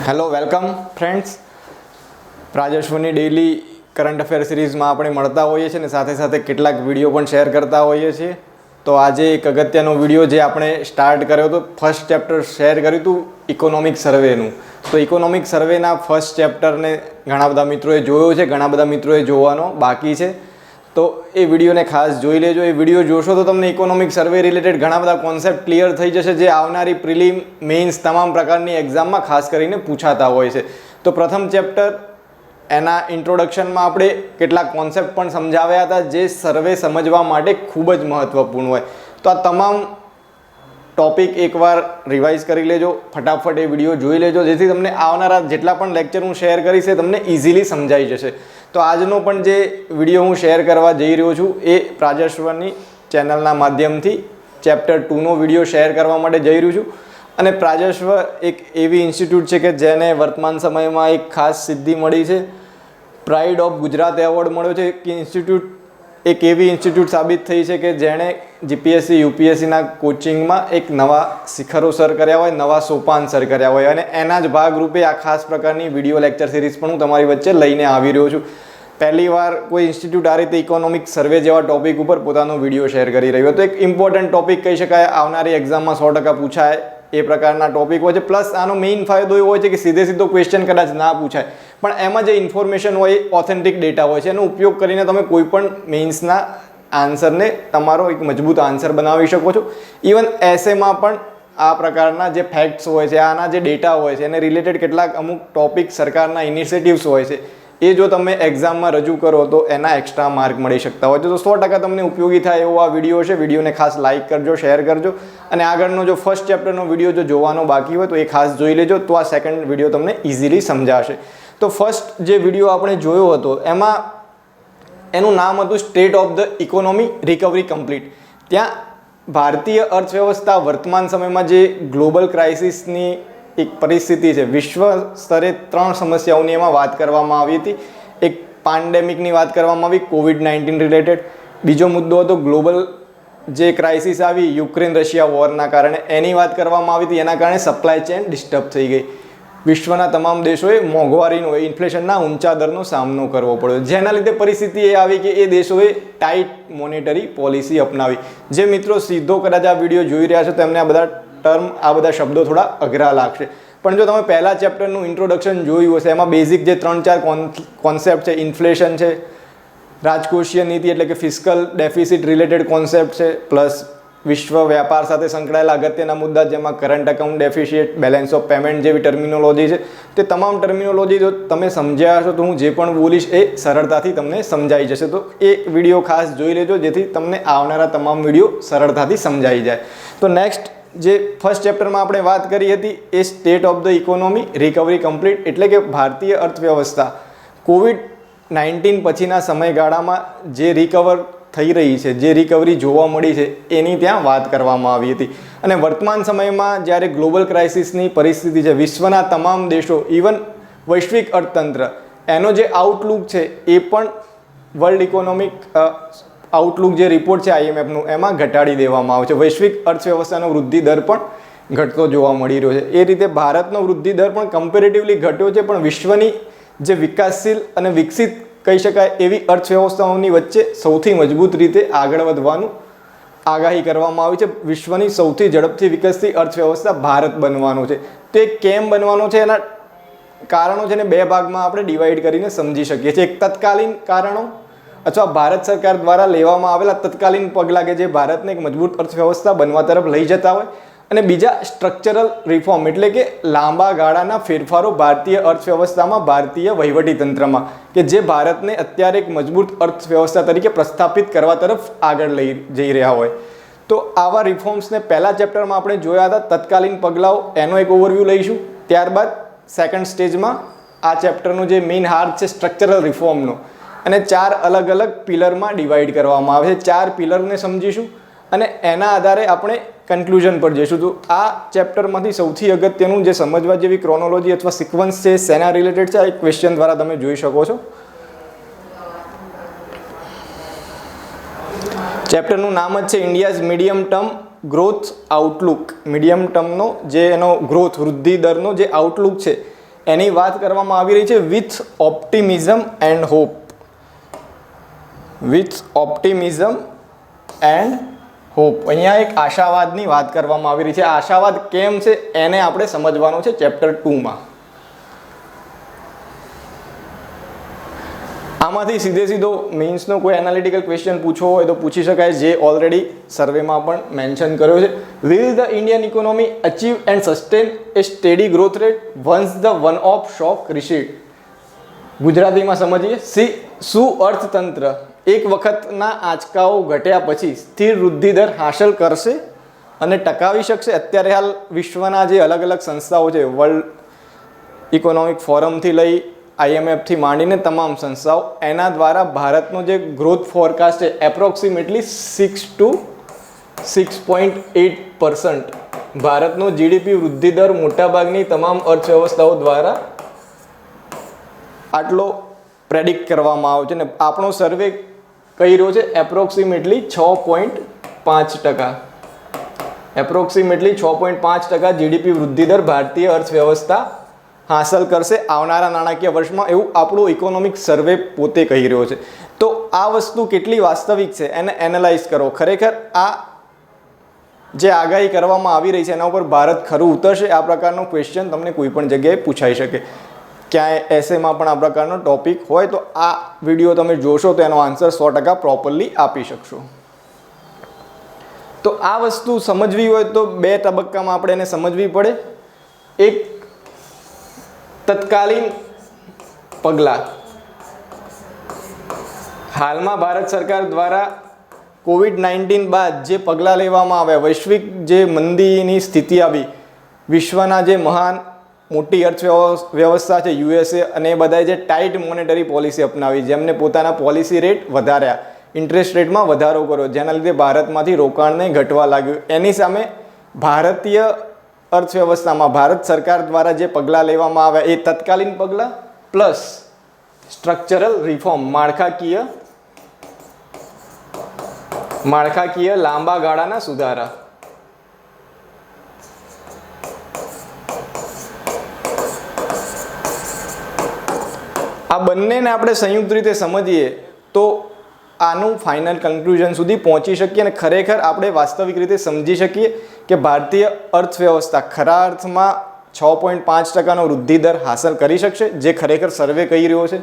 Hello welcome friends. રાજેશ્વરની daily current affair સિરીઝમાં આપણે મળતા હોઈએ છીએ અને સાથે સાથે કેટલાક વિડીયો પણ શેર કરતા હોઈએ છીએ. તો આજે એક અગત્યનો વિડીયો જે આપણે સ્ટાર્ટ કર્યો હતો, ફર્સ્ટ ચેપ્ટર શેર કર્યું હતું ઇકોનોમિક સર્વેનું. તો ઇકોનોમિક સર્વેના ફર્સ્ટ ચેપ્ટરને ઘણા બધા મિત્રોએ જોયો છે, ઘણા બધા મિત્રોએ જોવાનો બાકી છે. તો એ વિડીયોને ખાસ જોઈ લેજો. એ વિડીયો જોશો તો તમને ઇકોનોમિક સર્વે રિલેટેડ ઘણા બધા કોન્સેપ્ટ ક્લિયર થઈ જશે, જે આવનારી પ્રિલિમ, મેઇન્સ તમામ પ્રકારની એક્ઝામમાં ખાસ કરીને પૂછાતા હોય છે. તો પ્રથમ ચેપ્ટર એના ઇન્ટ્રોડક્શનમાં આપણે કેટલાક કોન્સેપ્ટ પણ સમજાવ્યા હતા, જે સર્વે સમજવા માટે ખૂબ જ મહત્ત્વપૂર્ણ હોય. તો આ તમામ ટોપિક એકવાર રિવાઇઝ કરી લેજો, ફટાફટ એ વિડીયો જોઈ લેજો, જેથી તમને આવનારા જેટલા પણ લેક્ચર હું શેર કરીશ એ તમને ઇઝીલી સમજાઈ જશે. તો આજનો પણ જે વિડીયો હું શેર કરવા જઈ રહ્યો છું એ પ્રાજેશ્વરની ચેનલના માધ્યમથી ચેપ્ટર 2નો વિડીયો શેર કરવા માટે જઈ રહ્યો છું. અને પ્રાજેશ્વર એક એવી ઇન્સ્ટિટ્યૂટ છે કે જેને વર્તમાન સમયમાં એક ખાસ સિદ્ધિ મળી છે, પ્રાઇડ ઓફ ગુજરાત એવોર્ડ મળ્યો છે. ઇન્સ્ટિટ્યૂટ એક એવી ઇન્સ્ટિટ્યૂટ સાબિત થઈ છે કે જેણે જીપીએસસી યુપીએસસીના કોચિંગમાં એક નવા શિખરો સર કર્યા હોય, નવા સોપાન સર કર્યા હોય, અને એના જ ભાગરૂપે આ ખાસ પ્રકારની વિડીયો લેક્ચર સિરીઝ પણ હું તમારી વચ્ચે લઈને આવી રહ્યો છું. પહેલી વાર કોઈ ઇન્સ્ટિટ્યૂટ આ રીતે ઇકોનોમિક સર્વે જેવા ટોપિક ઉપર પોતાનો વિડીયો શેર કરી રહ્યો. તો એક ઇમ્પોર્ટન્ટ ટોપિક કહી શકાય, આવનારી એક્ઝામમાં 100% પૂછાય એ પ્રકારના ટોપિક હોય છે. પ્લસ આનો મેઇન ફાયદો એવો હોય છે કે સીધો ક્વેશ્ચન કદાચ ના પૂછાય, પણ એમાં જે ઇન્ફોર્મેશન હોય એ ઓથેન્ટિક ડેટા હોય છે. એનો ઉપયોગ કરીને તમે કોઈ પણ મેઇન્સના આન્સરને તમારો એક મજબૂત આન્સર બનાવી શકો છો. ઇવન એસેમાં પણ આ પ્રકારના જે ફેક્ટ્સ હોય છે, આના જે ડેટા હોય છે, એને રિલેટેડ કેટલાક અમુક ટોપિક, સરકારના ઇનિશિયેટિવ્સ હોય છે, એ જો તમે એક્ઝામમાં રજૂ કરો તો એના એક્સ્ટ્રા માર્ક મળી શકતા હોય છે. તો 100% તમને ઉપયોગી થાય એવો આ વિડીયો છે. વિડીયોને ખાસ લાઇક કરજો, શેર કરજો, અને આગળનો જો ફર્સ્ટ ચેપ્ટરનો વિડીયો જો જોવાનો બાકી હોય તો એ ખાસ જોઈ લેજો. તો આ સેકન્ડ વિડીયો તમને ઇઝીલી સમજાશે. તો ફર્સ્ટ જે વિડીયો આપણે જોયો હતો એમાં એનું નામ હતું state of the economy recovery complete. ત્યાં ભારતીય અર્થવ્યવસ્થા વર્તમાન સમયમાં જે ગ્લોબલ ક્રાઇસિસની એક પરિસ્થિતિ છે, વિશ્વ સ્તરે 3 સમસ્યાઓની એમાં વાત કરવામાં આવી હતી. એક પેન્ડેમિકની વાત કરવામાં આવી, COVID-19 રિલેટેડ. બીજો મુદ્દો હતો ગ્લોબલ જે ક્રાઇસિસ આવી યુક્રેન રશિયા વોરના કારણે, એની વાત કરવામાં આવી હતી. એના કારણે સપ્લાય ચેન ડિસ્ટર્બ થઈ ગઈ. વિશ્વના તમામ દેશોએ મોંઘવારીનો, ઇન્ફ્લેશનના ઊંચા દરનો સામનો કરવો પડ્યો, જેના લીધે પરિસ્થિતિ એ આવી કે એ દેશોએ ટાઇટ મોનેટરી પોલિસી અપનાવી. જે મિત્રો સીધો કદાચ આ વિડીયો જોઈ રહ્યા છો તેમને આ બધા ટર્મ, આ બધા શબ્દો થોડા અઘરા લાગશે, પણ જો તમે પહેલા ચેપ્ટરનું ઇન્ટ્રોડક્શન જોયું હશે, એમાં બેઝિક જે 3-4 કોન્સેપ્ટ છે, ઇન્ફ્લેશન છે, રાજકોષીય નીતિ એટલે કે ફિસ્કલ ડેફિસિટ રિલેટેડ કોન્સેપ્ટ છે, પ્લસ વિશ્વ વ્યાપાર સાથે સંકળાયેલા અગત્યના મુદ્દા જેમાં current account deficit, balance of payment જેવી ટર્મિનોલોજી છે. તે તમામ ટર્મિનોલોજી જો તમે સમજ્યા હશો તો હું જે પણ બોલીશ એ સરળતાથી તમને સમજાઈ જશે. તો એ વિડીયો ખાસ જોઈ લેજો, જેથી તમને આવનારા તમામ વિડીયો સરળતાથી સમજાઈ જાય. તો નેક્સ્ટ જે ફર્સ્ટ ચેપ્ટરમાં આપણે વાત કરી હતી એ state of the economy recovery complete, એટલે કે ભારતીય અર્થવ્યવસ્થા COVID-19 પછીના સમયગાળામાં જે રિકવર થઈ રહી છે, જે રિકવરી જોવા મળી છે, એની ત્યાં વાત કરવામાં આવી હતી. અને વર્તમાન સમયમાં જ્યારે ગ્લોબલ ક્રાઇસિસની પરિસ્થિતિ છે, વિશ્વના તમામ દેશો, ઇવન વૈશ્વિક અર્થતંત્ર, એનો જે આઉટલુક છે એ પણ વર્લ્ડ ઇકોનોમિક આઉટલુક જે રિપોર્ટ છે IMFનું, એમાં ઘટાડી દેવામાં આવે છે. વૈશ્વિક અર્થવ્યવસ્થાનો વૃદ્ધિ દર પણ ઘટતો જોવા મળી રહ્યો છે. એ રીતે ભારતનો વૃદ્ધિ દર પણ કમ્પેરેટિવલી ઘટ્યો છે, પણ વિશ્વની જે વિકાસશીલ અને વિકસિત કહી શકાય એવી અર્થવ્યવસ્થાઓની વચ્ચે સૌથી મજબૂત રીતે આગળ વધવાનું આગાહી કરવામાં આવી છે. વિશ્વની સૌથી ઝડપથી વિકસતી અર્થવ્યવસ્થા ભારત બનવાનું છે. તે કેમ બનવાનું છે, એના કારણો છે ને 2 ભાગમાં આપણે ડિવાઈડ કરીને સમજી શકીએ છીએ. એક તત્કાલીન કારણો અથવા ભારત સરકાર દ્વારા લેવામાં આવેલા તત્કાલીન પગલાં કે જે ભારતને એક મજબૂત અર્થવ્યવસ્થા બનવા તરફ લઈ જતા હોય, અને બીજા સ્ટ્રક્ચરલ રિફોર્મ એટલે કે લાંબા ગાળાના ફેરફારો ભારતીય અર્થવ્યવસ્થામાં, ભારતીય વહીવટીતંત્રમાં, કે જે ભારતને અત્યારે એક મજબૂત અર્થવ્યવસ્થા તરીકે પ્રસ્થાપિત કરવા તરફ આગળ લઈ જઈ રહ્યા હોય. તો આવા રિફોર્મ્સને પહેલા ચેપ્ટરમાં આપણે જોયા હતા, તત્કાલીન પગલાઓ, એનો એક ઓવરવ્યૂ લઈશું. ત્યારબાદ સેકન્ડ સ્ટેજમાં આ ચેપ્ટરનું જે મેઇન હાર્ટ છે સ્ટ્રક્ચરલ રિફોર્મનો, અને 4 અલગ અલગ પિલરમાં ડિવાઈડ કરવામાં આવે છે. 4 પિલરને સમજીશું અને એના આધારે આપણે કન્ક્લુઝન પર જઈશું. તો આ ચેપ્ટરમાંથી સૌથી અગત્યનું જે સમજવા જેવી ક્રોનોલોજી અથવા સિક્વન્સ છે, શેના રિલેટેડ છે, આ એક ક્વેશ્ચન દ્વારા તમે જોઈ શકો છો. ચેપ્ટરનું નામ જ છે India's medium term growth outlook. Medium ટર્મનો જે એનો ગ્રોથ, વૃદ્ધિ દરનો જે આઉટલુક છે એની વાત કરવામાં આવી રહી છે with optimism and hope. With optimism and hope. અહીંયા એક આશાવાદની વાત કરવામાં આવી રહી છે. આશાવાદ કેમ છે એને આપણે સમજવાનું છે ચેપ્ટર 2માં. આમાંથી સીધો મીન્સનો કોઈ એનાલિટિકલ ક્વેશ્ચન પૂછવો હોય તો પૂછી શકાય, જે ઓલરેડી સર્વેમાં પણ મેન્શન કર્યો છે. Will the Indian economy achieve and sustain a steady growth rate once the one off shock recede. ગુજરાતીમાં સમજીએ. શું અર્થતંત્ર એક વખતના આંચકાઓ ઘટ્યા પછી સ્થિર વૃદ્ધિ દર હાંસલ કરશે અને ટકાવી શકશે? અત્યારે હાલ વિશ્વના જે અલગ અલગ સંસ્થાઓ છે, વર્લ્ડ ઇકોનોમિક ફોરમથી લઈ IMFથી માંડીને તમામ સંસ્થાઓ, એના દ્વારા ભારતનો જે ગ્રોથ ફોરકાસ્ટ છે એપ્રોક્સિમેટલી 6 to 6.8%. ભારતનો GDP વૃદ્ધિ દર મોટાભાગની તમામ અર્થવ્યવસ્થાઓ દ્વારા આટલો પ્રેડિક્ટ કરવામાં આવ્યો છે. ને આપણો સર્વે કહી રહ્યો છે એપ્રોક્સિમેટલી 6.5%. એપ્રોક્સિમેટલી 6.5% GDP વૃદ્ધિ દર ભારતીય અર્થવ્યવસ્થા હાંસલ કરશે આવનારા નાણાકીય વર્ષમાં, એવું આપણું ઇકોનોમિક સર્વે પોતે કહી રહ્યો છે. તો આ વસ્તુ કેટલી વાસ્તવિક છે એને એનાલાઇઝ કરો. ખરેખર આ જે આગાહી કરવામાં આવી રહી છે એના ઉપર ભારત ખરું ઉતરશે? આ પ્રકારનો ક્વેશ્ચન તમને કોઈ પણ જગ્યાએ પૂછાઈ શકે. ક્યાંય એસેમાં પણ આ પ્રકારનો ટોપિક હોય તો આ વિડીયો તમે જોશો તો એનો આન્સર 100% પ્રોપરલી આપી શકશો. તો આ વસ્તુ સમજવી હોય તો બે તબક્કામાં આપણે એને સમજવી પડે. એક તત્કાલીન પગલાં. હાલમાં ભારત સરકાર દ્વારા COVID-19 બાદ જે પગલાં લેવામાં આવ્યા, વૈશ્વિક જે મંદીની સ્થિતિ આવી, વિશ્વના જે મહાન મોટી અર્થવ્યવસ્થા છે USA અને એ બધાએ જે ટાઈટ મોનેટરી પોલિસી અપનાવી, જેમને પોતાના પોલિસી રેટ વધાર્યા, ઇન્ટરેસ્ટ રેટમાં વધારો કર્યો, જેના લીધે ભારતમાંથી રોકાણને ઘટવા લાગ્યું. એની સામે ભારતીય અર્થવ્યવસ્થામાં ભારત સરકાર દ્વારા જે પગલાં લેવામાં આવ્યા એ તત્કાલીન પગલાં પ્લસ સ્ટ્રક્ચરલ રિફોર્મ, માળખાકીય લાંબા ગાળાના સુધારા. આ બંનેને આપણે સંયુક્ત રીતે સમજીએ તો આનું ફાઇનલ કન્ક્લુઝન સુધી પહોંચી શકીએ અને ખરેખર આપણે વાસ્તવિક રીતે સમજી શકીએ કે ભારતીય અર્થવ્યવસ્થા ખરા અર્થમાં 6.5%નો વૃદ્ધિ દર હાંસલ કરી શકશે, જે ખરેખર સર્વે કહી રહ્યો છે.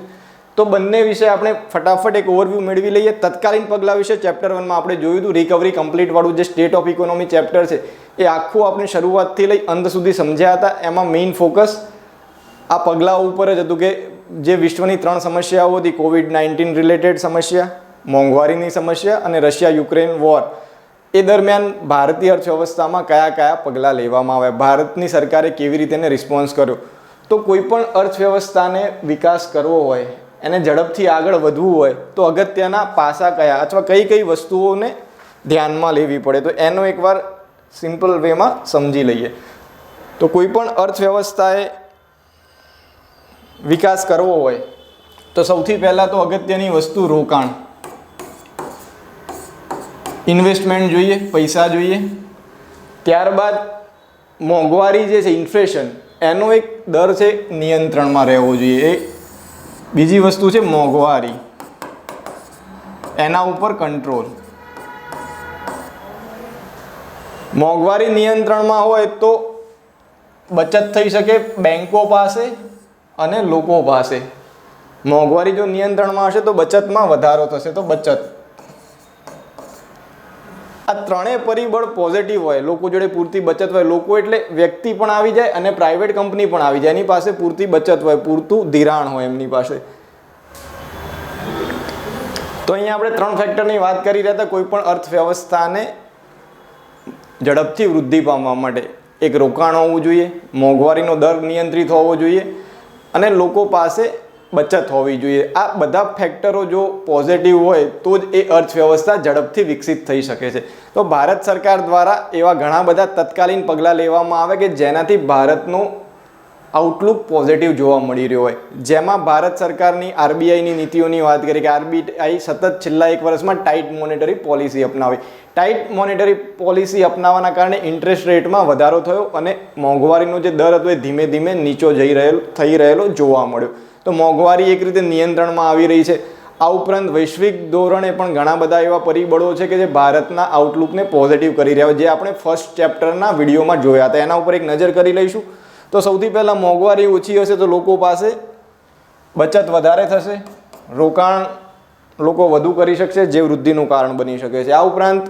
તો બંને વિશે આપણે ફટાફટ એક ઓવરવ્યૂ મેળવી લઈએ. તત્કાલીન પગલાં વિશે ચેપ્ટર 1માં આપણે જોયું હતું. રિકવરી કમ્પ્લીટ વાળું જે સ્ટેટ ઓફ ઇકોનોમી ચેપ્ટર છે એ આખું આપણે શરૂઆતથી લઈ અંત સુધી સમજ્યા હતા. એમાં મેઇન ફોકસ આ પગલાં ઉપર જ હતું કે જે વિશ્વની 3 સમસ્યાઓ હતી, COVID-19 રિલેટેડ સમસ્યા, મોંઘવારીની સમસ્યા અને રશિયા-યુક્રેન વોર, એ દરમિયાન ભારતીય અર્થવ્યવસ્થામાં કયા કયા પગલાં લેવામાં આવ્યા, ભારતની સરકારે કેવી રીતે એને રિસ્પોન્સ કર્યો. તો કોઈ પણ અર્થવ્યવસ્થાને વિકાસ કરવો હોય, એને ઝડપથી આગળ વધવું હોય તો અગત્યના પાસા કયા અથવા કઈ કઈ વસ્તુઓને ધ્યાનમાં લેવી પડે, તો એનો એકવાર સિમ્પલ વેમાં સમજી લઈએ. તો કોઈ પણ અર્થવ્યવસ્થાએ વિકાસ કરવો હોય તો સૌથી પહેલાં તો અગત્યની વસ્તુ રોકાણ, ઇન્વેસ્ટમેન્ટ જોઈએ, પૈસા જોઈએ. ત્યારબાદ મોંઘવારી જે છે, ઇન્ફ્લેશન, એનો એક દર છે નિયંત્રણમાં રહેવો જોઈએ. એ બીજી વસ્તુ છે મોંઘવારી, એના ઉપર કંટ્રોલ. મોંઘવારી નિયંત્રણમાં હોય તો બચત થઈ શકે બેંકો પાસે અને લોકો પાસે. મોંઘવારી જો નિયંત્રણમાં હશે તો બચતમાં વધારો થશે, તો બચત. આ ત્રણેય પરિબળ પોઝિટિવ હોય, લોકો જોડે પૂરતી બચત હોય, લોકો એટલે વ્યક્તિ પણ આવી જાય અને પ્રાઇવેટ કંપની પણ આવી જાય, એની પાસે પૂરતી બચત હોય, પૂરતું ધિરાણ હોય એમની પાસે. તો અહીંયા આપણે 3 ફેક્ટરની વાત કરી રહ્યા હતા કોઈ પણ અર્થવ્યવસ્થાને ઝડપથી વૃદ્ધિ પામવા માટે. એક રોકાણ હોવું જોઈએ, મોંઘવારીનો દર નિયંત્રિત હોવો જોઈએ અને લોકો પાસે બચત હોવી જોઈએ. આ બધા ફેક્ટરો જો પોઝિટિવ હોય તો જ એ અર્થવ્યવસ્થા ઝડપથી વિકસિત થઈ શકે છે. તો ભારત સરકાર દ્વારા એવા ઘણા બધા તત્કાલીન પગલાં લેવામાં આવે કે જેનાથી ભારતનો આઉટલુક પોઝિટિવ જોવા મળી રહ્યો હોય, જેમાં ભારત સરકારની આરબીઆઈની નીતિઓની વાત કરીએ કે આરબીઆઈ સતત છેલ્લા 1 વર્ષમાં ટાઈટ મોનેટરી પોલિસી અપનાવી. ટાઈટ મોનેટરી પોલિસી અપનાવવાના કારણે ઇન્ટરેસ્ટ રેટમાં વધારો થયો અને મોંઘવારીનો જે દર હતો એ ધીમે ધીમે નીચો થઈ રહેલો જોવા મળ્યો. તો મોંઘવારી એક રીતે નિયંત્રણમાં આવી રહી છે. આ ઉપરાંત વૈશ્વિક ધોરણે પણ ઘણા બધા એવા પરિબળો છે કે જે ભારતના આઉટલુકને પોઝિટિવ કરી રહ્યા હોય, જે આપણે ફર્સ્ટ ચેપ્ટરના વિડીયોમાં જોયા હતા. એના ઉપર એક નજર કરી લઈશું. તો સૌથી પહેલાં મોંઘવારી ઓછી હશે તો લોકો પાસે બચત વધારે થશે, રોકાણ લોકો વધુ કરી શકશે, જે વૃદ્ધિનું કારણ બની શકે છે. આ ઉપરાંત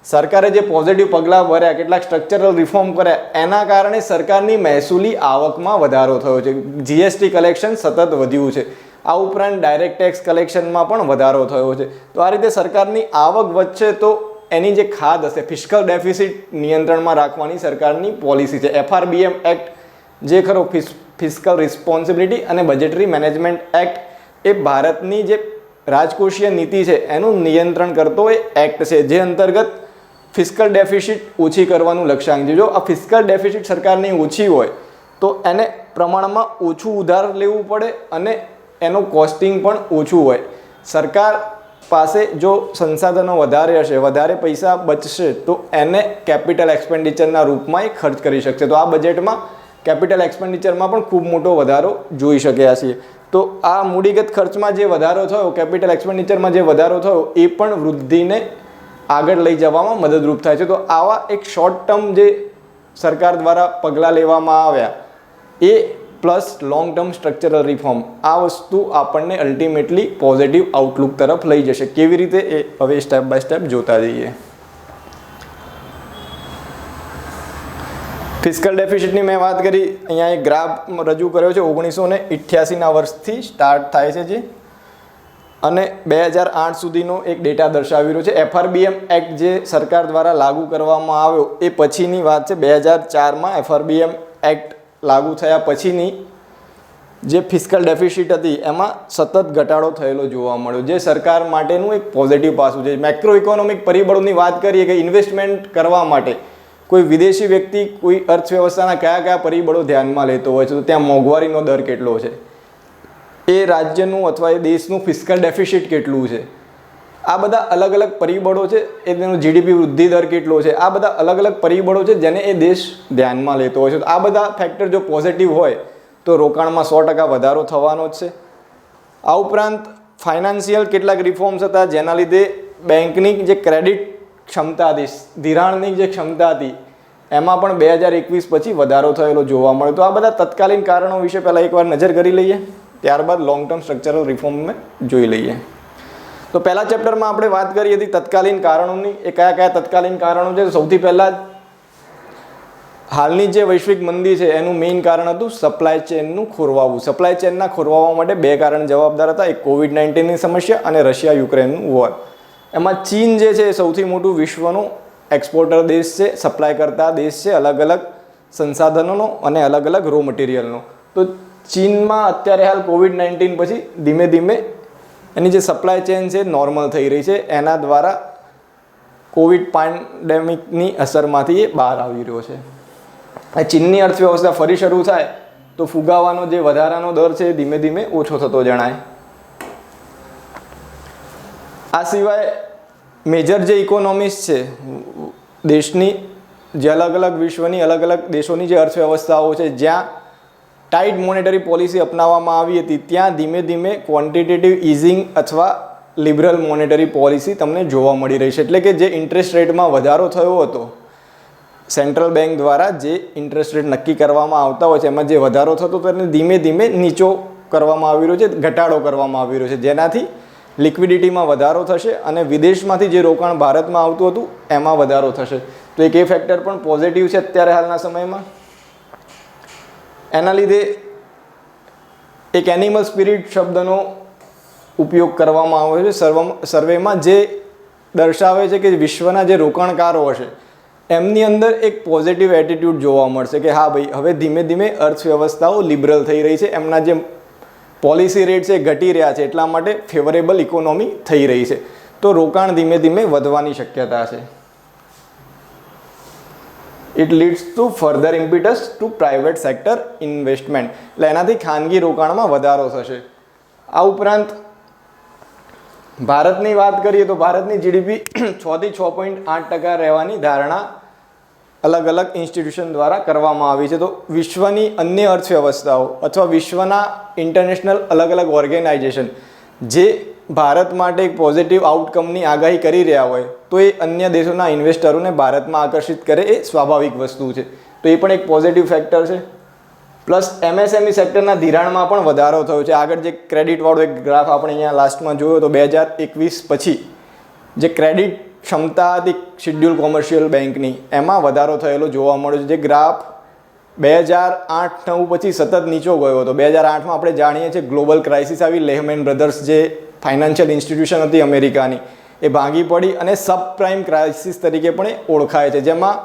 સરકારે જે પોઝિટિવ પગલાં ભર્યા, કેટલાક સ્ટ્રક્ચરલ રિફોર્મ કર્યા, એના કારણે સરકારની મહેસૂલી આવકમાં વધારો થયો છે. જીએસટી કલેક્શન સતત વધ્યું છે. આ ઉપરાંત ડાયરેક્ટ ટેક્સ કલેક્શનમાં પણ વધારો થયો છે. તો આ રીતે સરકારની આવક વધશે તો એની જે ખાધ હશે, ફિસ્કલ ડેફિસિટ નિયંત્રણમાં રાખવાની સરકારની પોલિસી છે. FRBM એક્ટ જે ખરો ફિસ્કલ રિસ્પોન્સિબિલિટી અને બજેટરી મેનેજમેન્ટ એક્ટ એ ભારતની જે રાજકોષીય નીતિ છે એનું નિયંત્રણ કરતો એ એક્ટ છે, જે અંતર્ગત ફિસ્કલ ડેફિસિટ ઓછી કરવાનું લક્ષ્યાંક છે. જો આ ફિસ્કલ ડેફિસિટ સરકારની ઓછી હોય તો એને પ્રમાણમાં ઓછું ઉધાર લેવું પડે અને એનું કોસ્ટિંગ પણ ઓછું હોય. સરકાર પાસે જો સંસાધનો વધારે હશે, વધારે પૈસા બચશે તો એને કેપિટલ એક્સપેન્ડિચરના રૂપમાં એ ખર્ચ કરી શકશે. તો આ બજેટમાં કેપિટલ એક્સપેન્ડિચરમાં પણ ખૂબ મોટો વધારો જોઈ શક્યા છીએ. તો આ મૂડીગત ખર્ચમાં જે વધારો થયો, કેપિટલ એક્સપેન્ડિચરમાં જે વધારો થયો એ પણ વૃદ્ધિને આગળ લઈ જવામાં મદદરૂપ થાય છે. તો આવા એક શોર્ટ ટર્મ જે સરકાર દ્વારા પગલાં લેવામાં આવ્યા એ plus long term structural reform, આ વસ્તુ આપણને અલ્ટિમેટલી પોઝિટિવ આઉટલુક તરફ લઈ જશે. કેવી રીતે એ હવે સ્ટેપ બાય સ્ટેપ જોતા જઈએ. ફિસ્કલ ડેફિસિટની મેં વાત કરી, અહીંયા એક ગ્રાફ રજૂ કર્યો છે. 1988ના વર્ષથી સ્ટાર્ટ થાય છે જે, અને 2008 સુધીનો એક ડેટા દર્શાવી રહ્યો છે. FRBM એક્ટ જે સરકાર દ્વારા લાગુ કરવામાં આવ્યો એ પછીની વાત છે. 2004માં FRBM એક્ટ લાગુ થયા પછીની જે ફિસ્કલ ડેફિસિટ હતી એમાં સતત ઘટાડો થયેલો જોવા મળ્યો, જે સરકાર માટેનું એક પોઝિટિવ પાસું છે. મેક્રો ઇકોનોમિક પરિબળોની વાત કરીએ કે ઇન્વેસ્ટમેન્ટ કરવા માટે કોઈ વિદેશી વ્યક્તિ કોઈ અર્થવ્યવસ્થાના કયા કયા પરિબળો ધ્યાનમાં લેતો હોય છે, તો ત્યાં મોંઘવારીનો દર કેટલો છે, એ રાજ્યનું અથવા એ દેશનું ફિસ્કલ ડેફિસિટ કેટલું છે, આ બધા અલગ અલગ પરિબળો છે. એ તેનો જીડીપી વૃદ્ધિ દર કેટલો છે, આ બધા અલગ અલગ પરિબળો છે જેને એ દેશ ધ્યાનમાં લેતો હોય છે. તો આ બધા ફેક્ટર જો પોઝિટિવ હોય તો રોકાણમાં 100% વધારો થવાનો જ છે. આ ઉપરાંત ફાઇનાન્શિયલ કેટલાક રિફોર્મ્સ હતા જેના લીધે બેંકની જે ક્રેડિટ ક્ષમતા હતી, ધિરાણની જે ક્ષમતા હતી, એમાં પણ 2021 પછી વધારો થયેલો જોવા મળે. તો આ બધા તત્કાલીન કારણો વિશે પહેલાં એકવાર નજર કરી લઈએ, ત્યારબાદ લોંગ ટર્મ સ્ટ્રક્ચરલ રિફોર્મ જોઈ લઈએ. તો પહેલા ચેપ્ટરમાં આપણે વાત કરી હતી તત્કાલીન કારણોની. એ કયા કયા તત્કાલીન કારણો છે? સૌથી પહેલાં હાલની જે વૈશ્વિક મંદી છે એનું મેઇન કારણ હતું સપ્લાય ચેનનું ખોરવાવું. સપ્લાય ચેનના ખોરવાવા માટે 2 કારણ જવાબદાર હતા. એક COVID-19ની સમસ્યા અને રશિયા યુક્રેનનું વોર. એમાં ચીન જે છે એ સૌથી મોટું વિશ્વનું એક્સપોર્ટર દેશ છે, સપ્લાય કરતા દેશ છે અલગ અલગ સંસાધનોનો અને અલગ અલગ રો મટીરિયલનો. તો ચીનમાં અત્યારે હાલ COVID-19 પછી ધીમે ધીમે એની જે સપ્લાય ચેન છે નોર્મલ થઈ રહી છે. એના દ્વારા કોવિડ પેન્ડેમિકની અસરમાંથી એ બહાર આવી રહ્યો છે. ચીનની અર્થવ્યવસ્થા ફરી શરૂ થાય તો ફુગાવાનો જે વધારાનો દર છે એ ધીમે ધીમે ઓછો થતો જણાય. આ સિવાય મેજર જે ઇકોનોમીઝ છે દેશની, જે અલગ અલગ વિશ્વની અલગ અલગ દેશોની જે અર્થવ્યવસ્થાઓ છે, જ્યાં ટાઈટ મોનેટરી પોલિસી અપનાવવામાં આવી હતી, ત્યાં ધીમે ધીમે ક્વોન્ટિટેટિવ ઇઝિંગ અથવા લિબરલ મોનેટરી પોલિસી તમને જોવા મળી રહી છે. એટલે કે જે ઇન્ટરેસ્ટ રેટમાં વધારો થયો હતો, સેન્ટ્રલ બેંક દ્વારા જે ઇન્ટરેસ્ટ રેટ નક્કી કરવામાં આવતા હોય છે એમાં જે વધારો થતો હતો એને ધીમે ધીમે નીચો કરવામાં આવી રહ્યો છે, ઘટાડો કરવામાં આવી રહ્યો છે, જેનાથી લિક્વિડિટીમાં વધારો થશે અને વિદેશમાંથી જે રોકાણ ભારતમાં આવતું હતું એમાં વધારો થશે. તો એક એ ફેક્ટર પણ પોઝિટિવ છે અત્યારે હાલના સમયમાં. એના લીધે એક એનિમલ સ્પિરિટ શબ્દનો ઉપયોગ કરવામાં આવે છે સર્વેમાં, જે દર્શાવે છે કે વિશ્વના જે રોકાણકારો હશે એમની અંદર એક પોઝિટિવ એટીટ્યૂડ જોવા મળશે કે હા ભાઈ, હવે ધીમે ધીમે અર્થવ્યવસ્થાઓ લિબરલ થઈ રહી છે, એમના જે પોલિસી રેટ છે ઘટી રહ્યા છે, એટલા માટે ફેવરેબલ ઇકોનોમી થઈ રહી છે. તો રોકાણ ધીમે ધીમે વધવાની શક્યતા છે. It leads to further impetus to private sector investment, એટલે એનાથી ખાનગી રોકાણમાં વધારો થશે. આ ઉપરાંત ભારતની વાત કરીએ તો ભારતની જીડીપી 6 થી 6.8% રહેવાની ધારણા અલગ અલગ ઇન્સ્ટિટ્યુશન દ્વારા કરવામાં આવી છે. તો વિશ્વની અન્ય અર્થવ્યવસ્થાઓ અથવા વિશ્વના ઇન્ટરનેશનલ અલગ અલગ ઓર્ગેનાઇઝેશન જે ભારત માટે એક પોઝિટિવ આઉટકમની આગાહી કરી રહ્યા હોય તો એ અન્ય દેશોના ઇન્વેસ્ટરોને ભારતમાં આકર્ષિત કરે એ સ્વાભાવિક વસ્તુ છે. તો એ પણ એક પોઝિટિવ ફેક્ટર છે. પ્લસ એમએસએમઈ સેક્ટરના ધિરાણમાં પણ વધારો થયો છે. આગળ જે ક્રેડિટવાળો એક ગ્રાફ આપણે અહીંયા લાસ્ટમાં જોયો તો 2021 પછી જે ક્રેડિટ ક્ષમતા હતી શિડ્યુલ કોમર્શિયલ બેંકની એમાં વધારો થયેલો જોવા મળ્યો છે. જે ગ્રાફ 2008-9 પછી સતત નીચો ગયો હતો. 2008માં આપણે જાણીએ છીએ ગ્લોબલ ક્રાઇસિસ આવી, લેહમેન બ્રધર્સ જે ફાઇનાન્શિયલ ઇન્સ્ટિટ્યુશન હતી અમેરિકાની એ ભાંગી પડી અને સબપ્રાઇમ ક્રાઇસિસ તરીકે પણ એ ઓળખાય છે, જેમાં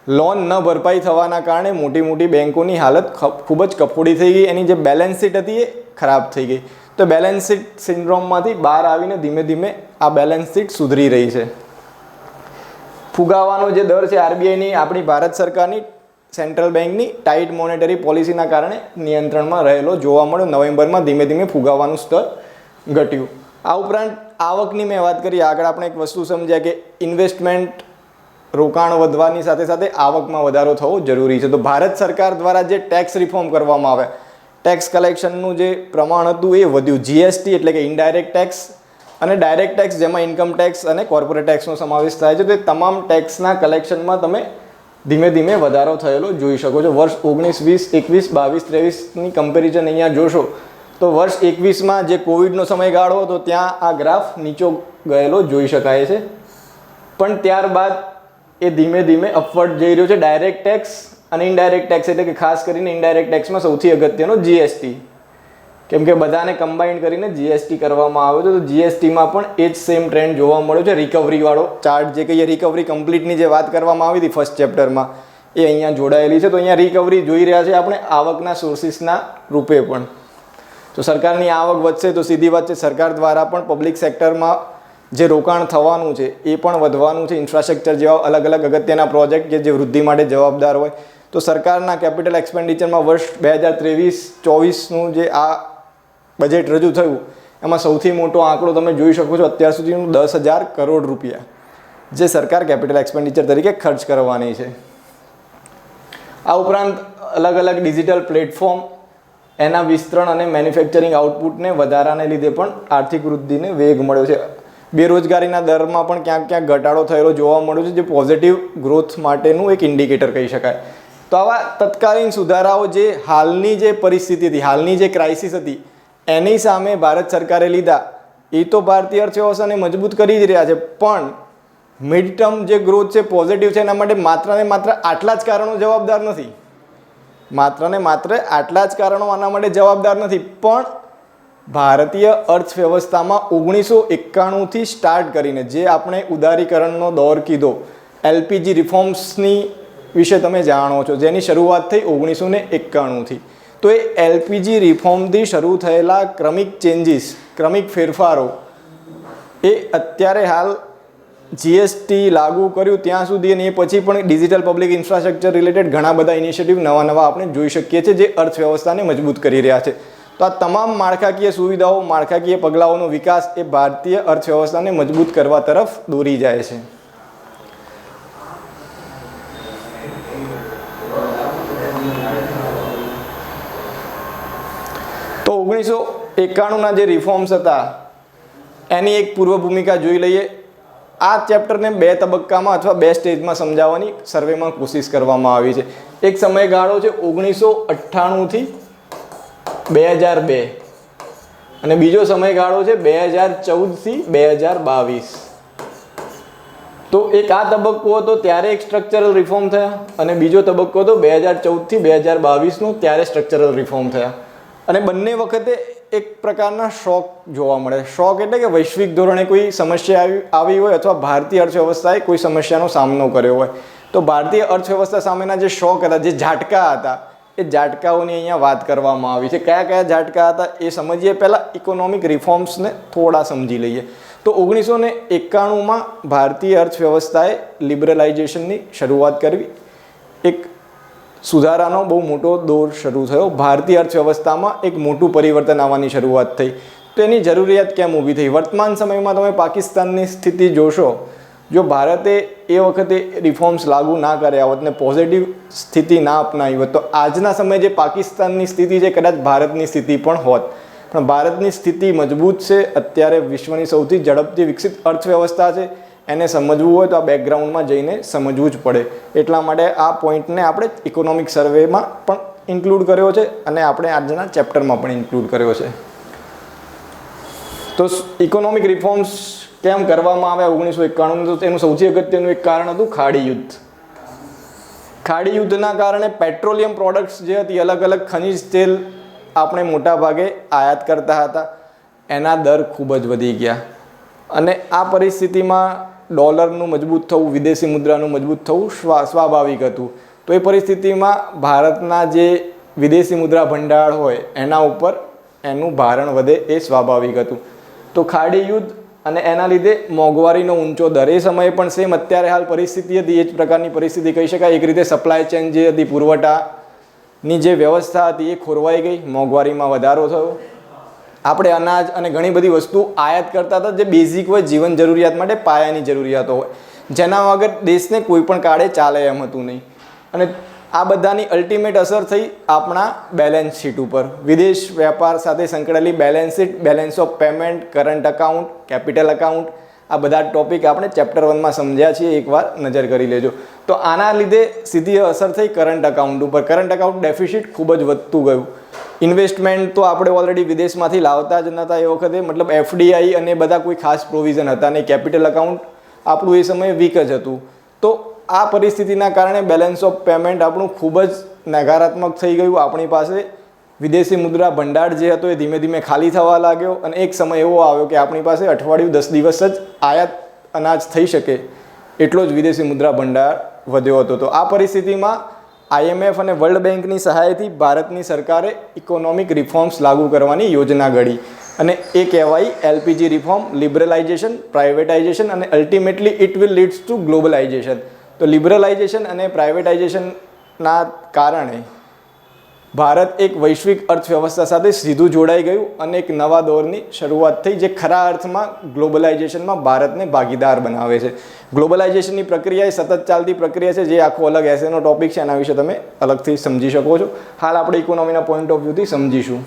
લોન ન ભરપાઈ થવાના કારણે મોટી મોટી બેન્કોની હાલત ખૂબ જ કફોડી થઈ ગઈ. એની જે બેલેન્સ શીટ હતી એ ખરાબ થઈ ગઈ. તો બેલેન્સ શીટ સિન્ડ્રોમમાંથી બહાર આવીને ધીમે ધીમે આ બેલેન્સ શીટ સુધરી રહી છે. ફુગાવાનો જે દર છે આરબીઆઈની આપણી ભારત સરકારની સેન્ટ્રલ બેંકની ટાઇટ મોનેટરી પોલિસીના કારણે નિયંત્રણમાં રહેલો જોવા મળ્યો. નવેમ્બરમાં ધીમે ધીમે ફુગાવાનું સ્તર ઘટ્યું. આ ઉપરાંત આવકની મેં વાત કરી. આગળ આપણે એક વસ્તુ સમજ્યા કે ઇન્વેસ્ટમેન્ટ રોકાણ વધવાની સાથે સાથે આવકમાં વધારો થવો જરૂરી છે. તો ભારત સરકાર દ્વારા જે ટેક્સ રિફોર્મ કરવામાં આવે, ટેક્સ કલેક્શનનું જે પ્રમાણ હતું એ વધ્યું. જીએસટી એટલે કે ઇનડાયરેક્ટ ટેક્સ અને ડાયરેક્ટ ટેક્સ જેમાં ઇન્કમ ટેક્સ અને કોર્પોરેટ ટેક્સનો સમાવેશ થાય છે. તો એ તમામ ટેક્સના કલેક્શનમાં તમે ધીમે ધીમે વધારો થયેલો જોઈ શકો છો. વર્ષ 19, 20, 21, 22, 23ની કમ્પેરિઝન અહીંયા જોશો તો વર્ષ 21માં જે કોવિડનો સમયગાળો હતો ત્યાં આ ગ્રાફ નીચો ગયેલો જોઈ શકાય છે. પણ ત્યારબાદ એ ધીમે ધીમે અપવર્ડ જઈ રહ્યો છે. ડાયરેક્ટ ટેક્સ અને ઇનડાયરેક્ટ ટેક્સ એટલે કે ખાસ કરીને ઇનડાયરેક્ટ ટેક્સમાં સૌથી અગત્યનો જીએસટી, કેમ કે બધાને કમ્બાઈન કરીને જીએસટી કરવામાં આવ્યો હતો. તો જીએસટીમાં પણ એ જ સેમ ટ્રેન્ડ જોવા મળ્યો છે. રિકવરીવાળો ચાર્ટ જે કહીએ, રિકવરી કમ્પ્લીટની જે વાત કરવામાં આવી હતી ફર્સ્ટ ચેપ્ટરમાં એ અહીંયા જોડાયેલી છે. તો અહીંયા રિકવરી જોઈ રહ્યા છે આપણે આવકના સોર્સિસના રૂપે પણ. તો સરકારની આવક વધશે તો સીધી વાત છે સરકાર દ્વારા પણ પબ્લિક સેક્ટરમાં જે રોકાણ થવાનું છે એ પણ વધવાનું છે. ઇન્ફ્રાસ્ટ્રક્ચર જેવા અલગ અલગ અગત્યના પ્રોજેક્ટ કે જે વૃદ્ધિ માટે જવાબદાર હોય. તો સરકારના કેપિટલ એક્સપેન્ડિચરમાં વર્ષ 2023-24નું જે આ બજેટ રજૂ થયું એમાં સૌથી મોટો આંકડો તમે જોઈ શકો છો અત્યાર સુધીનું 10,000 કરોડ રૂપિયા જે સરકાર કેપિટલ એક્સપેન્ડિચર તરીકે ખર્ચ કરવાની છે. આ ઉપરાંત અલગ અલગ ડિજિટલ પ્લેટફોર્મ એના વિસ્તરણ અને મેન્યુફેક્ચરિંગ આઉટપુટને વધારાને લીધે પણ આર્થિક વૃદ્ધિને વેગ મળ્યો છે. બેરોજગારીના દરમાં પણ ક્યાંક ક્યાંક ઘટાડો થયેલો જોવા મળ્યો છે, જે પોઝિટિવ ગ્રોથ માટેનું એક ઇન્ડિકેટર કહી શકાય. તો આવા તત્કાલીન સુધારાઓ જે હાલની જે પરિસ્થિતિ હતી, હાલની જે ક્રાઇસિસ હતી એની સામે ભારત સરકારે લીધા એ તો ભારતીય અર્થવ્યવસ્થાને મજબૂત કરી જ રહ્યા છે. પણ મિડ ટર્મ જે ગ્રોથ છે પોઝિટિવ છે એના માટે માત્ર ને માત્ર આટલા જ કારણો જવાબદાર નથી. માત્ર ને માત્ર આટલા જ કારણો આના માટે જવાબદાર નથી. પણ ભારતીય અર્થવ્યવસ્થામાં 1991થી સ્ટાર્ટ કરીને જે આપણે ઉદારીકરણનો દોર કીધો, એલપીજી રિફોર્મ્સની વિશે તમે જાણો છો, જેની શરૂઆત થઈ 1991થી. તો એ એલપીજી રિફોર્મથી શરૂ થયેલા ક્રમિક ચેન્જીસ, ક્રમિક ફેરફારો એ અત્યારે હાલ જીએસટી લાગુ કર્યું ત્યાં સુધી અને એ પછી પણ ડિજિટલ પબ્લિક ઇન્ફ્રાસ્ટ્રક્ચર રિલેટેડ ઘણા બધા ઇનિશિયેટિવ નવા નવા આપણે જોઈ શકીએ છીએ જે અર્થવ્યવસ્થાને મજબૂત કરી રહ્યા છે. તો આ તમામ માળખાકીય સુવિધાઓ, માળખાકીય પગલાઓનો વિકાસ એ ભારતીય અર્થવ્યવસ્થાને મજબૂત કરવા તરફ દોરી જાય છે. તો 1991ના જે રિફોર્મ્સ હતા એની એક પૂર્વ ભૂમિકા જોઈ લઈએ. આ ચેપ્ટરને 2 તબક્કામાં અથવા 2 સ્ટેજમાં સમજાવવાની સર્વેમાં કોશિશ કરવામાં આવી છે. એક સમયગાળો છે 1998થી 2002 અને બીજો સમયગાળો છે 2014થી 2022. તો એક આ તબક્કો હતો ત્યારે એક સ્ટ્રક્ચરલ રિફોર્મ થયા અને બીજો તબક્કો હતો 2014થી 2022નો ત્યારે સ્ટ્રક્ચરલ રિફોર્મ થયા. અને બંને વખતે એક પ્રકારના શોક જોવા મળે. શોક એટલે કે વૈશ્વિક ધોરણે કોઈ સમસ્યા આવી હોય અથવા ભારતીય અર્થવ્યવસ્થાએ કોઈ સમસ્યાનો સામનો કર્યો હોય. તો ભારતીય અર્થવ્યવસ્થા સામેના જે શોક હતા, જે ઝાટકા હતા, એ ઝાટકાઓની અહીંયા વાત કરવામાં આવી છે. કયા કયા ઝાટકા હતા એ સમજીએ. પહેલાં ઇકોનોમિક રિફોર્મ્સને થોડા સમજી લઈએ. તો 1991માં ભારતીય અર્થવ્યવસ્થાએ લિબરલાઇઝેશનની શરૂઆત કરવી. એક સુધારાનો બહુ મોટો દોર શરૂ થયો. ભારતીય અર્થવ્યવસ્થામાં એક મોટું પરિવર્તન આવવાની શરૂઆત થઈ. તો એની જરૂરિયાત કેમ ઊભી થઈ? વર્તમાન સમયમાં તમે પાકિસ્તાનની સ્થિતિ જોશો, જો ભારતે એ વખતે રિફોર્મ્સ લાગુ ના કર્યા હોત ને પોઝિટિવ સ્થિતિ ના અપનાવી હોત, તો આજના સમયે જે પાકિસ્તાનની સ્થિતિ છે કદાચ ભારતની સ્થિતિ પણ હોત. પણ ભારતની સ્થિતિ મજબૂત છે. અત્યારે વિશ્વની સૌથી ઝડપથી વિકસિત અર્થવ્યવસ્થા છે. એને સમજવું હોય તો આ બેકગ્રાઉન્ડમાં જઈને સમજવું જ પડે. એટલા માટે આ પોઈન્ટને આપણે ઇકોનોમિક સર્વેમાં પણ ઇન્ક્લુડ કર્યો છે અને આપણે આજના ચેપ્ટરમાં પણ ઇન્ક્લુડ કર્યો છે. તો ઇકોનોમિક રિફોર્મ્સ કેમ કરવામાં આવ્યા 1991? તો તેનું સૌથી અગત્યનું એક કારણ હતું ખાડી યુદ્ધ. ખાડી યુદ્ધના કારણે પેટ્રોલિયમ પ્રોડક્ટ્સ જે હતી, અલગ અલગ ખનિજ તેલ આપણે મોટા ભાગે આયાત કરતા હતા, એના દર ખૂબ જ વધી ગયા. અને આ પરિસ્થિતિમાં ડોલરનું મજબૂત થવું, વિદેશી મુદ્રાનું મજબૂત થવું સ્વાભાવિક હતું. તો એ પરિસ્થિતિમાં ભારતના જે વિદેશી મુદ્રા ભંડાર હોય એના ઉપર એનું ભારણ વધે એ સ્વાભાવિક હતું. તો ખાડી યુદ્ધ અને એના લીધે મોંઘવારીનો ઊંચો દર, એ સમયે પણ સેમ અત્યારે હાલ પરિસ્થિતિ હતી એ જ પ્રકારની પરિસ્થિતિ કહી શકાય. એક રીતે સપ્લાય ચેન જે હતી, પુરવઠાની જે વ્યવસ્થા હતી એ ખોરવાઈ ગઈ, મોંઘવારીમાં વધારો થયો. આપણે અનાજ અને ઘણી બધી વસ્તુ આયાત કરતા હતા જે બેઝિક હોય, જીવન જરૂરિયાત માટે પાયાની જરૂરિયાતો હોય, જેના વગર દેશને કોઈ પણ કાળે ચાલે એમ હતું નહીં. અને આ બધાની અલ્ટિમેટ અસર થઈ આપણા બેલેન્સ શીટ ઉપર. વિદેશ વેપાર સાથે સંકળાયેલી balance sheet, balance of payment, current account, capital account, આ બધા ટોપિક આપણે ચેપ્ટર 1માં સમજ્યા છીએ, એકવાર નજર કરી લેજો. તો આના લીધે સીધી અસર થઈ કરંટ અકાઉન્ટ ઉપર. કરંટ અકાઉન્ટ ડેફિસિટ ખૂબ જ વધતું ગયું. ઇન્વેસ્ટમેન્ટ તો આપણે ઓલરેડી વિદેશમાંથી લાવતા જ નહોતા એ વખતે, મતલબ એફડીઆઈ અને બધા કોઈ ખાસ પ્રોવિઝન હતા નહીં. કેપિટલ અકાઉન્ટ આપણું એ સમયે વીક જ હતું. તો આ પરિસ્થિતિના કારણે બેલેન્સ ઓફ પેમેન્ટ આપણું ખૂબ જ નકારાત્મક થઈ ગયું. આપણી પાસે વિદેશી મુદ્રા ભંડાર જે હતો એ ધીમે ધીમે ખાલી થવા લાગ્યો. અને એક સમય એવો આવ્યો કે આપણી પાસે અઠવાડિયું 10 દિવસ જ આયાત અનાજ થઈ શકે એટલો જ વિદેશી મુદ્રા ભંડાર વધ્યો હતો. તો આ પરિસ્થિતિમાં IMF અને વર્લ્ડ બેંકની સહાયથી ભારતની સરકારે ઇકોનોમિક રિફોર્મ્સ લાગુ કરવાની યોજના ઘડી. અને એ કહેવાય LPG રિફોર્મ, લિબરલાઇઝેશન, પ્રાઇવેટાઇઝેશન અને ultimately it will leads two globalisation. તો લિબરલાઇઝેશન અને પ્રાઇવેટાઇઝેશનના કારણે ભારત એક વૈશ્વિક અર્થવ્યવસ્થા સાથે સીધું જોડાઈ ગયું અને એક નવા દોરની શરૂઆત થઈ, જે ખરા અર્થમાં ગ્લોબલાઇઝેશનમાં ભારતને ભાગીદાર બનાવે છે. ગ્લોબલાઇઝેશનની પ્રક્રિયા એ સતત ચાલતી પ્રક્રિયા છે, જે આખો અલગ એસેનો ટોપિક છે, એના વિશે તમે અલગથી સમજી શકો છો. હાલ આપણે ઇકોનોમીના પોઈન્ટ ઓફ વ્યૂથી સમજીશું.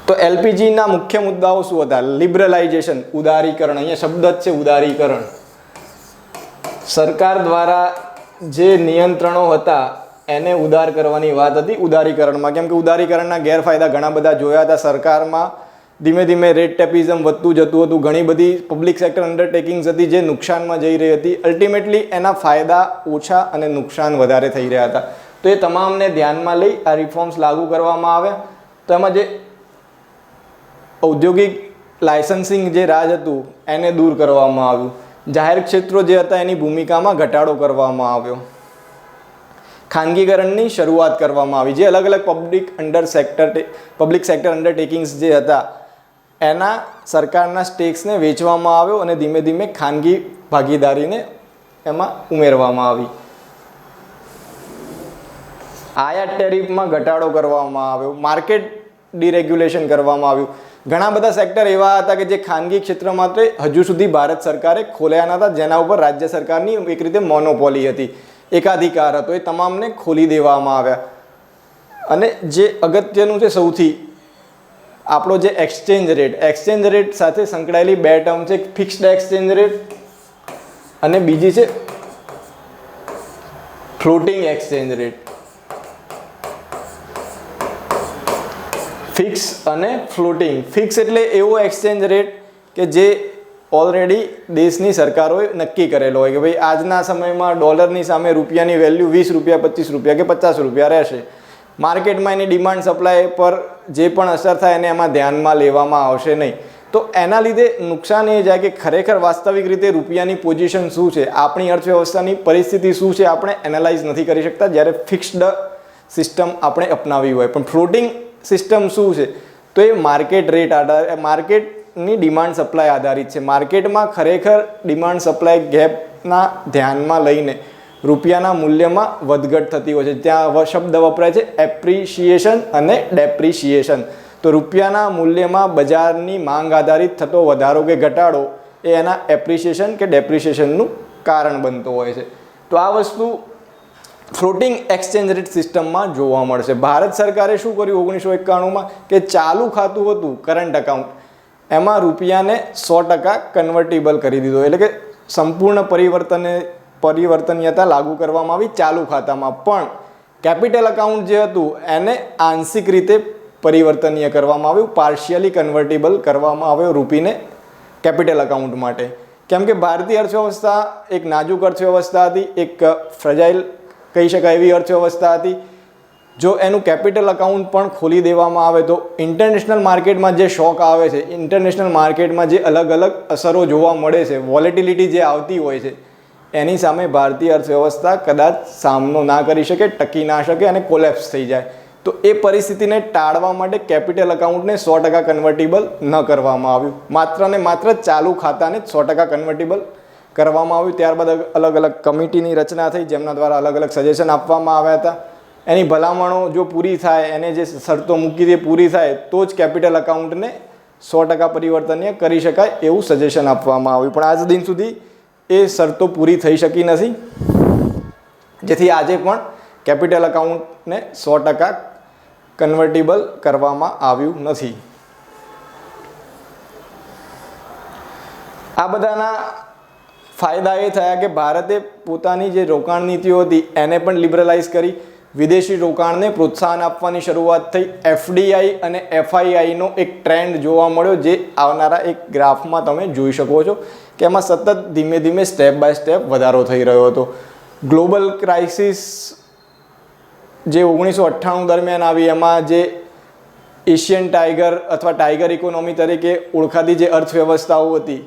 તો LPGના મુખ્ય મુદ્દાઓ શું હતા? લિબરલાઇઝેશન, ઉદારીકરણ. અહીંયા શબ્દ જ છે ઉદારીકરણ. સરકાર દ્વારા જે નિયંત્રણો હતા એને ઉદાર કરવાની વાત હતી ઉદારીકરણમાં. કેમ કે ઉદારીકરણના ગેરફાયદા ઘણા બધા જોયા હતા. સરકારમાં ધીમે ધીમે રેટ ટેપિઝમ વધતું જતું હતું. ઘણી બધી પબ્લિક સેક્ટર અંડરટેકિંગ્સ હતી જે નુકસાનમાં જઈ રહી હતી. અલ્ટિમેટલી એના ફાયદા ઓછા અને નુકસાન વધારે થઈ રહ્યા હતા. તો એ તમામને ધ્યાનમાં લઈ આ રિફોર્મ્સ લાગુ કરવામાં આવ્યા. તો એમાં જે ઔદ્યોગિક લાયસન્સિંગ જે રાજ હતું એને દૂર કરવામાં આવ્યું. જાહેર ક્ષેત્રો જે હતા એની ભૂમિકામાં ઘટાડો કરવામાં આવ્યો. ખાનગીકરણની શરૂઆત કરવામાં આવી. જે અલગ અલગ પબ્લિક સેક્ટર અંડરટેકિંગ્સ જે હતા એના સરકારના સ્ટેક્સને વેચવામાં આવ્યો અને ધીમે ધીમે ખાનગી ભાગીદારીને એમાં ઉમેરવામાં આવી. આયાત ટેરિફમાં ઘટાડો કરવામાં આવ્યો. માર્કેટ ડિરેગ્યુલેશન કરવામાં આવ્યું. ઘણા બધા સેક્ટર એવા હતા કે જે ખાનગી ક્ષેત્ર માટે હજુ સુધી ભારત સરકારે ખોલ્યા ન હતા, જેના ઉપર રાજ્ય સરકારની એક રીતે મોનોપોલી હતી, એકાધિકાર હતો. એ તમામને ખોલી દેવામાં આવ્યા. અને જે અગત્યનું છે સૌથી, આપણો જે એક્સચેન્જ રેટ સાથે સંકળાયેલી બે ટર્મ છે. ફિક્સ્ડ એક્સચેન્જ રેટ અને બીજી છે ફ્લોટિંગ એક્સચેન્જ રેટ. ફિક્સ અને ફ્લોટિંગ. ફિક્સ એટલે એવો એક્સચેન્જ રેટ કે જે ઓલરેડી દેશની સરકારોએ નક્કી કરેલો હોય કે ભાઈ આજના સમયમાં ડોલરની સામે રૂપિયાની વેલ્યુ 20 રૂપિયા, 25 રૂપિયા કે 50 રૂપિયા રહેશે. માર્કેટમાં એની ડિમાન્ડ સપ્લાય પર જે પણ અસર થાય એને એમાં ધ્યાનમાં લેવામાં આવશે નહીં. તો એના લીધે નુકસાન એ જાય કે ખરેખર વાસ્તવિક રીતે રૂપિયાની પોઝિશન શું છે, આપણી અર્થવ્યવસ્થાની પરિસ્થિતિ શું છે, આપણે એનાલાઇઝ નથી કરી શકતા જ્યારે ફિક્સ્ડ સિસ્ટમ આપણે અપનાવી હોય. પણ ફ્લોટિંગ સિસ્ટમ શું છે? તો એ માર્કેટ રેટ માર્કેટની ડિમાન્ડ સપ્લાય આધારિત છે. માર્કેટમાં ખરેખર ડિમાન્ડ સપ્લાય ગેપના ધ્યાનમાં લઈને રૂપિયાના મૂલ્યમાં વધઘટ થતી હોય છે. ત્યાં શબ્દ વપરાય છે એપ્રિશિએશન અને ડેપ્રિશિએશન. તો રૂપિયાના મૂલ્યમાં બજારની માંગ આધારિત થતો વધારો કે ઘટાડો એ એના એપ્રિશિએશન કે ડેપ્રિશિએશનનું કારણ બનતો હોય છે. તો આ વસ્તુ ફ્લોટિંગ એક્સચેન્જ રેટ સિસ્ટમમાં જોવા મળશે. ભારત સરકારે શું કર્યું 1991માં કે ચાલુ ખાતું હતું કરંટ એકાઉન્ટ, એમાં રૂપિયાને 100% કન્વર્ટેબલ કરી દીધો. એટલે કે સંપૂર્ણ પરિવર્તનીયતા લાગુ કરવામાં આવી ચાલુ ખાતામાં. પણ કેપિટલ અકાઉન્ટ જે હતું એને આંશિક રીતે પરિવર્તનીય કરવામાં આવ્યું, પાર્શિયલી કન્વર્ટેબલ કરવામાં આવ્યો રૂપીને કેપિટલ અકાઉન્ટ માટે. કેમ કે ભારતીય અર્થવ્યવસ્થા એક નાજુક અર્થવ્યવસ્થા હતી, એક ફ્રજાઇલ કહી શકાય એવી અર્થવ્યવસ્થા હતી. જો એનું કેપિટલ અકાઉન્ટ પણ ખોલી દેવામાં આવે તો ઇન્ટરનેશનલ માર્કેટમાં જે શોક આવે છે, ઇન્ટરનેશનલ માર્કેટમાં જે અલગ અલગ અસરો જોવા મળે છે, વોલેટિલિટી જે આવતી હોય છે, એની સામે ભારતીય અર્થવ્યવસ્થા કદાચ સામનો ના કરી શકે, ટકી ના શકે અને કોલેપ્સ થઈ જાય. તો એ પરિસ્થિતિને ટાળવા માટે કેપિટલ અકાઉન્ટને 100% કન્વર્ટેબલ ન કરવામાં આવ્યું. માત્ર ને માત્ર ચાલુ ખાતાને જ 100% કન્વર્ટેબલ કરવામાં આવ્યું. ત્યારબાદ અલગ અલગ કમિટીની રચના થઈ, જેમના દ્વારા અલગ અલગ સજેશન આપવામાં આવ્યા હતા. એની ભલામણો જો પૂરી થાય, એને જે શરતો મૂકી દે પૂરી થાય તો જ કેપિટલ અકાઉન્ટને 100% પરિવર્તનીય કરી શકાય એવું સજેશન આપવામાં આવ્યું. પણ આજ દિન સુધી એ શરતો પૂરી થઈ શકી નથી, જેથી આજે પણ કેપિટલ અકાઉન્ટને 100% કન્વર્ટેબલ કરવામાં આવ્યું નથી. આ બધાના ફાયદા એ થયા કે ભારતે પોતાની જે રોકાણ નીતિઓ હતી એને પણ લિબરલાઇઝ કરી, વિદેશી રોકાણને પ્રોત્સાહન આપવાની શરૂઆત થઈ. એફડીઆઈ અને એફઆઈઆઈનો એક ટ્રેન્ડ જોવા મળ્યો, જે આવનારા એક ગ્રાફમાં તમે જોઈ શકો છો કે એમાં સતત ધીમે ધીમે સ્ટેપ બાય સ્ટેપ વધારો થઈ રહ્યો હતો. ગ્લોબલ ક્રાઇસિસ જે 1998 દરમિયાન આવી, એમાં જે એશિયન ટાઈગર અથવા ટાઈગર ઇકોનોમી તરીકે ઓળખાતી જે અર્થવ્યવસ્થાઓ હતી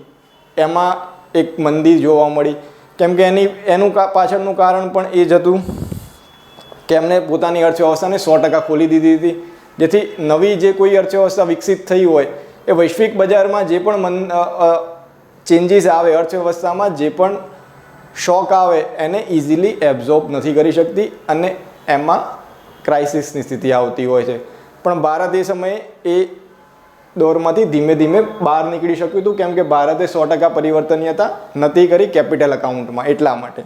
એમાં એક મંદી જોવા મળી. કેમ કે એનું પાછળનું કારણ પણ એ જ હતું કે એમને પોતાની અર્થવ્યવસ્થાને 100% ખોલી દીધી હતી, જેથી નવી જે કોઈ અર્થવ્યવસ્થા વિકસિત થઈ હોય એ વૈશ્વિક બજારમાં જે પણ ચેન્જીસ આવે, અર્થવ્યવસ્થામાં જે પણ શોક આવે એને ઇઝીલી એબ્ઝોર્બ નથી કરી શકતી અને એમાં ક્રાઇસિસની સ્થિતિ આવતી હોય છે. પણ ભારત એ સમયે એ દોરમાંથી ધીમે ધીમે બહાર નીકળી શક્યું હતું, કેમ કે ભારતે 100% પરિવર્તનીયતા નથી કરી કેપિટલ અકાઉન્ટમાં. એટલા માટે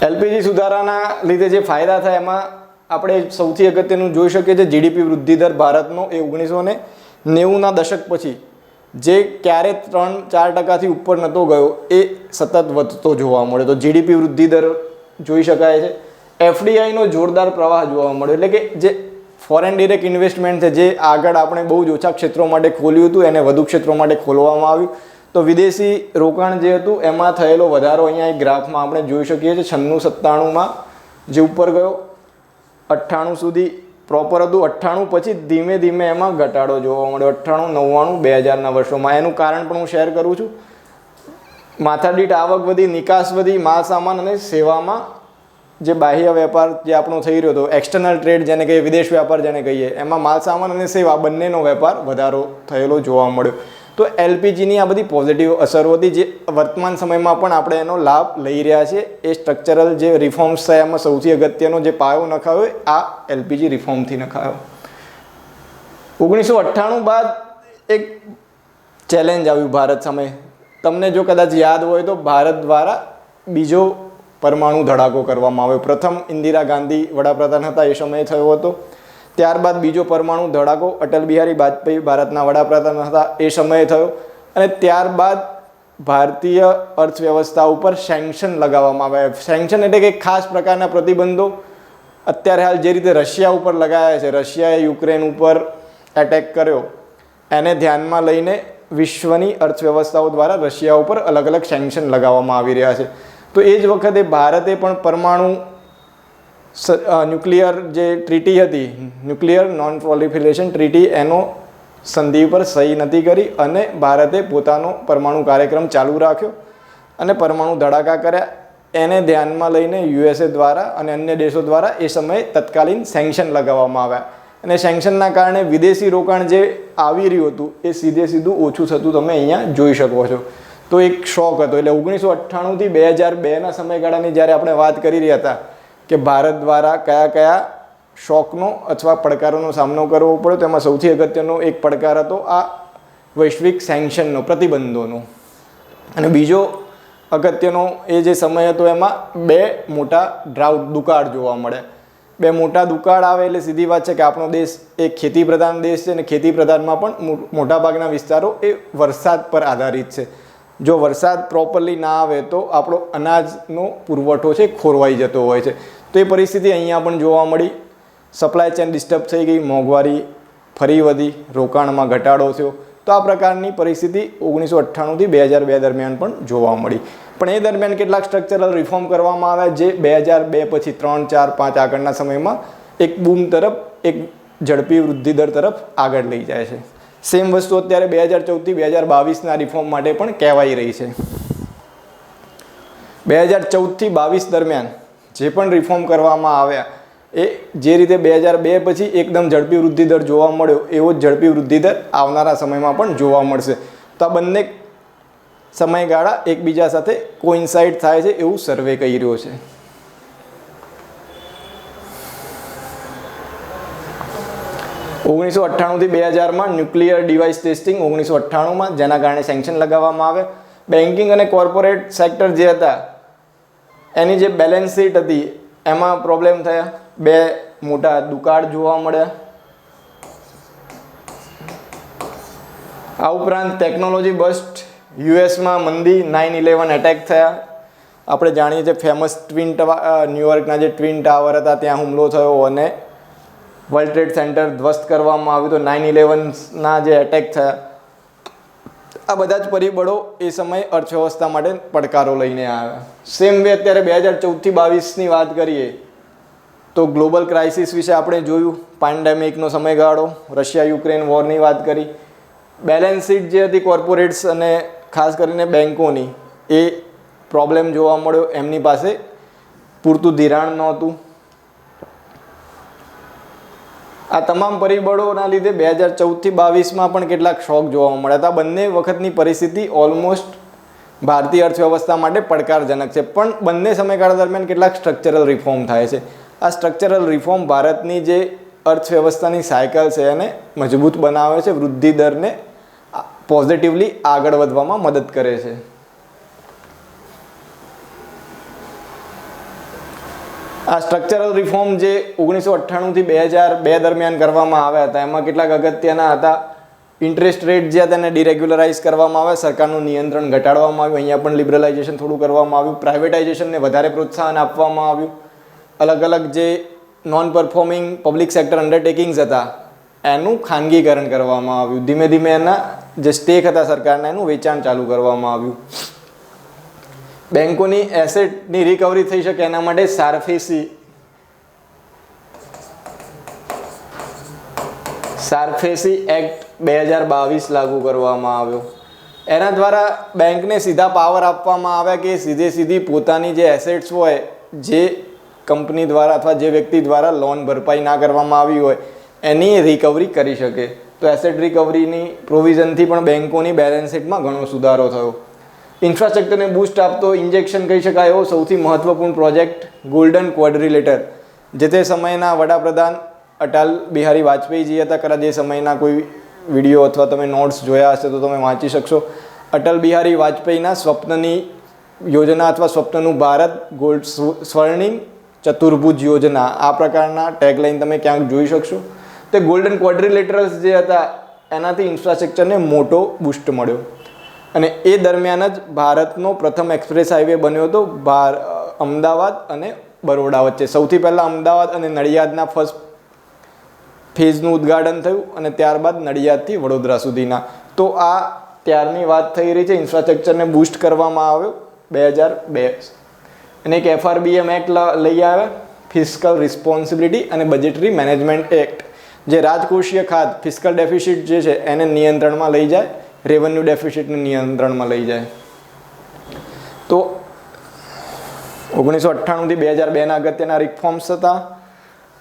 એલપીજી સુધારાના લીધે જે ફાયદા થાય એમાં આપણે સૌથી અગત્યનું જોઈ શકીએ છીએ જીડીપી વૃદ્ધિ દર ભારતનો એ 1990ના દશક પછી જે ક્યારે 3-4% ઉપર નહોતો ગયો એ સતત વધતો જોવા મળ્યો. તો જીડીપી વૃદ્ધિ દર જોઈ શકાય છે. એફડીઆઈનો જોરદાર પ્રવાહ જોવા મળ્યો, એટલે કે જે ફોરેન ડિરેક્ટ ઇન્વેસ્ટમેન્ટ છે, જે આગળ આપણે બહુ જ ઓછા ક્ષેત્રો માટે ખોલ્યું હતું એને વધુ ક્ષેત્રો માટે ખોલવામાં આવ્યું. તો વિદેશી રોકાણ જે હતું એમાં થયેલો વધારો અહીંયા એક ગ્રાફમાં આપણે જોઈ શકીએ છીએ. 96-97માં જે ઉપર ગયો, 98 સુધી પ્રોપર હતું. 98 પછી ધીમે ધીમે એમાં ઘટાડો જોવા મળ્યો. 98, 99, 2000ના વર્ષોમાં. એનું કારણ પણ હું શેર કરું છું. માથાદીઠ આવક વધી, નિકાસ વધી, માલ સામાન અને સેવામાં જે બાહ્ય વેપાર જે આપણો થઈ રહ્યો હતો, એક્સટર્નલ ટ્રેડ જેને કહીએ, વિદેશ વ્યાપાર જેને કહીએ, એમાં માલ સામાન અને સેવા બંનેનો વેપાર વધારો થયેલો જોવા મળ્યો. તો એલપીજીની આ બધી પોઝિટિવ અસરો હતી, જે વર્તમાન સમયમાં પણ આપણે એનો લાભ લઈ રહ્યા છીએ. એ સ્ટ્રક્ચરલ જે રિફોર્મ્સ થયા એમાં સૌથી અગત્યનો જે પાયો નખાયો આ એલપીજી રિફોર્મથી નખાયો. 1998 બાદ એક ચેલેન્જ આવ્યું ભારત સામે. તમને જો કદાચ યાદ હોય તો ભારત દ્વારા બીજો પરમાણુ ધડાકો કરવામાં આવ્યો. પ્રથમ ઇન્દિરા ગાંધી વડાપ્રધાન હતા એ સમયે થયો હતો. ત્યારબાદ બીજો પરમાણુ ધડાકો અટલ બિહારી વાજપેયી ભારતના વડાપ્રધાન હતા એ સમયે થયો. અને ત્યારબાદ ભારતીય અર્થવ્યવસ્થા ઉપર સેન્ક્શન લગાવવામાં આવ્યા. સેન્ક્શન એટલે કે ખાસ પ્રકારના પ્રતિબંધો અત્યારે હાલ જે રીતે રશિયા ઉપર લગાવ્યા છે, રશિયાએ યુક્રેન ઉપર એટેક કર્યો, એને ધ્યાનમાં લઈને વિશ્વની અર્થવ્યવસ્થાઓ દ્વારા રશિયા ઉપર અલગ અલગ સેન્ક્શન લગાવવામાં આવી રહ્યા છે. તો એ જ વખતે ભારતે પણ પરમાણુ ન્યુક્લિયર જે ટ્રીટી હતી, ન્યુક્લિયર નોન પ્રોલિફરેશન ટ્રીટી, એનો સંધિ પર સહી નથી કરી અને ભારતે પોતાનો પરમાણુ કાર્યક્રમ ચાલુ રાખ્યો અને પરમાણુ ધડાકા કર્યા. એને ધ્યાનમાં લઈને યુએસએ દ્વારા અને અન્ય દેશો દ્વારા એ સમયે તત્કાલીન સેન્ક્શન લગાવવામાં આવ્યા. અને સેન્કશનના કારણે વિદેશી રોકાણ જે આવી રહ્યું હતું એ સીધું ઓછું થતું તમે અહીંયા જોઈ શકો છો. તો એક શોક હતો. એટલે 1998થી 2002ના સમયગાળાની જ્યારે આપણે વાત કરી રહ્યા હતા કે ભારત દ્વારા કયા શોકનો અથવા પડકારોનો સામનો કરવો પડ્યો, તેમાં સૌથી અગત્યનો એક પડકાર હતો આ વૈશ્વિક સેન્કશનનો, પ્રતિબંધોનો. અને બીજો અગત્યનો એ જે સમય હતો એમાં 2 મોટા દુકાળ જોવા મળ્યા. 2 મોટા દુકાળ આવે એટલે સીધી વાત છે કે આપણો દેશ એક ખેતી પ્રધાન દેશ છે, અને ખેતી પ્રધાનમાં પણ મોટાભાગના વિસ્તારો એ વરસાદ પર આધારિત છે. જો વરસાદ પ્રોપરલી ના આવે તો આપણો અનાજનો પુરવઠો છે ખોરવાઈ જતો હોય છે. તો એ પરિસ્થિતિ અહીંયા પણ જોવા મળી. સપ્લાય ચેન ડિસ્ટર્બ થઈ ગઈ, મોંઘવારી ફરી વધી, રોકાણમાં ઘટાડો થયો. તો આ પ્રકારની પરિસ્થિતિ 1998થી 2002 દરમિયાન પણ જોવા મળી. પણ એ દરમિયાન કેટલાક સ્ટ્રક્ચરલ રિફોર્મ કરવામાં આવ્યા જે 2002 પછી 3, 4, 5 આગળના સમયમાં એક બૂમ તરફ, એક ઝડપી વૃદ્ધિ દર તરફ આગળ લઈ જાય છે. સેમ વસ્તુ અત્યારે 2014થી 2022ના રિફોર્મ માટે પણ કહેવાઈ રહી છે. 2014થી 22 દરમિયાન જે પણ રિફોર્મ કરવામાં આવ્યા એ જે રીતે 2002 પછી એકદમ ઝડપી વૃદ્ધિ દર જોવા મળ્યો એવો જ ઝડપી વૃદ્ધિ દર આવનારા સમયમાં પણ જોવા મળશે. તો આ બંને સમયગાળા એકબીજા સાથે કોઇન્સાઇડ થાય છે એવું સર્વે કહી રહ્યો છે. ઓગણીસો 98થી 2000માં ન્યુક્લિયર ડિવાઇસ ટેસ્ટિંગ 1998માં, જેના કારણે સેન્કશન લગાવવામાં આવે. બેન્કિંગ અને કોર્પોરેટ સેક્ટર જે હતા એની જે બેલેન્સ શીટ હતી એમાં પ્રોબ્લેમ થયા. 2 મોટા દુકાળ જોવા મળ્યા. આ ઉપરાંત ટેકનોલોજી બસ્ટ, યુએસમાં મંદી, 9/11 એટેક થયા. આપણે જાણીએ છીએ ફેમસ ન્યુયોર્કના જે ટ્વિન ટાવર હતા ત્યાં હુમલો થયો અને વર્લ્ડ ટ્રેડ સેન્ટર ધ્વસ્ત કરવામાં આવ્યું. તો 9/11ના જે એટેક થયા, આ બધા જ પરિબળો એ સમયે અર્થવ્યવસ્થા માટે પડકારો લઈને આવ્યા. સેમ વે અત્યારે 2014થી 22ની વાત કરીએ તો ગ્લોબલ ક્રાઇસિસ વિશે આપણે જોયું. પેન્ડેમિકનો સમયગાળો, રશિયા યુક્રેન વોરની વાત કરી. બેલેન્સ શીટ જે હતી કોર્પોરેટ્સ અને ખાસ કરીને બેન્કોની, એ પ્રોબ્લેમ જોવા મળ્યો. એમની પાસે પૂરતું ધિરાણ નહોતું. આ તમામ પરિબળોના લીધે 2014થી 22માં પણ કેટલાક શોક જોવા મળ્યા હતા. બંને વખતની પરિસ્થિતિ ઓલમોસ્ટ ભારતીય અર્થવ્યવસ્થા માટે પડકારજનક છે. પણ બંને સમયગાળા દરમિયાન કેટલાક સ્ટ્રક્ચરલ રિફોર્મ થાય છે. આ સ્ટ્રક્ચરલ રિફોર્મ ભારતની જે અર્થવ્યવસ્થાની સાયકલ છે એને મજબૂત બનાવે છે, વૃદ્ધિ દરને પોઝિટિવલી આગળ વધવામાં મદદ કરે છે. આ સ્ટ્રક્ચરલ રિફોર્મ જે 1998થી 2002 દરમિયાન કરવામાં આવ્યા હતા એમાં કેટલાક અગત્યના હતા. ઇન્ટરેસ્ટ રેટ જે હતા એને ડિરેગ્યુલરાઇઝ કરવામાં આવ્યા, સરકારનું નિયંત્રણ ઘટાડવામાં આવ્યું, અહીંયા પણ લિબરલાઇઝેશન થોડું કરવામાં આવ્યું, પ્રાઇવેટાઇઝેશનને વધારે પ્રોત્સાહન આપવામાં આવ્યું. અલગ અલગ જે નોન પરફોર્મિંગ પબ્લિક સેક્ટર અંડરટેકિંગ્સ હતા એનું ખાનગીકરણ કરવામાં આવ્યું. ધીમે ધીમે એના જે સ્ટેક હતા સરકારના એનું વેચાણ ચાલુ કરવામાં આવ્યું. બેન્કોની એસેટની રિકવરી થઈ શકે એના માટે સારફેસી એક્ટ 2022 લાગુ કરવામાં આવ્યો. એના દ્વારા બેંકને સીધા પાવર આપવામાં આવ્યા કે સીધી પોતાની જે એસેટ્સ હોય, જે કંપની દ્વારા અથવા જે વ્યક્તિ દ્વારા લોન ભરપાઈ ના કરવામાં આવી હોય એની રિકવરી કરી શકે. તો એસેટ રિકવરીની પ્રોવિઝનથી પણ બેન્કોની બેલેન્સ શીટમાં ઘણો સુધારો થયો. ઇન્ફ્રાસ્ટ્રક્ચરને બૂસ્ટ આપતો ઇન્જેક્શન કહી શકાય એવો સૌથી મહત્વપૂર્ણ પ્રોજેક્ટ ગોલ્ડન ક્વોડ્રિલેટર, જે તે સમયના વડાપ્રધાન અટલ બિહારી વાજપેયીજી હતા. કદાચ એ સમયના કોઈ વિડીયો અથવા તમે નોટ્સ જોયા હશે તો તમે વાંચી શકશો. અટલ બિહારી વાજપેયીના સ્વપ્નની યોજના અથવા સ્વપ્નનું ભારત, સ્વર્ણિમ ચતુર્ભુજ યોજના, આ પ્રકારના ટેગલાઇન તમે ક્યાંક જોઈ શકશો. તે ગોલ્ડન ક્વોડ્રિલેટરલ્સ જે હતા એનાથી ઇન્ફ્રાસ્ટ્રક્ચરને મોટો બૂસ્ટ મળ્યો. અને એ દરમિયાન જ ભારતનો પ્રથમ એક્સપ્રેસ હાઈવે બન્યો હતો અમદાવાદ અને બરોડા વચ્ચે. સૌથી પહેલાં અમદાવાદ અને નડિયાદના ફર્સ્ટ ફેઝનું ઉદ્ઘાટન થયું અને ત્યારબાદ નડિયાદથી વડોદરા સુધીના. તો આ ત્યારની વાત થઈ રહી છે. ઇન્ફ્રાસ્ટ્રક્ચરને બૂસ્ટ કરવામાં આવ્યો 2002 અને એક FRBM એક્ટ લઈ આવ્યા, ફિસ્કલ રિસ્પોન્સિબિલિટી અને બજેટરી મેનેજમેન્ટ એક્ટ, જે રાજકોષીય ખાત ફિસ્કલ ડેફિસિટ જે છે એને નિયંત્રણમાં લઈ જાય, રેવન્યુ ડેફિસિટને નિયંત્રણમાં લઈ જાય. તો 1998થી 2002ના અગત્યના રિફોર્મ્સ હતા.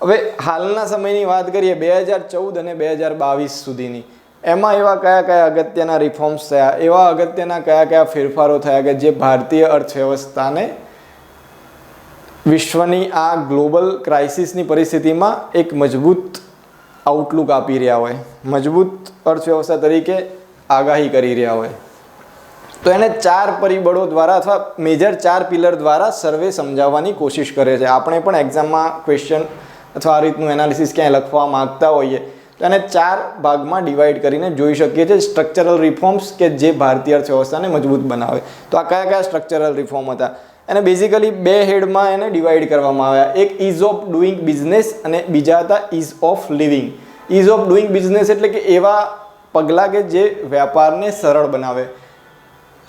હવે હાલના સમયની વાત કરીએ 2014 અને 2022 સુધીની, એમાં એવા કયા કયા અગત્યના રિફોર્મ્સ થયા, એવા અગત્યના કયા કયા ફેરફારો થયા કે જે ભારતીય અર્થવ્યવસ્થાને વિશ્વની આ ગ્લોબલ ક્રાઇસિસની પરિસ્થિતિમાં એક મજબૂત આઉટલુક આપી રહ્યા હોય, મજબૂત અર્થવ્યવસ્થા તરીકે આગાહી કરી રહ્યા હોય. તો એને 4 પરિબળો દ્વારા અથવા મેજર 4 પિલર દ્વારા સર્વે સમજાવવાની કોશિશ કરે છે. આપણે પણ એક્ઝામમાં ક્વેશ્ચન અથવા આ રીતનું એનાલિસિસ ક્યાંય લખવા માગતા હોઈએ તો એને 4 ભાગમાં ડિવાઈડ કરીને જોઈ શકીએ છીએ સ્ટ્રક્ચરલ રિફોર્મ્સ કે જે ભારતીય અર્થવ્યવસ્થાને મજબૂત બનાવે. તો આ કયા કયા સ્ટ્રક્ચરલ રિફોર્મ હતા? એને બેઝિકલી 2 હેડમાં એને ડિવાઈડ કરવામાં આવ્યા. એક ઇઝ ઓફ ડુઈંગ બિઝનેસ અને બીજા હતા is of living. Ease of doing business એટલે કે એવા પગલાં કે જે વ્યાપારને સરળ બનાવે,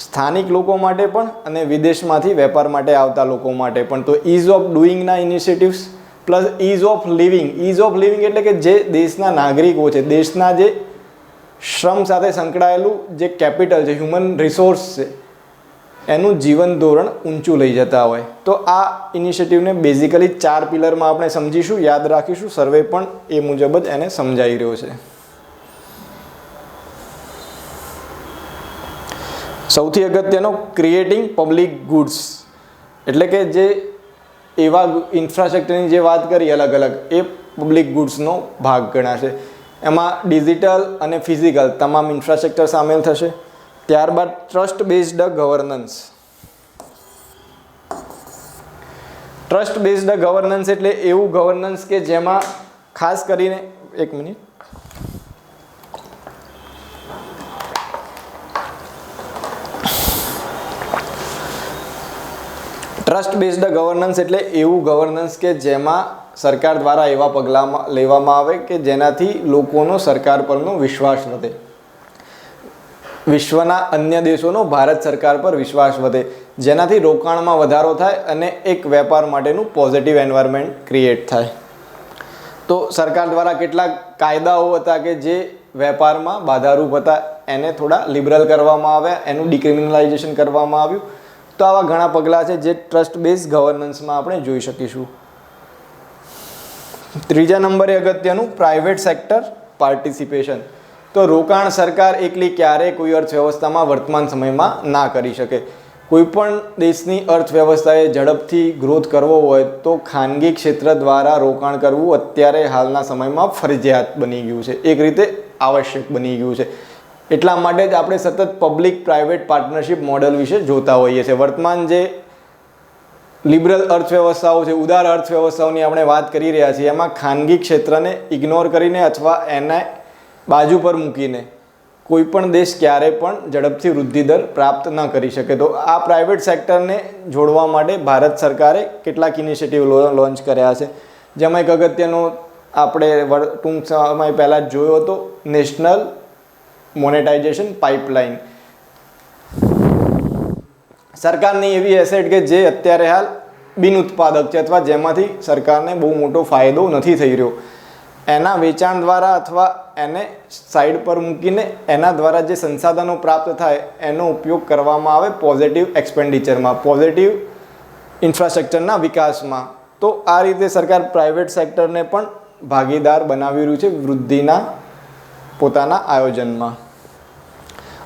સ્થાનિક લોકો માટે પણ અને વિદેશમાંથી વેપાર માટે આવતા લોકો માટે પણ. તો ઇઝ ઓફ ડુઈંગના initiatives plus ease of living. Ease of living એટલે કે જે દેશના નાગરિકો છે, દેશના જે શ્રમ સાથે સંકળાયેલું જે કેપિટલ છે, હ્યુમન રિસોર્સ છે, એનું જીવન ધોરણ ઊંચું લઈ જતા હોય. તો આ ઇનિશિયેટિવને બેઝિકલી 4 પિલરમાં આપણે સમજીશું, યાદ રાખીશું. સર્વે પણ એ મુજબ જ એને સમજાઈ રહ્યો છે. સૌથી અગત્યનો ક્રિએટિંગ પબ્લિક ગુડ્સ એટલે કે જે એવા ઇન્ફ્રાસ્ટ્રક્ચરની જે વાત કરી અલગ અલગ, એ પબ્લિક ગુડ્સનો ભાગ ગણાશે. એમાં ડિજિટલ અને ફિઝિકલ તમામ ઇન્ફ્રાસ્ટ્રક્ચર સામેલ થશે. ત્યારબાદ trust based governance. Trust based governance એટલે એવું ગવર્નન્સ કે જેમાં ખાસ કરીને ટ્રસ્ટ બેઝડ ગવર્નન્સ એટલે એવું ગવર્નન્સ કે જેમાં સરકાર દ્વારા એવા પગલાં લેવામાં આવે કે જેનાથી લોકોનો સરકાર પરનો વિશ્વાસ વધે, વિશ્વના અન્ય દેશોનો ભારત સરકાર પર વિશ્વાસ વધે, જેનાથી રોકાણમાં વધારો થાય અને એક વેપાર માટેનું પોઝિટિવ એન્વાયરમેન્ટ ક્રિએટ થાય. તો સરકાર દ્વારા કેટલાક કાયદાઓ હતા કે જે વેપારમાં બાધારૂપ હતા, એને થોડા લિબરલ કરવામાં આવ્યા, એનું ડિક્રિમિનલાઇઝેશન કરવામાં આવ્યું. તો આવા ઘણા પગલાં છે જે ટ્રસ્ટ બેઝ ગવર્નન્સમાં આપણે જોઈ શકીશું. ત્રીજા નંબરે અગત્યનું પ્રાઇવેટ સેક્ટર પાર્ટિસિપેશન. તો રોકાણ સરકાર એકલી ક્યારેય કોઈ અર્થવ્યવસ્થામાં વર્તમાન સમયમાં ના કરી શકે. કોઈ પણ દેશની અર્થવ્યવસ્થાએ ઝડપથી ગ્રોથ કરવો હોય તો ખાનગી ક્ષેત્ર દ્વારા રોકાણ કરવું અત્યારે હાલના સમયમાં ફરજિયાત બની ગયું છે, એક રીતે આવશ્યક બની ગયું છે. એટલા માટે જ આપણે સતત પબ્લિક પ્રાઇવેટ પાર્ટનરશિપ મોડલ વિશે જોતા હોઈએ છીએ. વર્તમાન જે લિબરલ અર્થવ્યવસ્થાઓ છે, ઉદાર અર્થવ્યવસ્થાઓની આપણે વાત કરી રહ્યા છીએ, એમાં ખાનગી ક્ષેત્રને ઇગ્નોર કરીને અથવા એને બાજુ પર મૂકીને કોઈ પણ દેશ ક્યારેય પણ ઝડપથી વૃદ્ધિ દર પ્રાપ્ત ન કરી શકે. તો આ પ્રાઇવેટ સેક્ટરને જોડવા માટે ભારત સરકારે કેટલાક ઇનિશિયેટિવ લોન્ચ કર્યા છે. જેમાં એક અગત્યનો આપણે ટૂંક સમય પહેલાં જ જોયો હતો, નેશનલ મોનેટાઇઝેશન પાઇપલાઇન. સરકારની એવી એસેટ કે જે અત્યારે હાલ બિન ઉત્પાદક છે અથવા જેમાંથી સરકારને બહુ મોટો ફાયદો નથી થઈ રહ્યો, એના વેચાણ દ્વારા અથવા એને સાઈડ પર મૂકીને એના દ્વારા જે સંસાધનો પ્રાપ્ત થાય એનો ઉપયોગ કરવામાં આવે પોઝિટિવ એક્સપેન્ડિચરમાં, પોઝિટિવ ઇન્ફ્રાસ્ટ્રક્ચરના વિકાસમાં. તો આ રીતે સરકાર પ્રાઇવેટ સેક્ટરને પણ ભાગીદાર બનાવી રહ્યું છે વૃદ્ધિના પોતાના આયોજનમાં.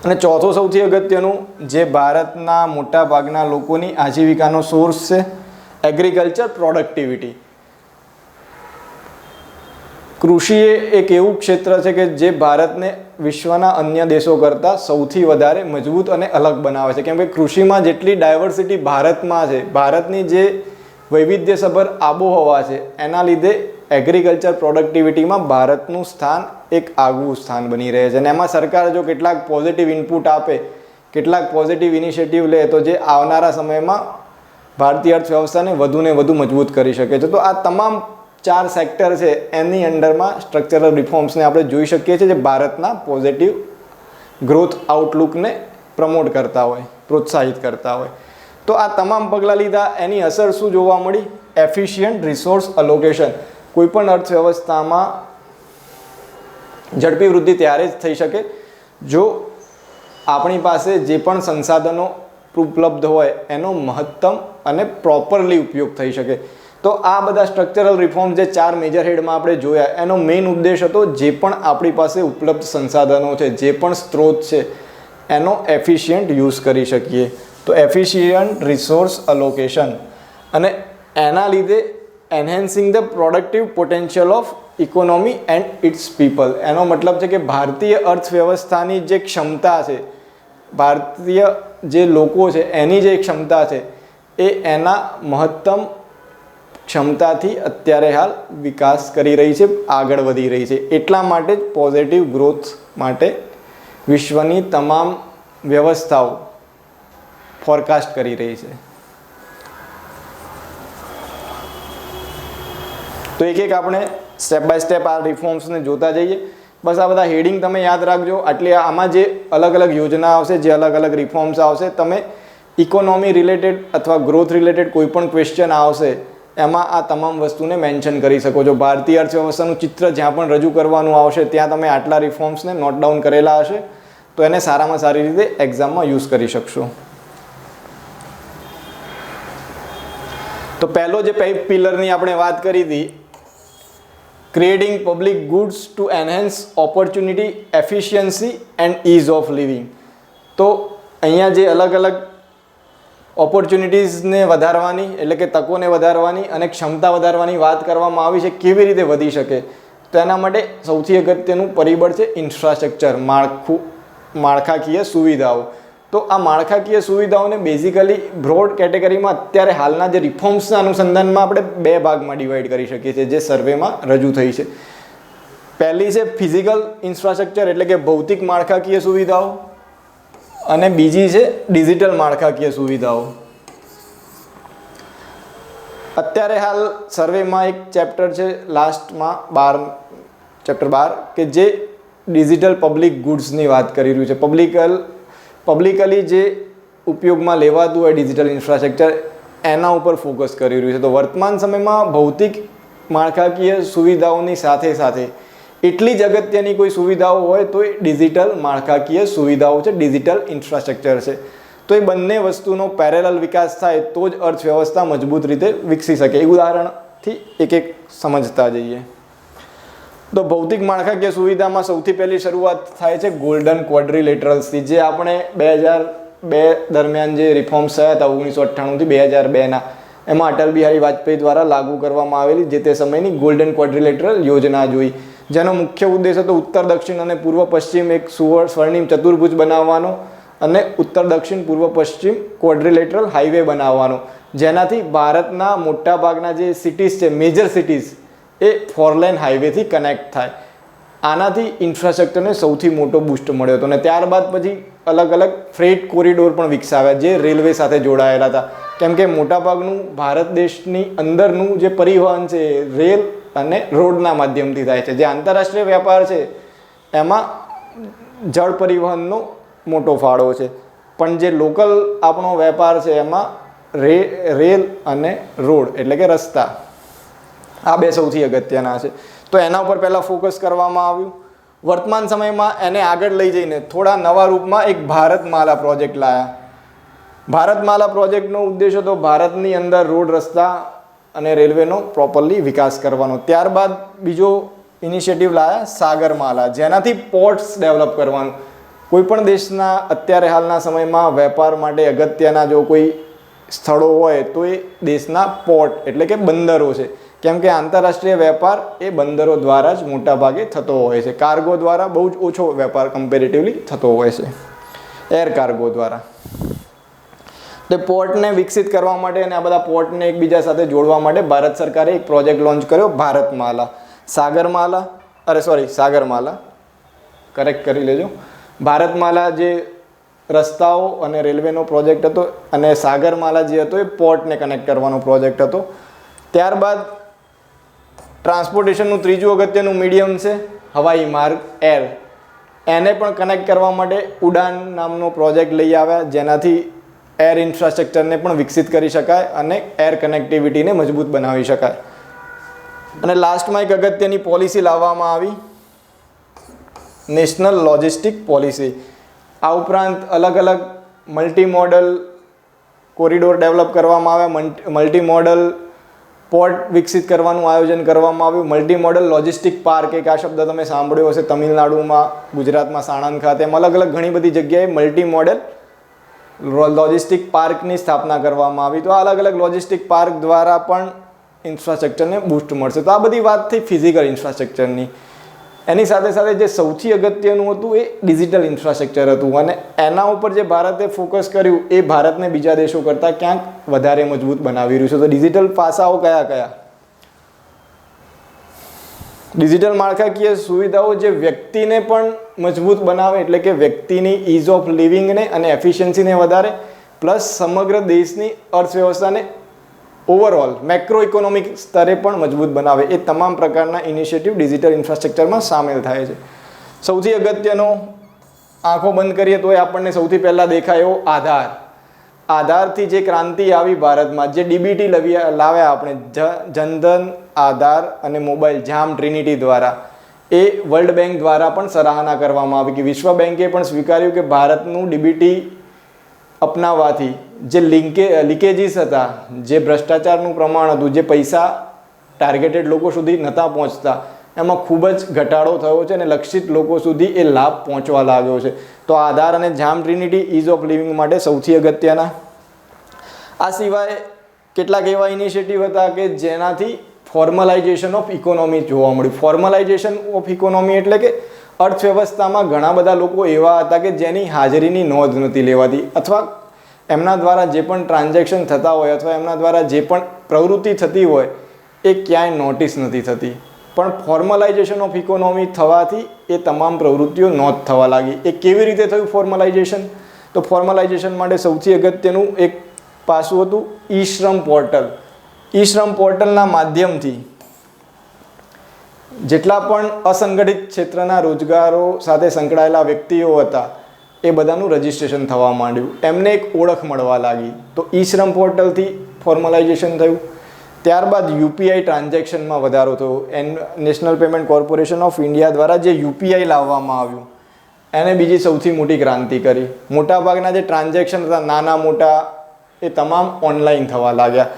અને ચોથું સૌથી અગત્યનું, જે ભારતના મોટા ભાગના લોકોની આજીવિકાનો સોર્સ છે, એગ્રીકલ્ચર પ્રોડક્ટિવિટી. કૃષિ એ એક એવું ક્ષેત્ર છે કે જે ભારતને વિશ્વના અન્ય દેશો કરતાં સૌથી વધારે મજબૂત અને અલગ બનાવે છે. કેમ કે કૃષિમાં જેટલી ડાયવર્સિટી ભારતમાં છે, ભારતની જે વૈવિધ્યસભર આબોહવા છે, એના લીધે એગ્રીકલ્ચર પ્રોડક્ટિવિટીમાં ભારતનું સ્થાન એક આગવું સ્થાન બની રહે છે. અને એમાં સરકાર જો કેટલાક પોઝિટિવ ઇનપુટ આપે, કેટલાક પોઝિટિવ ઇનિશિયેટિવ લે તો જે આવનારા સમયમાં ભારતીય અર્થવ્યવસ્થાને વધુને વધુ મજબૂત કરી શકે છે. તો આ તમામ 4 સેક્ટર છે એની અંડરમાં સ્ટ્રક્ચરલ રિફોર્મ્સને આપણે જોઈ શકીએ છીએ જે ભારતના પોઝિટિવ ગ્રોથ આઉટલુકને પ્રમોટ કરતા હોય, પ્રોત્સાહિત કરતા હોય. તો આ તમામ પગલાં લીધા, એની અસર શું જોવા મળી? Efficient resource allocation. કોઈપણ અર્થવ્યવસ્થામાં ઝડપી વૃદ્ધિ ત્યારે જ થઈ શકે જો આપણી પાસે જે પણ સંસાધનો ઉપલબ્ધ હોય એનો મહત્તમ અને પ્રોપરલી ઉપયોગ થઈ શકે. તો તો આ બધા સ્ટ્રક્ચરલ રિફોર્મ જે 4 મેજર હેડમાં આપણે જોયા, એનો મેઇન ઉદ્દેશ હતો જે પણ આપણી પાસે ઉપલબ્ધ સંસાધનો છે, જે પણ સ્ત્રોત છે, એનો એફિશિયન્ટ યુઝ કરી શકીએ. તો એફિશિયન્ટ રિસોર્સ અલોકેશન, અને એના લીધે enhancing the productive potential of economy and its people. એનો મતલબ છે કે ભારતીય અર્થવ્યવસ્થાની જે ક્ષમતા છે, ભારતીય જે લોકો છે એની જે ક્ષમતા છે એ એના મહત્તમ ક્ષમતાથી અત્યારે હાલ વિકાસ કરી રહી છે, આગળ વધી રહી છે. એટલા માટે જ પોઝિટિવ ગ્રોથ માટે વિશ્વની તમામ વ્યવસ્થાઓ ફોરકાસ્ટ કરી રહી છે. તો એક આપણે સ્ટેપ બાય સ્ટેપ આ રિફોર્મ્સને જોતા જઈએ. બસ આ બધા હેડિંગ તમે યાદ રાખજો. એટલે આમાં જે અલગ અલગ યોજના આવશે, જે અલગ અલગ રિફોર્મ્સ આવશે, તમે ઇકોનોમી રિલેટેડ અથવા ગ્રોથ રિલેટેડ કોઈ પણ ક્વેશ્ચન આવશે એમાં આ તમામ વસ્તુને મેન્શન કરી શકો છો. ભારતીય અર્થવ્યવસ્થાનું ચિત્ર જ્યાં પણ રજૂ કરવાનું આવશે ત્યાં તમે આટલા રિફોર્મ્સને નોટ ડાઉન કરેલા હશે, તો એને સારામાં સારી રીતે એક્ઝામમાં યુઝ કરી શકશો. તો પહેલો જે પિલરની આપણે વાત કરી હતી, creating public goods to enhance opportunity, efficiency and ease of living. તો અહીંયા જે અલગ અલગ ઓપોર્ચ્યુનિટીઝને વધારવાની એટલે કે તકોને વધારવાની અને ક્ષમતા વધારવાની વાત કરવામાં આવી છે, કેવી રીતે વધી શકે, તો એના માટે સૌથી અગત્યનું પરિબળ છે ઇન્ફ્રાસ્ટ્રક્ચર, માળખાકીય સુવિધાઓ. તો આ માળખાકીય સુવિધાઓને બેઝિકલી બ્રોડ કેટેગરીમાં અત્યારે હાલના જે રિફોર્મ્સના અનુસંધાનમાં આપણે 2 ભાગમાં ડિવાઈડ કરી શકીએ છીએ, જે સર્વેમાં રજૂ થઈ છે. પહેલી છે ફિઝિકલ ઇન્ફ્રાસ્ટ્રક્ચર એટલે કે ભૌતિક માળખાકીય સુવિધાઓ, અને બીજી છે ડિજિટલ માળખાકીય સુવિધાઓ. અત્યારે હાલ સર્વેમાં એક ચેપ્ટર છે લાસ્ટમાં ચેપ્ટર 12 કે જે ડિજિટલ પબ્લિક ગુડ્સની વાત કરી રહ્યું છે. પબ્લિકલી જે ઉપયોગમાં લેવાતું હોય ડિજિટલ ઇન્ફ્રાસ્ટ્રક્ચર, એના ઉપર ફોકસ કરી રહ્યું છે. તો વર્તમાન સમયમાં ભૌતિક માળખાકીય સુવિધાઓની સાથે સાથે એટલી જ અગત્યની કોઈ સુવિધાઓ હોય તો એ ડિજિટલ માળખાકીય સુવિધાઓ છે, ડિજિટલ ઇન્ફ્રાસ્ટ્રક્ચર છે. તો એ બંને વસ્તુનો પેરેલલ વિકાસ થાય તો જ અર્થવ્યવસ્થા મજબૂત રીતે વિકસી શકે. એ ઉદાહરણથી એક સમજતા જઈએ. તો ભૌતિક માળખાકીય સુવિધામાં સૌથી પહેલી શરૂઆત થાય છે ગોલ્ડન ક્વોડ્રિલેટરલ્સથી, જે આપણે 2002 દરમિયાન જે રિફોર્મ્સ થયા હતા 1998થી 2002ના, એમાં અટલ બિહારી વાજપેયી દ્વારા લાગુ કરવામાં આવેલી જે તે સમયની ગોલ્ડન ક્વોડ્રિલેટરલ યોજના જોઈ, જેનો મુખ્ય ઉદ્દેશ હતો ઉત્તર દક્ષિણ અને પૂર્વ પશ્ચિમ એક સ્વર્ણિમ ચતુર્ભુજ બનાવવાનો અને ઉત્તર દક્ષિણ પૂર્વ પશ્ચિમ ક્વોડ્રિલેટરલ હાઈવે બનાવવાનો, જેનાથી ભારતના મોટાભાગના જે સિટીઝ છે, મેજર સિટીઝ, એ 4 લેન હાઈવેથી કનેક્ટ થાય. આનાથી ઇન્ફ્રાસ્ટ્રક્ચરને સૌથી મોટો બૂસ્ટ મળ્યો હતો. અને ત્યારબાદ પછી અલગ અલગ ફ્રેટ કોરિડોર પણ વિકસાવ્યા જે રેલવે સાથે જોડાયેલા હતા, કેમ કે મોટાભાગનું ભારત દેશની અંદરનું જે પરિવહન છે રેલ અને રોડના માધ્યમથી થાય છે. જે આંતરરાષ્ટ્રીય વેપાર છે એમાં જળ પરિવહનનો મોટો ફાળો છે, પણ જે લોકલ આપણો વેપાર છે એમાં રેલ અને રોડ એટલે કે રસ્તા, આ 2 સૌથી અગત્યના છે. તો એના ઉપર પહેલાં ફોકસ કરવામાં આવ્યું. વર્તમાન સમયમાં એને આગળ લઈ જઈને થોડા નવા રૂપમાં એક ભારતમાલા પ્રોજેક્ટ લાયા. ભારતમાલા પ્રોજેક્ટનો ઉદ્દેશ હતો ભારતની અંદર રોડ, રસ્તા અને રેલવેનો પ્રોપરલી વિકાસ કરવાનો. ત્યારબાદ બીજો ઇનિશિયેટિવ લાયા સાગરમાલા, જેનાથી પોર્ટ્સ ડેવલપ કરવાનું. કોઈપણ દેશના અત્યારે હાલના સમયમાં વેપાર માટે અગત્યના જો કોઈ સ્થળો હોય તો એ દેશના પોર્ટ એટલે કે બંદરો છે, કેમ કે આંતરરાષ્ટ્રીય વેપાર એ બંદરો દ્વારા જ મોટા ભાગે થતો હોય છે. કાર્ગો દ્વારા બહુ જ ઓછો વેપાર કમ્પેરેટિવલી થતો હોય છે, એર કાર્ગો દ્વારા. તે પોર્ટને વિકસિત કરવા માટે અને આ બધા પોર્ટને એકબીજા સાથે જોડવા માટે ભારત સરકારે એક પ્રોજેક્ટ લોન્ચ કર્યો, ભારતમાલા. સાગરમાલા કરેક્ટ કરી લેજો. ભારતમાલા જે રસ્તાઓ અને રેલવેનો પ્રોજેક્ટ હતો અને સાગરમાલા જે હતો એ પોર્ટને કનેક્ટ કરવાનો પ્રોજેક્ટ હતો. ત્યારબાદ ટ્રાન્સપોર્ટેશનનું ત્રીજું અગત્યનું મીડિયમ છે હવાઈ માર્ગ, એર. એને પણ કનેક્ટ કરવા માટે ઉડાન નામનો પ્રોજેક્ટ લઈ આવ્યા, જેનાથી એર ઇન્ફ્રાસ્ટ્રક્ચરને પણ વિકસિત કરી શકાય અને એર કનેક્ટિવિટીને મજબૂત બનાવી શકાય. અને લાસ્ટમાં એક અગત્યની પોલિસી લાવવામાં આવી, નેશનલ લોજિસ્ટિક પોલિસી. આ ઉપરાંત અલગ અલગ મલ્ટી મોડલ કોરિડોર ડેવલપ કરવામાં આવ્યા, મલ્ટી મોડલ પોર્ટ વિકસિત કરવાનું આયોજન કરવામાં આવ્યું. મલ્ટી મોડલ લોજિસ્ટિક પાર્ક, એક આ શબ્દ તમે સાંભળ્યો હશે, તમિલનાડુમાં, ગુજરાતમાં સાણંદ ખાતે, એમ અલગ અલગ ઘણી બધી જગ્યાએ મલ્ટી મોડલ લોજિસ્ટિક પાર્કની સ્થાપના કરવામાં આવી. તો આ અલગ અલગ લોજિસ્ટિક પાર્ક દ્વારા પણ ઇન્ફ્રાસ્ટ્રક્ચરને બૂસ્ટ મળશે. તો આ બધી વાત થઈ ફિઝિકલ ઇન્ફ્રાસ્ટ્રક્ચરની. એની સાથે સાથે જે સૌથી અગત્યનું હતું એ ડિજિટલ ઇન્ફ્રાસ્ટ્રક્ચર હતું, અને એના ઉપર જે ભારતે ફોકસ કર્યું એ ભારતને બીજા દેશો કરતાં ક્યાંક વધારે મજબૂત બનાવી રહ્યું છે. તો ડિજિટલ પાસાઓ કયા કયા? ડિજિટલ માળખાકીય સુવિધાઓ જે વ્યક્તિને પણ મજબૂત બનાવે, એટલે કે વ્યક્તિની ઇઝ ઓફ લિવિંગને અને એફિશિયન્સીને વધારે, પ્લસ સમગ્ર દેશની અર્થવ્યવસ્થાને ઓવરઓલ મેક્રો ઇકોનોમિક સ્તરે પણ મજબૂત બનાવે. એ તમામ પ્રકારના ઇનિશિયેટિવ ડિજિટલ ઇન્ફ્રાસ્ટ્રક્ચરમાં સામેલ થાય છે. સૌથી અગત્યનો આંખો બંધ કરીએ તો એ આપણને સૌથી પહેલાં દેખાય એવો આધાર. આધારથી જે ક્રાંતિ આવી ભારતમાં, જે ડીબીટી લાવ્યા આપણે, જનધન, આધાર અને મોબાઈલ, જામ ટ્રિનિટી દ્વારા, એ વર્લ્ડ બેંક દ્વારા પણ સરાહના કરવામાં આવી. કે વિશ્વ બેંકે પણ સ્વીકાર્યું કે ભારતનું ડીબીટી અપનાવવાથી જે લીકેજીસ હતા, જે ભ્રષ્ટાચારનું પ્રમાણ હતું, જે પૈસા ટાર્ગેટેડ લોકો સુધી નહોતા પહોંચતા, એમાં ખૂબ જ ઘટાડો થયો છે અને લક્ષિત લોકો સુધી એ લાભ પહોંચવા લાગ્યો છે. તો આધાર અને જામ ટ્રિનિટી ઇઝ ઓફ લિવિંગ માટે સૌથી અગત્યના. આ સિવાય કેટલાક એવા ઇનિશિયેટિવ હતા કે જેનાથી ફોર્મલાઇઝેશન ઓફ ઇકોનોમી જોવા મળ્યું. ફોર્મલાઇઝેશન ઓફ ઇકોનોમી એટલે કે અર્થવ્યવસ્થામાં ઘણા બધા લોકો એવા હતા કે જેની હાજરીની નોંધ નથી લેવાતી, અથવા એમના દ્વારા જે પણ ટ્રાન્ઝેક્શન થતા હોય અથવા એમના દ્વારા જે પણ પ્રવૃત્તિ થતી હોય એ ક્યાંય નોટિસ નથી થતી. પણ ફોર્મલાઇઝેશન ઓફ ઇકોનોમી થવાથી એ તમામ પ્રવૃત્તિઓ નોંધ થવા લાગી. એ કેવી રીતે થયું ફોર્મલાઇઝેશન? તો ફોર્મલાઇઝેશન માટે સૌથી અગત્યનું એક પાસું હતું ઈ શ્રમ પોર્ટલ. ઈ શ્રમ પોર્ટલના માધ્યમથી જેટલા પણ અસંગઠિત ક્ષેત્રના રોજગારો સાથે સંકળાયેલા વ્યક્તિઓ હતા એ બધાનું રજિસ્ટ્રેશન થવા માંડ્યું, એમને એક ઓળખ મળવા લાગી. તો ઈ શ્રમ પોર્ટલથી ફોર્મલાઇઝેશન થયું. ત્યારબાદ યુપીઆઈ ટ્રાન્ઝેક્શનમાં વધારો થયો. National payment corporation of India દ્વારા જે યુપીઆઈ લાવવામાં આવ્યું એને બીજી સૌથી મોટી ક્રાંતિ કરી. મોટાભાગના જે ટ્રાન્ઝેક્શન હતા નાના મોટા એ તમામ ઓનલાઈન થવા લાગ્યા.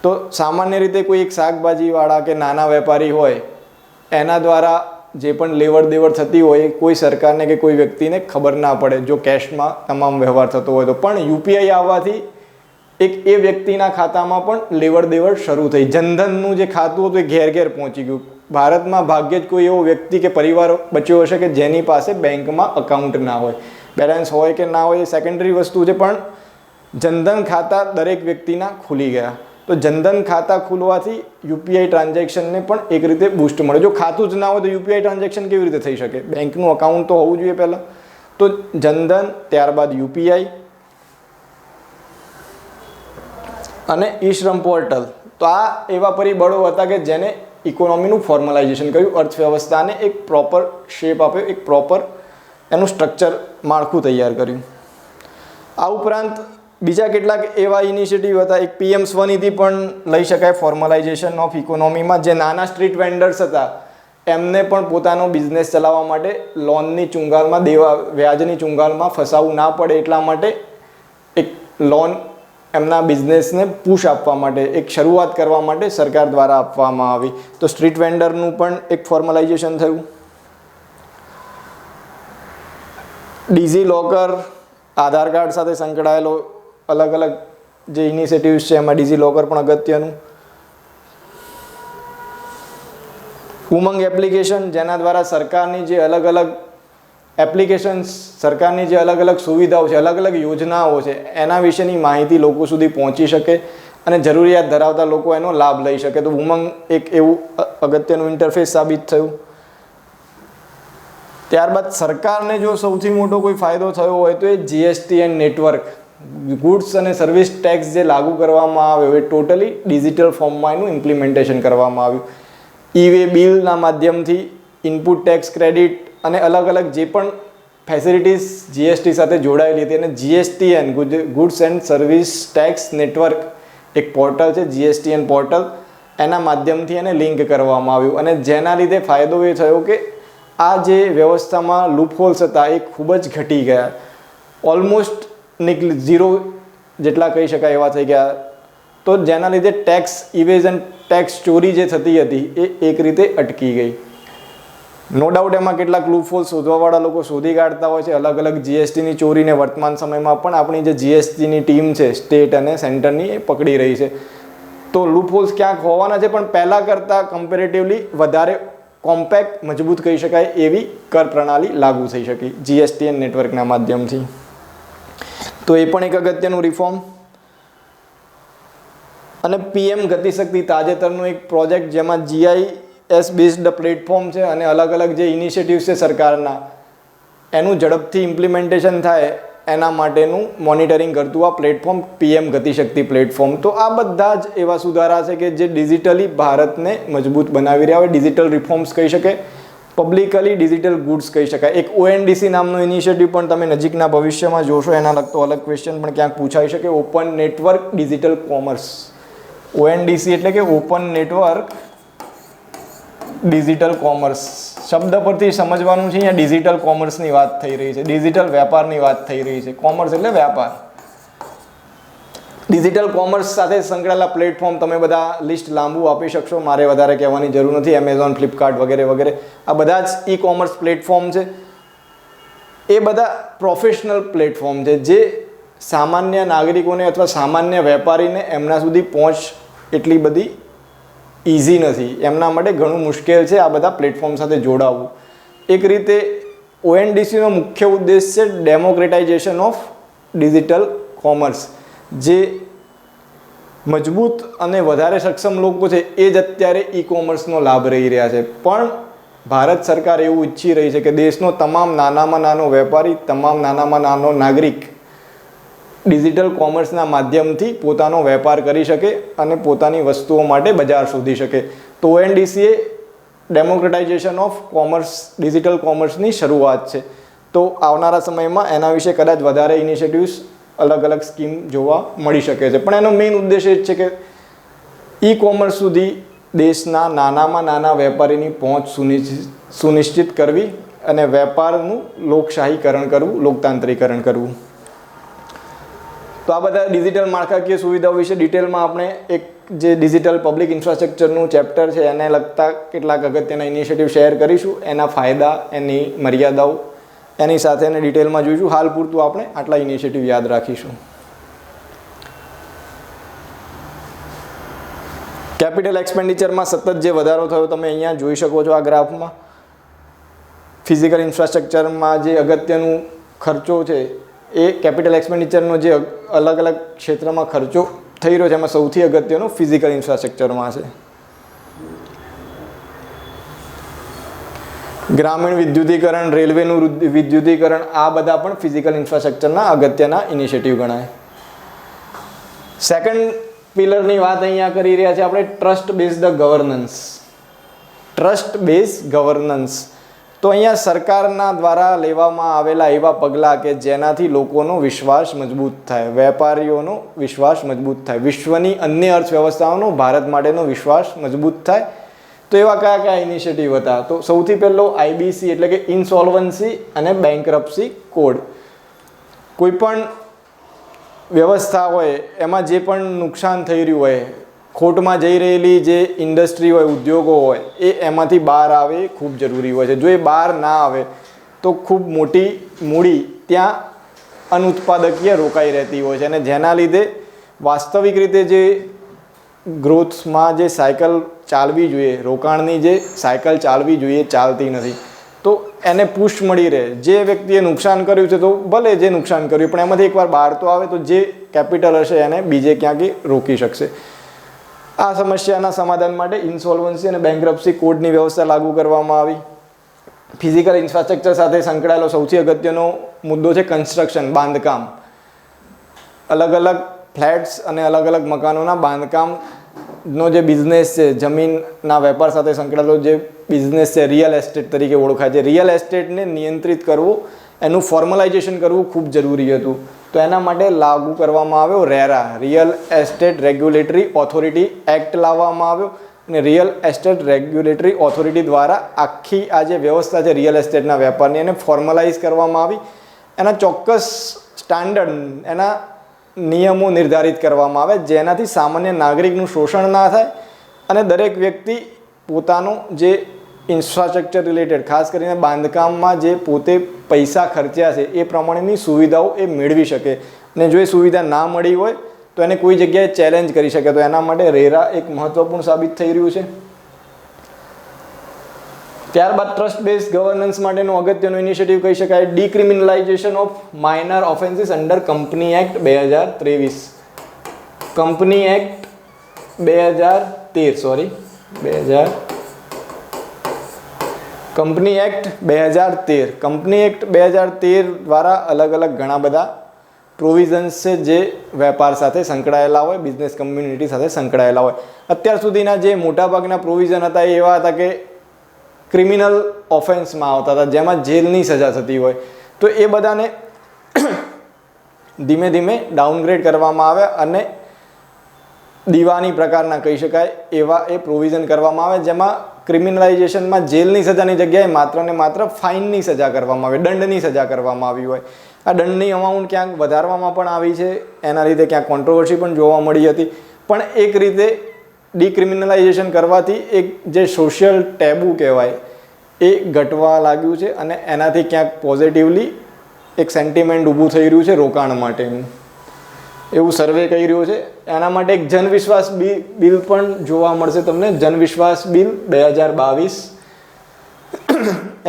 તો સામાન્ય રીતે કોઈ એક શાકભાજીવાળા કે નાના વેપારી હોય એના દ્વારા જે પણ લેવડ દેવડ થતી હોય કોઈ સરકારને કે કોઈ વ્યક્તિને ખબર ના પડે જો કેશમાં તમામ વ્યવહાર થતો હોય તો. પણ યુપીઆઈ આવવાથી એક એ વ્યક્તિના ખાતામાં પણ લેવડ દેવડ શરૂ થઈ. જનધનનું જે ખાતું હતું એ ઘેર ઘેર પહોંચી ગયું. ભારતમાં ભાગ્યે જ કોઈ એવો વ્યક્તિ કે પરિવાર બચ્યો હશે કે જેની પાસે બેંકમાં અકાઉન્ટ ના હોય. બેલેન્સ હોય કે ના હોય એ સેકન્ડરી વસ્તુ છે, પણ જનધન ખાતા દરેક વ્યક્તિના ખુલી ગયા. તો જનધન ખાતા ખુલવાથી યુપીઆઈ ટ્રાન્ઝેક્શનને પણ એક રીતે બૂસ્ટ મળે. જો ખાતું જ ના હોય તો યુપીઆઈ ટ્રાન્ઝેક્શન કેવી રીતે થઈ શકે? બેંકનું અકાઉન્ટ તો હોવું જોઈએ પહેલાં. તો જનધન, ત્યારબાદ યુપીઆઈ અને ઈ શ્રમ પોર્ટલ. તો આ એવા પરિબળો હતા કે જેને ઇકોનોમીનું ફોર્મલાઇઝેશન કર્યું, અર્થવ્યવસ્થાને એક પ્રોપર શેપ આપ્યો, એક પ્રોપર એનું સ્ટ્રક્ચર, માળખું તૈયાર કર્યું. આ ઉપરાંત બીજા કેટલાક એવા ઇનિશિયેટિવ હતા. એક પીએમ સ્વનિધિ પણ લઈ શકાય ફોર્મલાઇઝેશન ઓફ ઇકોનોમીમાં. જે નાના સ્ટ્રીટ વેન્ડર્સ હતા એમને પણ પોતાનો બિઝનેસ ચલાવવા માટે લોનની ચુંગાલમાં, વ્યાજની ચુંગાલમાં ફસાવવું ના પડે એટલા માટે એક લોન એમના બિઝનેસને પુશ આપવા માટે, એક શરૂઆત કરવા માટે સરકાર દ્વારા આપવામાં આવી. તો સ્ટ્રીટ વેન્ડરનું પણ એક ફોર્મલાઇઝેશન થયું. ડિજી લોકર, આધાર કાર્ડ સાથે સંકળાયેલો અલગ અલગ જે ઇનિશિયેટિવ્સ છે એમાં ડિજી લોકર પણ અગત્યનું. ઉમંગ એપ્લિકેશન, જેના દ્વારા સરકારની જે અલગ અલગ એપ્લિકેશન્સ, સરકારની જે અલગ અલગ સુવિધાઓ છે, અલગ અલગ યોજનાઓ છે એના વિશેની માહિતી લોકો સુધી પહોંચી શકે અને જરૂરિયાત ધરાવતા લોકો એનો લાભ લઈ શકે. તો ઉમંગ એક એવું અગત્યનું ઇન્ટરફેસ સાબિત થયું. ત્યારબાદ સરકારને જો સૌથી મોટો કોઈ ફાયદો થયો હોય તો એ જીએસટી એન્ડ નેટવર્ક, ગુડ્સ અને સર્વિસ ટેક્સ જે લાગુ કરવામાં આવ્યો એ ટોટલી ડિજિટલ ફોર્મમાં એનું ઇમ્પ્લિમેન્ટેશન કરવામાં આવ્યું. ઈ-વે બિલના માધ્યમથી ઇનપુટ ટેક્સ ક્રેડિટ અને અલગ અલગ જે પણ ફેસિલિટીઝ જીએસટી સાથે જોડાયેલી હતી અને GSTN, goods and service tax network એક પોર્ટલ છે, જીએસટીએન પોર્ટલ, એના માધ્યમથી એને લિંક કરવામાં આવ્યું. અને જેના લીધે ફાયદો એ થયો કે આ જે વ્યવસ્થામાં લૂપહોલ્સ હતા એ ખૂબ જ ઘટી ગયા. ઓલમોસ્ટ ઝીરો જેટલા કહી શકાય એવા થઈ ગયા. તો જેના લીધે ટેક્સ ઇવેઝન, ટેક્સ ચોરી જે થતી હતી એ એક રીતે અટકી ગઈ. નો ડાઉટ એમાં કેટલાક લૂપહોલ શોધવાવાળા લોકો શોધી કાઢતા હોય છે. અલગ અલગ જીએસટીની ચોરીને વર્તમાન સમયમાં પણ આપણી જે જીએસટીની ટીમ છે સ્ટેટ અને સેન્ટરની એ પકડી રહી છે. તો લૂપહોલ્સ ક્યાંક હોવાના છે, પણ પહેલાં કરતાં કમ્પેરેટિવલી વધારે કોમ્પેક્ટ, મજબૂત કહી શકાય એવી કર પ્રણાલી લાગુ થઈ શકી જીએસટીએન નેટવર્કના માધ્યમથી. તો એ પણ એક અગત્યનું રિફોર્મ. અને પીએમ ગતિશક્તિ તાજેતરનું એક પ્રોજેક્ટ જેમાં GIS બેઝડ પ્લેટફોર્મ છે અને અલગ અલગ જે ઇનિશિયેટિવ્સ છે સરકારના એનું ઝડપથી ઇમ્પ્લિમેન્ટેશન થાય એના માટેનું મોનિટરિંગ કરતું આ પ્લેટફોર્મ પીએમ ગતિશક્તિ પ્લેટફોર્મ. તો આ બધા જ એવા સુધારા છે કે જે ડિજિટલી ભારતને મજબૂત બનાવી રહ્યા હોય. ડિજિટલ રિફોર્મ્સ કહી શકે, પબ્લિકલી ડિજિટલ ગુડ્સ કહી શકાય. એક ONDC નામનો ઇનિશિયેટિવ પણ તમે નજીકના ભવિષ્યમાં જોશો, એના લગતો અલગ ક્વેશ્ચન પણ ક્યાંક પૂછાઈ શકે. Open network digital commerce. ONDC એટલે કે ઓપન નેટવર્ક ડિજિટલ કોમર્સ. શબ્દ પરથી સમજવાનું છે અહીંયા ડિજિટલ કોમર્સની વાત થઈ રહી છે, ડિજિટલ વેપારની વાત થઈ રહી છે. કોમર્સ એટલે વેપાર. ડિજિટલ કોમર્સ સાથે સંકળાયેલા પ્લેટફોર્મ તમે બધા લિસ્ટ લાંબુ આપી શકશો, મારે વધારે કહેવાની જરૂર નથી. એમેઝોન, ફ્લિપકાર્ટ વગેરે વગેરે આ બધા જ ઈ કોમર્સ પ્લેટફોર્મ છે. એ બધા પ્રોફેશનલ પ્લેટફોર્મ છે જે સામાન્ય નાગરિકોને અથવા સામાન્ય વેપારીને એમના સુધી પહોંચ એટલી બધી ઇઝી નથી. એમના માટે ઘણું મુશ્કેલ છે આ બધા પ્લેટફોર્મ સાથે જોડાવવું. એક રીતે ONDCનો મુખ્ય ઉદ્દેશ છે ડેમોક્રેટાઇઝેશન ઓફ ડિજિટલ કોમર્સ. જે મજબૂત અને વધારે સક્ષમ લોકો છે એ જ અત્યારે ઈ કોમર્સનો લાભ લઈ રહ્યા છે. પણ ભારત સરકાર એવું ઈચ્છી રહી છે કે દેશનો તમામ નાનામાં નાનો વેપારી, તમામ નાનામાં નાનો નાગરિક ડિજિટલ કોમર્સના માધ્યમથી પોતાનો વેપાર કરી શકે અને પોતાની વસ્તુઓ માટે બજાર શોધી શકે. તો ONDC એ ડેમોક્રેટાઇઝેશન ઓફ કોમર્સ, ડિજિટલ કોમર્સની શરૂઆત છે. તો આવનારા સમયમાં એના વિશે કદાચ વધારે ઇનિશિયેટિવ્સ, અલગ અલગ સ્કીમ જોવા મળી શકે છે. પણ એનો મેઇન ઉદ્દેશ એ જ છે કે ઈ કોમર્સ સુધી દેશના નાનામાં નાના વેપારીની પહોંચ સુનિશ્ચિત કરવી અને વેપારનું લોકશાહીકરણ કરવું, લોકતાંત્રિકરણ કરવું. તો આ બધા ડિજિટલ માળખાકીય સુવિધાઓ વિશે ડિટેલમાં આપણે એક જે ડિજિટલ પબ્લિક ઇન્ફ્રાસ્ટ્રક્ચરનું ચેપ્ટર છે એને લગતા કેટલાક અગત્યના ઇનિશિયેટિવ શેર કરીશું. એના ફાયદા, એની મર્યાદાઓ, એની સાથે એને ડિટેલમાં જોઈશું. હાલ પૂરતું આપણે આટલા ઇનિશિયેટિવ યાદ રાખીશું. કેપિટલ એક્સપેન્ડિચરમાં સતત જે વધારો થયો તમે અહીંયા જોઈ શકો છો આ ગ્રાફમાં. ફિઝિકલ ઇન્ફ્રાસ્ટ્રક્ચરમાં જે અગત્યનું ખર્ચો છે એ કેપિટલ એક્સપેન્ડિચરનો જે અલગ અલગ ક્ષેત્રમાં ખર્ચો થઈ રહ્યો છે એમાં સૌથી અગત્યનો ફિઝિકલ ઇન્ફ્રાસ્ટ્રક્ચરમાં છે. ગ્રામીણ વિદ્યુતીકરણ, રેલવેનું વિદ્યુતીકરણ, આ બધા પણ ફિઝિકલ ઇન્ફ્રાસ્ટ્રક્ચરના અગત્યના ઇનિશિયેટિવ ગણાય. સેકન્ડ પિલરની વાત અહીંયા કરી રહ્યા છે આપણે, trust based governance. Trust base governance. તો અહીંયા સરકારના દ્વારા લેવામાં આવેલા એવા પગલાં કે જેનાથી લોકોનો વિશ્વાસ મજબૂત થાય, વેપારીઓનો વિશ્વાસ મજબૂત થાય, વિશ્વની અન્ય અર્થવ્યવસ્થાઓનો ભારત માટેનો વિશ્વાસ મજબૂત થાય. તો એવા કયા કયા ઇનિશિયેટિવ હતા? તો સૌથી પહેલો IBC એટલે કે ઇન્સોલ્વન્સી અને બેન્કરપ્સી કોડ. કોઈ પણ વ્યવસ્થા હોય એમાં જે પણ નુકસાન થઈ રહ્યું હોય, ખોટમાં જઈ રહેલી જે ઇન્ડસ્ટ્રી હોય, ઉદ્યોગો હોય, એ એમાંથી બહાર આવે ખૂબ જરૂરી હોય છે. જો એ બહાર ના આવે તો ખૂબ મોટી મૂડી ત્યાં અનુત્પાદકીય રોકાઈ રહેતી હોય છે અને જેના લીધે વાસ્તવિક રીતે જે ગ્રોથમાં જે સાયકલ ચાલવી જોઈએ, રોકાણની જે સાયકલ ચાલવી જોઈએ, ચાલતી નથી. તો એને પુશ મળી રહે. જે વ્યક્તિએ નુકસાન કર્યું છે તો ભલે જે નુકસાન કર્યું, પણ એમાંથી એકવાર બહાર તો આવે તો જે કેપિટલ હશે એને બીજે ક્યાંક રોકી શકશે. આ સમસ્યાના સમાધાન માટે ઇન્સોલ્વન્સી અને બેન્કરપ્સી કોડની વ્યવસ્થા લાગુ કરવામાં આવી. ફિઝિકલ ઇન્ફ્રાસ્ટ્રક્ચર સાથે સંકળાયેલો સૌથી અગત્યનો મુદ્દો છે કન્સ્ટ્રક્શન, બાંધકામ. અલગ અલગ ફ્લેટ્સ અને અલગ અલગ મકાનોના બાંધકામનો જે બિઝનેસ છે, જમીનના વેપાર સાથે સંકળાયેલો જે બિઝનેસ છે, રિયલ એસ્ટેટ તરીકે ઓળખાય છે. રિયલ એસ્ટેટને નિયંત્રિત કરવું, એનું ફોર્મલાઇઝેશન કરવું ખૂબ જરૂરી હતું. તો એના માટે લાગુ કરવામાં આવ્યો RERA, real estate regulatory authority act લાવવામાં આવ્યો અને રિયલ એસ્ટેટ રેગ્યુલેટરી ઓથોરિટી દ્વારા આખી આ જે વ્યવસ્થા છે રિયલ એસ્ટેટના વેપારની એને ફોર્મલાઇઝ કરવામાં આવી. એના ચોક્કસ સ્ટાન્ડર્ડ, એના નિયમો નિર્ધારિત કરવામાં આવે જેનાથી સામાન્ય નાગરિકનું શોષણ ના થાય અને દરેક વ્યક્તિ પોતાનો જે ઇન્ફ્રાસ્ટ્રક્ચર રિલેટેડ ખાસ કરીને બાંધકામમાં જે પોતે પૈસા ખર્ચ્યા છે એ પ્રમાણેની સુવિધાઓ એ મેળવી શકે અને જો એ સુવિધા ના મળી હોય તો એને કોઈ જગ્યાએ ચેલેન્જ કરી શકે. તો એના માટે રેરા એક મહત્વપૂર્ણ સાબિત થઈ રહ્યું છે. ત્યારબાદ ટ્રસ્ટ બેઝ ગવર્નન્સ માટેનું અગત્યનું ઇનિશિયેટિવ કહી શકાય decriminalisation of minor offences under company act 2023. Company act 2013 company act 2013 company act 2013 દ્વારા અલગ અલગ ઘણા બધા પ્રોવિઝન્સ છે જે વેપાર સાથે સંકળાયેલા હોય, બિઝનેસ કમ્યુનિટી સાથે સંકળાયેલા હોય. અત્યાર સુધીના જે મોટાભાગના પ્રોવિઝન હતા એ એવા હતા કે ક્રિમિનલ ઓફેન્સમાં આવતા હતા જેમાં જેલની સજા થતી હોય. તો એ બધાને ધીમે ધીમે ડાઉનગ્રેડ કરવામાં આવે અને દીવાની પ્રકારના કહી શકાય એવા એ પ્રોવિઝન કરવામાં આવે જેમાં ક્રિમિનલાઇઝેશનમાં જેલની સજાની જગ્યાએ માત્ર ને માત્ર ફાઇનની સજા કરવામાં આવે, દંડની સજા કરવામાં આવી હોય. આ દંડની અમાઉન્ટ ક્યાંક વધારવામાં પણ આવી છે, એના લીધે ક્યાંક કોન્ટ્રોવર્સી પણ જોવા મળી હતી. પણ એક રીતે ડિક્રિમિનલાઇઝેશન કરવાથી એક જે સોશિયલ ટેબુ કહેવાય એ ઘટવા લાગ્યું છે અને એનાથી ક્યાંક પોઝિટિવલી એક સેન્ટિમેન્ટ ઊભું થઈ રહ્યું છે રોકાણ માટેનું, એવું સર્વે કહી રહ્યો છે. એના માટે એક જનવિશ્વાસ બિલ પણ જોવા મળશે તમને, જનવિશ્વાસ બિલ 2022.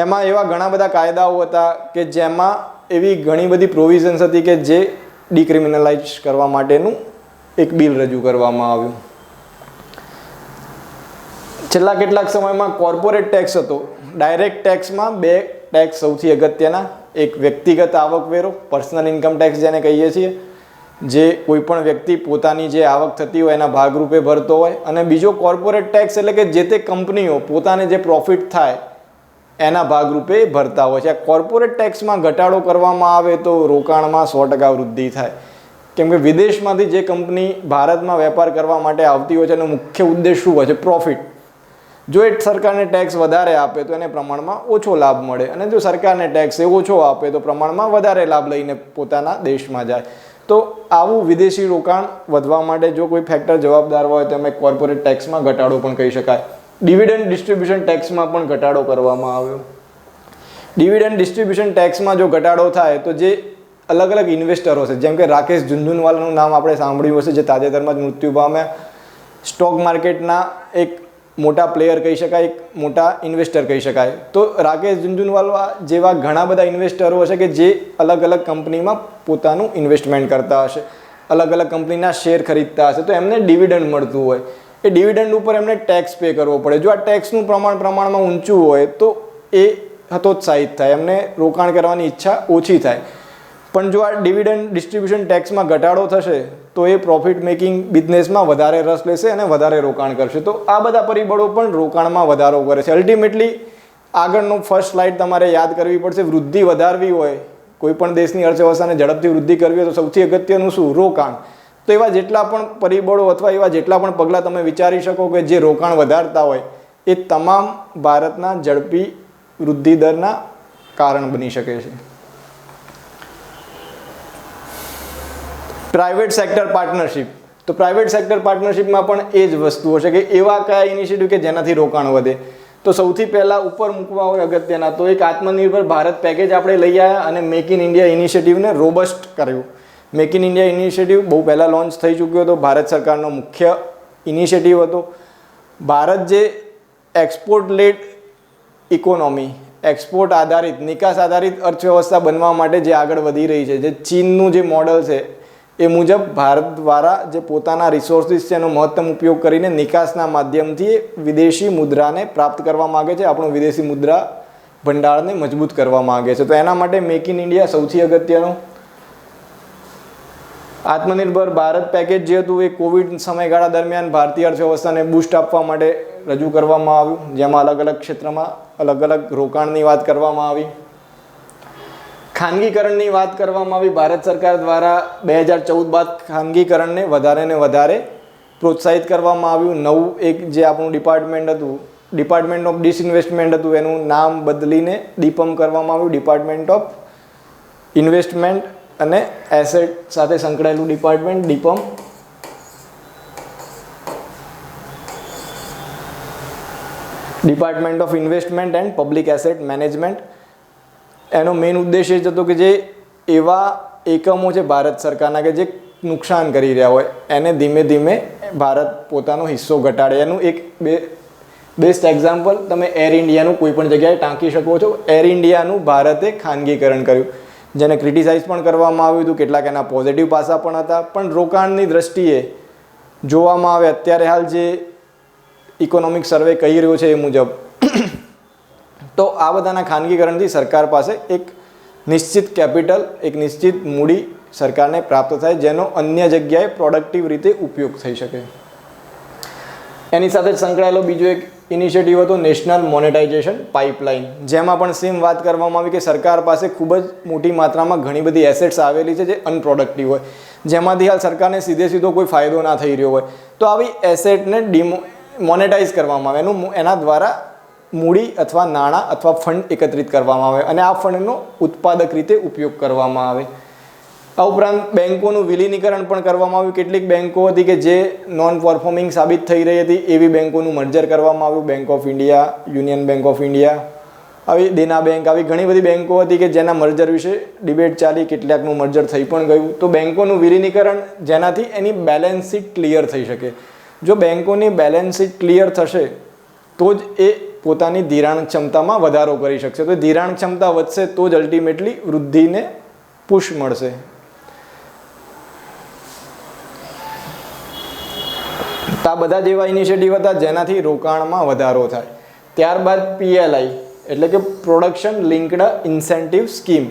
એમાં એવા ઘણા બધા કાયદાઓ હતા કે જેમાં એવી ઘણી બધી પ્રોવિઝન્સ હતી કે જે ડિક્રિમિનલાઇઝ કરવા માટેનું એક બિલ રજૂ કરવામાં આવ્યું. છેલ્લા કેટલાક સમયમાં કોર્પોરેટ ટેક્સ હતો. ડાયરેક્ટ ટેક્સમાં બે ટેક્સ સૌથી અગત્યના, એક વ્યક્તિગત આવકવેરો પર્સનલ ઇન્કમ ટેક્સ જેને કહીએ છીએ, જે કોઈ પણ વ્યક્તિ પોતાની જે આવક થતી હોય એના ભાગરૂપે ભરતો હોય, અને બીજો કોર્પોરેટ ટેક્સ એટલે કે જે તે કંપનીઓ પોતાને જે પ્રોફિટ થાય એના ભાગરૂપે ભરતા હોય છે. આ કોર્પોરેટ ટેક્સમાં ઘટાડો કરવામાં આવે તો રોકાણમાં 100% વૃદ્ધિ થાય, કેમ કે વિદેશમાંથી જે કંપની ભારતમાં વેપાર કરવા માટે આવતી હોય છે એનો મુખ્ય ઉદ્દેશ શું હોય છે? પ્રોફિટ. જો એ સરકારને ટેક્સ વધારે આપે તો એને પ્રમાણમાં ઓછો લાભ મળે, અને જો સરકારને ટેક્સ એ ઓછો આપે તો પ્રમાણમાં વધારે લાભ લઈને પોતાના દેશમાં જાય. તો આવું વિદેશી રોકાણ વધવા માટે જો કોઈ ફેક્ટર જવાબદાર હોય તો અમે કોર્પોરેટ ટેક્સમાં ઘટાડો પણ કહી શકાય. ડિવિડન્ડ ડિસ્ટ્રીબ્યુશન ટેક્સમાં પણ ઘટાડો કરવામાં આવ્યો. ડિવિડન્ડ ડિસ્ટ્રીબ્યુશન ટેક્સમાં જો ઘટાડો થાય તો જે અલગ અલગ ઇન્વેસ્ટરો છે, જેમ કે રાકેશ ઝુનઝુનવાલાનું નામ આપણે સાંભળ્યું હશે, જે તાજેતરમાં જ મૃત્યુ પામ્યા, સ્ટોક માર્કેટના એક મોટા પ્લેયર કહી શકાય, એક મોટા ઇન્વેસ્ટર કહી શકાય. તો રાકેશ ઝુનઝુનવાલા જેવા ઘણા બધા ઇન્વેસ્ટરો હશે કે જે અલગ અલગ કંપનીમાં પોતાનું ઇન્વેસ્ટમેન્ટ કરતા હશે, અલગ અલગ કંપનીના શેર ખરીદતા હશે, તો એમને ડિવિડન્ડ મળતું હોય. એ ડિવિડન્ડ ઉપર એમને ટેક્સ પે કરવો પડે. જો આ ટેક્સનું પ્રમાણમાં ઊંચું હોય તો એ હતોત્સાહિત થાય, એમને રોકાણ કરવાની ઈચ્છા ઓછી થાય. પણ જો આ ડિવિડન્ડ ડિસ્ટ્રીબ્યુશન ટેક્સમાં ઘટાડો થશે તો એ પ્રોફિટ મેકિંગ બિઝનેસમાં વધારે રસ લેશે અને વધારે રોકાણ કરશે. તો આ બધા પરિબળો પણ રોકાણમાં વધારો કરે છે. અલ્ટિમેટલી આગળનો ફર્સ્ટ સ્લાઇડ તમારે યાદ કરવી પડશે. વૃદ્ધિ વધારવી હોય, કોઈ પણ દેશની અર્થવ્યવસ્થાને ઝડપથી વૃદ્ધિ કરવી હોય તો સૌથી અગત્યનું શું? રોકાણ. તો એવા જેટલા પણ પરિબળો અથવા એવા જેટલા પણ પગલાં તમે વિચારી શકો કે જે રોકાણ વધારતા હોય એ તમામ ભારતના ઝડપી વૃદ્ધિ દરના કારણ બની શકે છે. Private sector partnership. તો પ્રાઇવેટ સેક્ટર પાર્ટનરશિપમાં પણ એ જ વસ્તુઓ છે કે એવા કયા ઇનિશિયેટિવ કે જેનાથી રોકાણ વધે. તો સૌથી પહેલાં ઉપર મૂકવા હોય અગત્યના તો એક આત્મનિર્ભર ભારત પેકેજ આપણે લઈ આવ્યા અને મેક ઇન ઇન્ડિયા ઇનિશિયેટિવને રોબસ્ટ કર્યું. મેક ઇન ઇન્ડિયા ઇનિશિયેટિવ બહુ પહેલાં લોન્ચ થઈ ચૂક્યો હતો, ભારત સરકારનો મુખ્ય ઇનિશિયેટિવ હતો. ભારત જે એક્સપોર્ટ લેડ ઇકોનોમી, એક્સપોર્ટ આધારિત, નિકાસ આધારિત અર્થવ્યવસ્થા બનવા માટે જે આગળ વધી રહી છે, જે ચીનનું જે મોડલ છે એ મુજબ ભારત દ્વારા જે પોતાના રિસોર્સિસ છે એનો મહત્તમ ઉપયોગ કરીને નિકાસના માધ્યમથી વિદેશી મુદ્રાને પ્રાપ્ત કરવા માગે છે, આપણું વિદેશી મુદ્રા ભંડારને મજબૂત કરવા માગે છે. તો એના માટે મેક ઇન ઇન્ડિયા સૌથી અગત્યનો. આત્મનિર્ભર ભારત પેકેજ જે હતું એ કોવિડ સમયગાળા દરમિયાન ભારતીય અર્થવ્યવસ્થાને બૂસ્ટ આપવા માટે રજૂ કરવામાં આવ્યું, જેમાં અલગ અલગ ક્ષેત્રમાં અલગ અલગ રોકાણની વાત કરવામાં આવી. ખાનગીકરણની વાત કરવામાં આવી. ભારત સરકાર દ્વારા 2014 બાદ ખાનગીકરણને વધારે ને વધારે પ્રોત્સાહિત કરવામાં આવ્યું. નવું એક જે આપણું ડિપાર્ટમેન્ટ હતું, ડિપાર્ટમેન્ટ ઓફ ડિસઇન્વેસ્ટમેન્ટ હતું, એનું નામ બદલીને ડીપમ કરવામાં આવ્યું, ડિપાર્ટમેન્ટ ઓફ ઇન્વેસ્ટમેન્ટ અને એસેટ સાથે સંકળાયેલું department DIPAM. Department of investment and public asset management. એનો મેઇન ઉદ્દેશ એ જ હતો કે જે એવા એકમો છે ભારત સરકારના કે જે નુકસાન કરી રહ્યા હોય એને ધીમે ધીમે ભારત પોતાનો હિસ્સો ઘટાડે. એનું એક બેસ્ટ એક્ઝામ્પલ તમે એર ઇન્ડિયાનું કોઈ પણ જગ્યાએ ટાંકી શકો છો. એર ઇન્ડિયાનું ભારતે ખાનગીકરણ કર્યું, જેને ક્રિટિસાઇઝ પણ કરવામાં આવ્યું હતું. કેટલાક એના પોઝિટિવ પાસા પણ હતા, પણ રોકાણની દ્રષ્ટિએ જોવામાં આવે અત્યારે હાલ જે ઇકોનોમિક સર્વે કહી રહ્યો છે એ મુજબ, તો આ બધાના ખાનગીકરણથી સરકાર પાસે એક નિશ્ચિત કેપિટલ, એક નિશ્ચિત મૂડી સરકારને પ્રાપ્ત થાય, જેનો અન્ય જગ્યાએ પ્રોડક્ટિવ રીતે ઉપયોગ થઈ શકે. એની સાથે જ સંકળાયેલો બીજો એક ઇનિશિયેટિવ હતો નેશનલ મોનેટાઇઝેશન પાઇપલાઇન, જેમાં પણ સેમ વાત કરવામાં આવી કે સરકાર પાસે ખૂબ જ મોટી માત્રામાં ઘણી બધી એસેટ્સ આવેલી છે જે અનપ્રોડક્ટિવ હોય, જેમાંથી હાલ સરકારને સીધો કોઈ ફાયદો ના થઈ રહ્યો હોય. તો આવી એસેટને મોનેટાઇઝ કરવામાં આવે, એના દ્વારા મૂડી અથવા નાણાં અથવા ફંડ એકત્રિત કરવામાં આવે અને આ ફંડનો ઉત્પાદક રીતે ઉપયોગ કરવામાં આવે. આ ઉપરાંત બેન્કોનું વિલીનીકરણ પણ કરવામાં આવ્યું. કેટલીક બેન્કો હતી કે જે નોન પરફોર્મિંગ સાબિત થઈ રહી હતી, એવી બેન્કોનું મર્જર કરવામાં આવ્યું. Bank of India, union bank of India, આવી દેના બેંક, આવી ઘણી બધી બેન્કો હતી કે જેના મર્જર વિશે ડિબેટ ચાલી, કેટલાકનું મર્જર થઈ પણ ગયું. તો બેન્કોનું વિલીનીકરણ જેનાથી એની બેલેન્સ શીટ ક્લિયર થઈ શકે. જો બેન્કોની બેલેન્સ શીટ ક્લિયર થશે તો જ એ પોતાની ધિરાણ ક્ષમતામાં વધારો કરી શકશે. તો ધિરાણ ક્ષમતા વધશે તો જ અલ્ટિમેટલી વૃદ્ધિને પુશ મળશે. આ બધા જેવા ઇનિશિયેટિવ હતા જેનાથી રોકાણમાં વધારો થાય. ત્યારબાદ PLI એટલે કે production linked incentive scheme.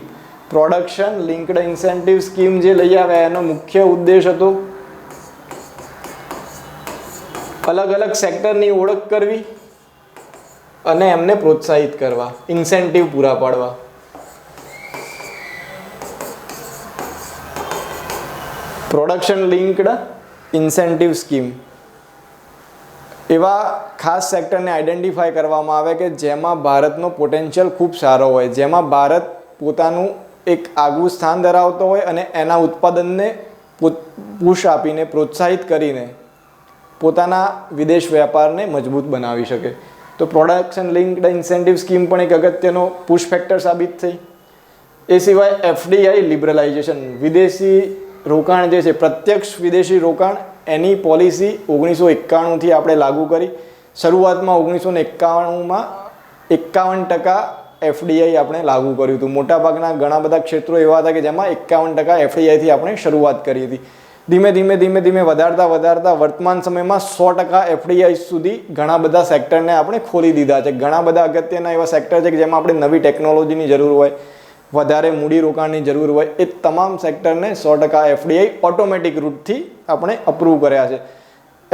Production linked incentive scheme જે લઈ આવ્યા એનો મુખ્ય ઉદ્દેશ હતો અલગ અલગ સેક્ટરની ઓળખ કરવી અને એમને પ્રોત્સાહિત કરવા, ઇન્સેન્ટિવ પૂરા પાડવા. પ્રોડક્શન લિંક્ડ ઇન્સેન્ટિવ સ્કીમ એવા ખાસ સેક્ટરને આઈડેન્ટિફાય કરવામાં આવે કે જેમાં ભારતનો પોટેન્શિયલ ખૂબ સારો હોય, જેમાં ભારત પોતાનું એક આગવું સ્થાન ધરાવતો હોય અને એના ઉત્પાદનને પુશ આપીને, પ્રોત્સાહિત કરીને પોતાના વિદેશ વ્યાપારને મજબૂત બનાવી શકે. તો પ્રોડક્શન લિંક્ડ ઇન્સેન્ટિવ સ્કીમ પણ એક અગત્યનો પુશ ફેક્ટર સાબિત થઈ. એ સિવાય FDI લિબરલાઇઝેશન, વિદેશી રોકાણ જે છે, પ્રત્યક્ષ વિદેશી રોકાણ, એની પોલિસી 1991થી આપણે લાગુ કરી. શરૂઆતમાં 1991માં 51% FDI આપણે લાગુ કર્યું હતું. મોટાભાગના ઘણા બધા ક્ષેત્રો એવા હતા કે જેમાં 51% FDIથી આપણે શરૂઆત કરી હતી. ધીમે ધીમે વધારતા વર્તમાન સમયમાં 100% FDI સુધી ઘણા બધા સેક્ટરને આપણે ખોલી દીધા છે. ઘણા બધા અગત્યના એવા સેક્ટર છે કે જેમાં આપણે નવી ટેકનોલોજીની જરૂર હોય, વધારે મૂડીરોકાણની જરૂર હોય, એ તમામ સેક્ટરને 100% FDI ઓટોમેટિક રૂટથી આપણે અપ્રૂવ કર્યા છે.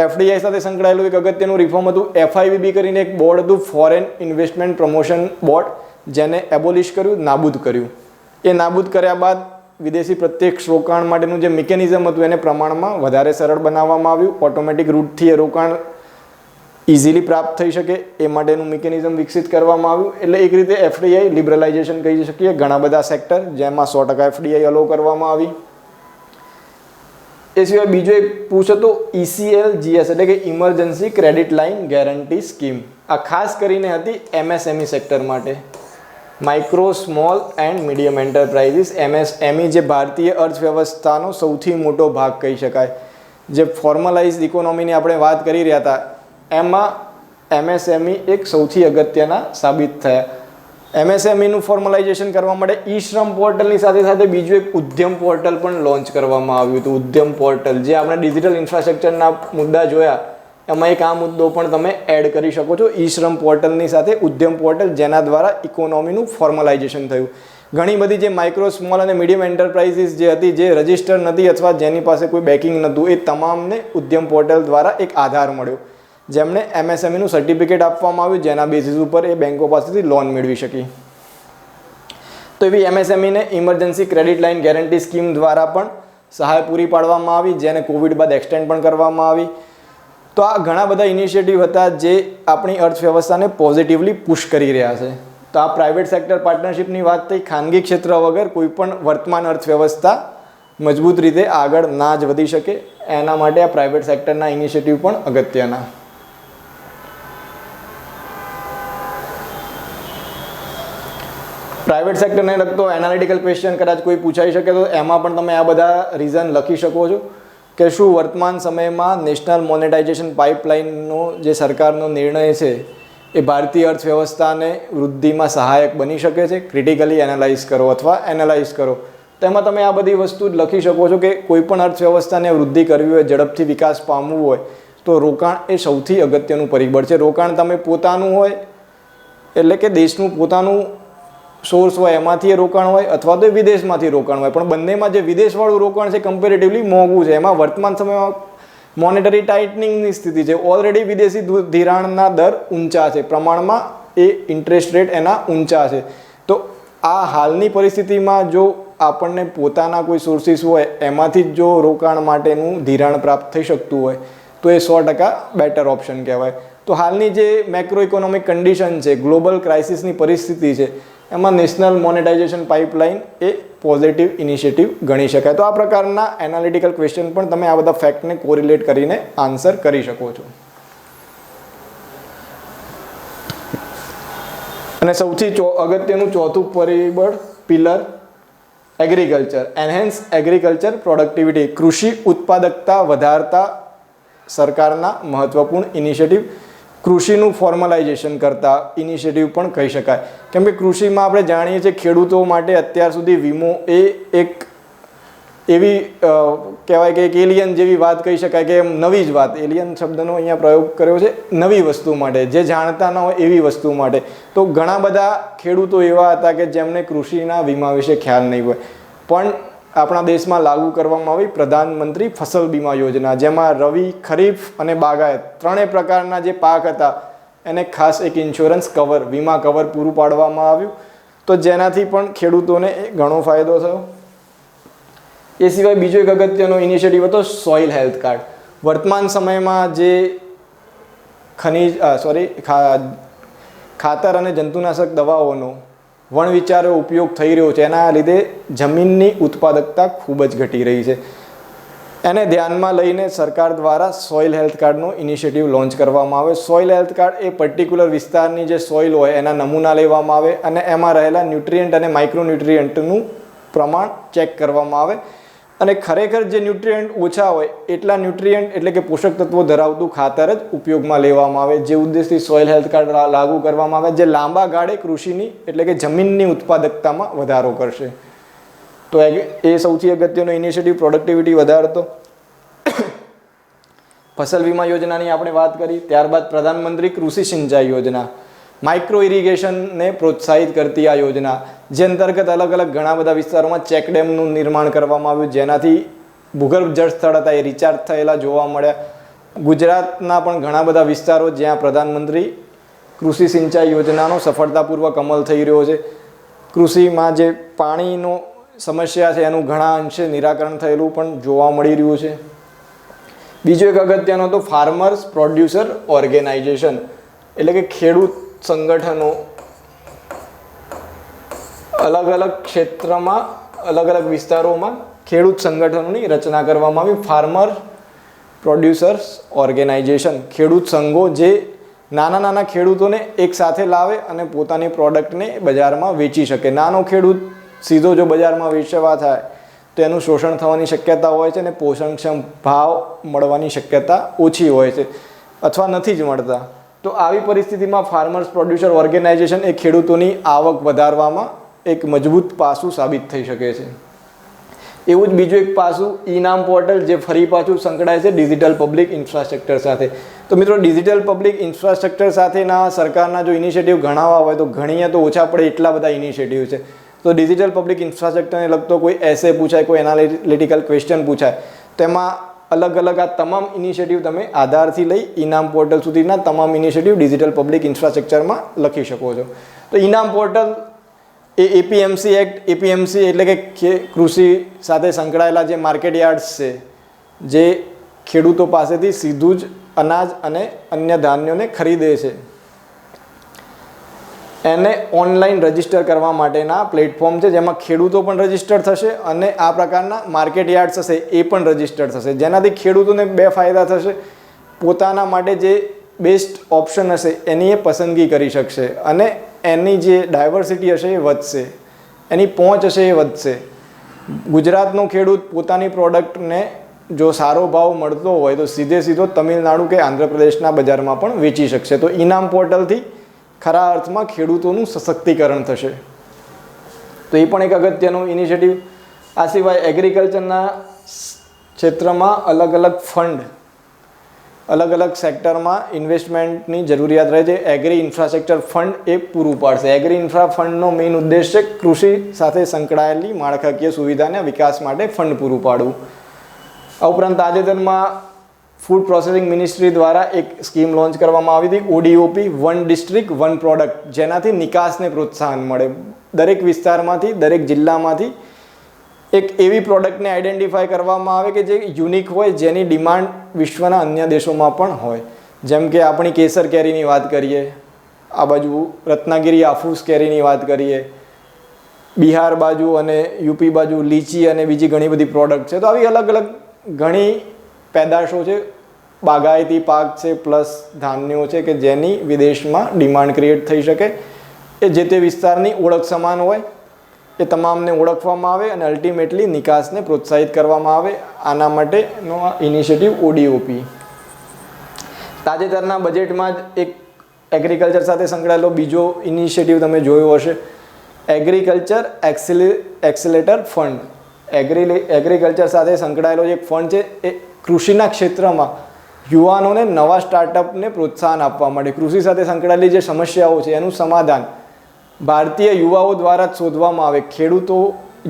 FDI સાથે સંકળાયેલું એક અગત્યનું રિફોર્મ હતું FIBB કરીને એક બોર્ડ હતું, ફોરેન ઇન્વેસ્ટમેન્ટ પ્રમોશન બોર્ડ, જેને એબોલિશ કર્યું, નાબૂદ કર્યું. એ નાબૂદ કર્યા બાદ વિદેશી પ્રત્યક્ષ રોકાણ માટેનું જે મિકેનિઝમ હતું એને પ્રમાણમાં વધારે સરળ બનાવવામાં આવ્યું. ઓટોમેટિક રૂટથી એ રોકાણ ઇઝીલી પ્રાપ્ત થઈ શકે એ માટેનું મિકેનિઝમ વિકસિત કરવામાં આવ્યું. એટલે એક રીતે FDI લિબરલાઇઝેશન કહી શકીએ. ઘણા બધા સેક્ટર જેમાં 100% FDI અલો કરવામાં આવી. એ સિવાય બીજો એક પૂછ હતો ECLGS એટલે કે emergency credit line guarantee scheme. આ ખાસ કરીને હતી MSME સેક્ટર માટે, micro small and medium enterprises. MSME જે ભારતીય અર્થવ્યવસ્થાનો સૌથી મોટો ભાગ કહી શકાય. જે ફોર્મલાઇઝ ઇકોનોમીની આપણે વાત કરી રહ્યા હતા એમાં MSME એક સૌથી અગત્યના સાબિત થયા. MSMEનું ફોર્મલાઇઝેશન કરવા માટે ઈ-શ્રમ પોર્ટલની સાથે બીજું એક ઉદ્યમ પોર્ટલ પણ લોન્ચ કરવામાં આવ્યું હતું. ઉદ્યમ પોર્ટલ જે આપણે ડિજિટલ ઇન્ફ્રાસ્ટ્રક્ચરના મુદ્દા જોયા એમાં એક આ મુદ્દો પણ તમે એડ કરી શકો છો. ઈ-શ્રમ પોર્ટલની સાથે ઉદ્યમ પોર્ટલ, જેના દ્વારા ઇકોનોમીનું ફોર્મલાઇઝેશન થયું. ઘણી બધી જે માઇક્રો સ્મોલ અને મીડિયમ એન્ટરપ્રાઇઝીસ જે હતી, જે રજિસ્ટર નથી અથવા જેની પાસે કોઈ બેકિંગ નહોતું, એ તમામને ઉદ્યમ પોર્ટલ દ્વારા એક આધાર મળ્યો, જેમને MSMEનું સર્ટિફિકેટ આપવામાં આવ્યું, જેના બેસિસ ઉપર એ બેન્કો પાસેથી લોન મેળવી શકી. તો એવી MSMEને emergency credit line guarantee scheme દ્વારા પણ સહાય પૂરી પાડવામાં આવી, જેને કોવિડ બાદ એક્સટેન્ડ પણ કરવામાં આવી. તો આ ઘણા બધા ઇનિશિયેટિવ હતા જે આપણી અર્થવ્યવસ્થાને પોઝિટિવલી પુશ કરી રહ્યા છે. તો આ પ્રાઇવેટ સેક્ટર પાર્ટનરશિપની વાત થઈ. ખાનગી ક્ષેત્ર વગર કોઈ પણ વર્તમાન અર્થવ્યવસ્થા મજબૂત રીતે આગળ ના જ વધી શકે. એના માટે આ પ્રાઇવેટ સેક્ટરના ઇનિશિયેટિવ પણ અગત્યના. પ્રાઇવેટ સેક્ટરને લગતો એનાલિટિકલ ક્વેશ્ચન કદાચ કોઈ પૂછાઈ શકે તો એમાં પણ તમે આ બધા રીઝન લખી શકો છો કે શું વર્તમાન સમયમાં નેશનલ મોનેટાઇઝેશન પાઇપલાઇનનો જે સરકારનો નિર્ણય છે એ ભારતીય અર્થવ્યવસ્થાને વૃદ્ધિમાં સહાયક બની શકે છે. ક્રિટિકલી એનાલાઇઝ કરો અથવા એનાલાઇઝ કરો. તેમાં તમે આ બધી વસ્તુ જ લખી શકો છો કે કોઈ પણ અર્થવ્યવસ્થાને વૃદ્ધિ કરવી હોય, ઝડપથી વિકાસ પામવું હોય તો રોકાણ એ સૌથી અગત્યનું પરિબળ છે. રોકાણ તમે પોતાનું હોય એટલે કે દેશનું પોતાનું સોર્સ હોય એમાંથી રોકાણ હોય અથવા તો વિદેશમાંથી રોકાણ હોય, પણ બંનેમાં જે વિદેશવાળું રોકાણ છે કમ્પેરેટિવલી મોંઘું છે. એમાં વર્તમાન સમયમાં મોનેટરી ટાઇટનિંગની સ્થિતિ છે. ઓલરેડી વિદેશી ધિરાણના દર ઊંચા છે, પ્રમાણમાં એ ઇન્ટરેસ્ટ રેટ એના ઊંચા છે. તો આ હાલની પરિસ્થિતિમાં જો આપણને પોતાના કોઈ સોર્સિસ હોય એમાંથી જ જો રોકાણ માટેનું ધિરાણ પ્રાપ્ત થઈ શકતું હોય તો એ 100% બેટર ઓપ્શન કહેવાય. તો હાલની જે મેક્રો ઇકોનોમિક કન્ડિશન છે, ગ્લોબલ ક્રાઇસિસની પરિસ્થિતિ છે, એમાં નેશનલ મોનેટાઇઝેશન પાઇપલાઇન એ પોઝિટિવ ઇનિશિયેટિવ ગણી શકાય. તો આ પ્રકારના એનાલિટિકલ ક્વેશ્ચન પણ તમે આ બધા ફેક્ટને કોરિલેટ કરીને આન્સર કરી શકો છો. અને સૌથી અગત્યનું ચોથું પરિબળ pillar agriculture. Enhance agriculture productivity. કૃષિ ઉત્પાદકતા વધારતા સરકારના મહત્વપૂર્ણ ઇનિશિયેટિવ. કૃષિનું ફોર્મલાઇઝેશન કરતા ઇનિશિયેટિવ પણ કહી શકાય. કેમ કે કૃષિમાં આપણે જાણીએ છીએ ખેડૂતો માટે અત્યાર સુધી વીમો એ એક એવી કહેવાય કે એક એલિયન જેવી વાત કહી શકાય કે એમ નવી જ વાત, એલિયન શબ્દનો અહીંયા પ્રયોગ કર્યો છે નવી વસ્તુ માટે, જે જાણતા ન હોય એવી વસ્તુ માટે. તો ઘણા બધા ખેડૂતો એવા હતા કે જેમને કૃષિના વીમા વિશે ખ્યાલ નહીં હોય, પણ આપણા દેશમાં લાગુ કરવામાં આવી પ્રધાનમંત્રી ફસલ બીમા યોજના, જેમાં રવિ, ખરીફ અને બાગાયત ત્રણેય પ્રકારના જે પાક હતા એને ખાસ એક ઇન્સ્યોરન્સ કવર, વીમા કવર પૂરું પાડવામાં આવ્યું. તો જેનાથી પણ ખેડૂતોને ઘણો ફાયદો થયો. એ સિવાય બીજો એક અગત્યનો ઇનિશિયેટિવ હતો સોઇલ હેલ્થ કાર્ડ. વર્તમાન સમયમાં જે ખાતર અને જંતુનાશક દવાઓનો વણવિચારો ઉપયોગ થઈ રહ્યો છે, એના લીધે જમીનની ઉત્પાદકતા ખૂબ જ ઘટી રહી છે. એને ધ્યાનમાં લઈને સરકાર દ્વારા સોઇલ હેલ્થ કાર્ડનો ઇનિશિયેટિવ લોન્ચ કરવામાં આવે. સોઇલ હેલ્થ કાર્ડ એ પર્ટિક્યુલર વિસ્તારની જે સોઇલ હોય એના નમૂના લેવામાં આવે અને એમાં રહેલા ન્યુટ્રિયન્ટ અને માઇક્રોન્યુટ્રિયન્ટનું પ્રમાણ ચેક કરવામાં આવે અને ખરેખર જે ન્યુટ્રિયન્ટ ઓછા હોય એટલા ન્યુટ્રિયન્ટ એટલે કે પોષક તત્વો ધરાવતું ખાતર જ ઉપયોગમાં લેવામાં આવે, જે ઉદ્દેશથી સોઇલ હેલ્થ કાર્ડ લાગુ કરવામાં આવે, જે લાંબા ગાળે કૃષિની એટલે કે જમીનની ઉત્પાદકતામાં વધારો કરશે. તો એ સૌથી અગત્યનો ઇનિશિયેટિવ પ્રોડક્ટિવિટી વધારતો. ફસલ વીમા યોજનાની આપણે વાત કરી. ત્યારબાદ પ્રધાનમંત્રી કૃષિ સિંચાઈ યોજના, માઇક્રો ઇરિગેશનને પ્રોત્સાહિત કરતી આ યોજના, જે અંતર્ગત અલગ અલગ ઘણા બધા વિસ્તારોમાં ચેકડેમનું નિર્માણ કરવામાં આવ્યું, જેનાથી ભૂગર્ભ જળ સ્થળ હતા એ રિચાર્જ થયેલા જોવા મળ્યા. ગુજરાતના પણ ઘણા બધા વિસ્તારો જ્યાં પ્રધાનમંત્રી કૃષિ સિંચાઈ યોજનાનો સફળતાપૂર્વક અમલ થઈ રહ્યો છે. કૃષિમાં જે પાણીનો સમસ્યા છે એનું ઘણા અંશે નિરાકરણ થયેલું પણ જોવા મળી રહ્યું છે. બીજો એક અગત્યનો તો ફાર્મર્સ પ્રોડ્યુસર ઓર્ગેનાઇઝેશન, એટલે કે ખેડૂત સંગઠનો. અલગ અલગ ક્ષેત્રમાં અલગ અલગ વિસ્તારોમાં ખેડૂત સંગઠનોની રચના કરવામાં આવી. ફાર્મર પ્રોડ્યુસર્સ ઓર્ગેનાઇઝેશન, ખેડૂત સંઘો જે નાના નાના ખેડૂતોને એક સાથે લાવે અને પોતાની પ્રોડક્ટને બજારમાં વેચી શકે. નાનો ખેડૂત સીધો જો બજારમાં વેચવા થાય તો એનું શોષણ થવાની શક્યતા હોય છે અને પોષણક્ષમ ભાવ મળવાની શક્યતા ઓછી હોય છે અથવા નથી જ મળતા. તો આવી પરિસ્થિતિમાં ફાર્મર્સ પ્રોડ્યુસર ઓર્ગેનાઇઝેશન એ ખેડૂતોની આવક વધારવામાં એક મજબૂત પાસું સાબિત થઈ શકે છે. એવું જ બીજું એક પાસું ઈ-નામ પોર્ટલ, જે ફરી પાછું સંકળાય છે ડિજિટલ પબ્લિક ઇન્ફ્રાસ્ટ્રક્ચર સાથે. તો મિત્રો ડિજિટલ પબ્લિક ઇન્ફ્રાસ્ટ્રક્ચર સાથેના સરકારના જો ઇનિશિયેટિવ ગણાવવા હોય તો ગણીએ તો ઓછા પડે એટલા બધા ઇનિશિયેટિવ છે. તો ડિજિટલ પબ્લિક ઇન્ફ્રાસ્ટ્રક્ચરને લગતો કોઈ એસે પૂછાય, કોઈ એનાલિટિકલ ક્વેશ્ચન પૂછાય, તેમાં અલગ અલગ આ તમામ ઇનિશિયેટિવ તમે આધારથી લઈ ઈ-નામ પોર્ટલ સુધીના તમામ ઇનિશિયેટિવ ડિજિટલ પબ્લિક ઇન્ફ્રાસ્ટ્રક્ચરમાં લખી શકો છો. તો ઈ-નામ પોર્ટલ એ એપીએમસી એક્ટ, એપીએમસી એટલે કે કૃષિ સાથે સંકળાયેલા જે માર્કેટ યાર્ડ્સ છે, જે ખેડૂતો પાસેથી સીધું જ અનાજ અને અન્ય ધાન્યોને ખરીદે છે, એને ઓનલાઈન રજિસ્ટર કરવા માટેના પ્લેટફોર્મ છે, જેમાં ખેડૂતો પણ રજિસ્ટર થશે અને આ પ્રકારના માર્કેટ યાર્ડ્સ હશે એ પણ રજિસ્ટર થશે, જેનાથી ખેડૂતોને બે ફાયદા થશે. પોતાના માટે જે બેસ્ટ ઓપ્શન હશે એની એ પસંદગી કરી શકશે અને એની જે ડાયવર્સિટી હશે એ વધશે, એની પહોંચ હશે એ વધશે. ગુજરાતનો ખેડૂત પોતાની પ્રોડક્ટને જો સારો ભાવ મળતો હોય તો સીધો તમિલનાડુ કે આંધ્રપ્રદેશના બજારમાં પણ વેચી શકશે. તો ઇનામ પોર્ટલથી ખરા અર્થમાં ખેડૂતોનું સશક્તિકરણ થશે. તો એ પણ એક અગત્યનું ઇનિશિયેટિવ. આ સિવાય એગ્રીકલ્ચરના ક્ષેત્રમાં અલગ અલગ સેક્ટરમાં ઇન્વેસ્ટમેન્ટની જરૂરિયાત રહે છે. એગ્રી ઇન્ફ્રાસ્ટ્રક્ચર ફંડ એ પૂરું પાડશે. એગ્રી ઇન્ફ્રા ફંડનો મેઇન ઉદ્દેશ છે કૃષિ સાથે સંકળાયેલી માળખાકીય સુવિધાના વિકાસ માટે ફંડ પૂરું પાડવું. આ ઉપરાંત તાજેતરમાં ફૂડ પ્રોસેસિંગ મિનિસ્ટ્રી દ્વારા એક સ્કીમ લોન્ચ કરવામાં આવી હતી, ઓડીઓપી, વન ડિસ્ટ્રિક્ટ વન પ્રોડક્ટ, જેનાથી નિકાસને પ્રોત્સાહન મળે. દરેક વિસ્તારમાંથી, દરેક જિલ્લામાંથી એક એવી પ્રોડક્ટને આઈડેન્ટિફાય કરવામાં આવે કે જે યુનિક હોય, જેની ડિમાન્ડ વિશ્વના અન્ય દેશોમાં પણ હોય. જેમ કે આપણી કેસર કેરીની વાત કરીએ, આ બાજુ રત્નાગીરી આફૂસ કેરીની વાત કરીએ, બિહાર બાજુ અને યુપી બાજુ લીચી અને બીજી ઘણી બધી પ્રોડક્ટ છે. તો આવી અલગ ઘણી પેદાશો છે, બાગાયતી પાક છે, પ્લસ ધાન્યો છે કે જેની વિદેશમાં ડિમાન્ડ ક્રિએટ થઈ શકે. એ જે તે વિસ્તારની ઓળખ સમાન હોય એ તમામને ઓળખવામાં આવે અને અલ્ટિમેટલી નિકાસને પ્રોત્સાહિત કરવામાં આવે. આના માટેનો આ ઇનિશિયેટિવ ઓડીઓપી. તાજેતરના બજેટમાં જ એક એગ્રીકલ્ચર સાથે સંકળાયેલો બીજો ઇનિશિયેટિવ તમે જોયો હશે, એગ્રીકલ્ચર એક્સિલેટર ફંડ. એગ્રીકલ્ચર સાથે સંકળાયેલો જે ફંડ છે એ કૃષિના ક્ષેત્રમાં યુવાનોને નવા સ્ટાર્ટઅપને પ્રોત્સાહન આપવા માટે કૃષિ સાથે સંકળાયેલી જે સમસ્યાઓ છે એનું સમાધાન ભારતીય યુવાઓ દ્વારા જ શોધવામાં આવે. ખેડૂતો,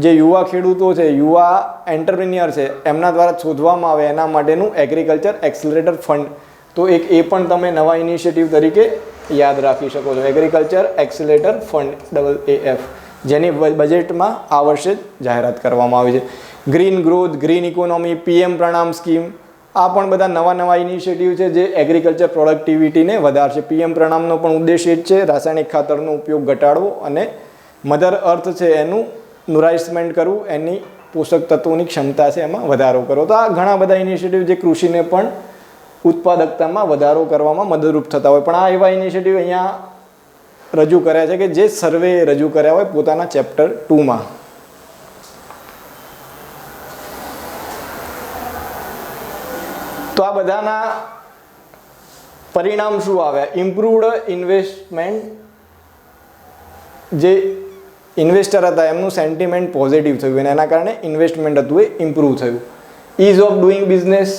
જે યુવા ખેડૂતો છે, યુવા એન્ટરપ્રિન્યોર છે, એમના દ્વારા જ શોધવામાં આવે. એના માટેનું એગ્રીકલ્ચર એક્સિલરેટર ફંડ. તો એ પણ તમે નવા ઇનિશિયેટિવ તરીકે યાદ રાખી શકો છો, એગ્રીકલ્ચર એક્સિલરેટર ફંડ AAF, જેની બજેટમાં આ વર્ષે જ જાહેરાત કરવામાં આવી છે. Green growth, green economy, PM પ્રણામ સ્કીમ, આ પણ બધા નવા ઇનિશિયેટિવ છે જે એગ્રીકલ્ચર પ્રોડક્ટિવિટીને વધારશે. PM પ્રણામનો પણ ઉદ્દેશ એ જ છે રાસાયણિક ખાતરનો ઉપયોગ ઘટાડવો અને મધર અર્થ છે એનું નુરાઇશમેન્ટ કરવું, એની પોષક તત્વોની ક્ષમતા છે એમાં વધારો કરવો. તો આ ઘણા બધા ઇનિશિયેટિવ જે કૃષિને પણ ઉત્પાદકતામાં વધારો કરવામાં મદદરૂપ થતા હોય. પણ આ એવા ઇનિશિયેટિવ અહીંયા રજૂ કર્યા છે કે જે સર્વે રજૂ કર્યા હોય પોતાના ચેપ્ટર 2માં. તો આ બધાના પરિણામ શું આવ્યા? ઇમ્પ્રુવડ ઇન્વેસ્ટમેન્ટ, જે ઇન્વેસ્ટર હતા એમનું સેન્ટિમેન્ટ પોઝિટિવ થયું અને એના કારણે ઇન્વેસ્ટમેન્ટ હતું એ ઇમ્પ્રૂવ થયું. ઇઝ ઓફ ડુઈંગ બિઝનેસ,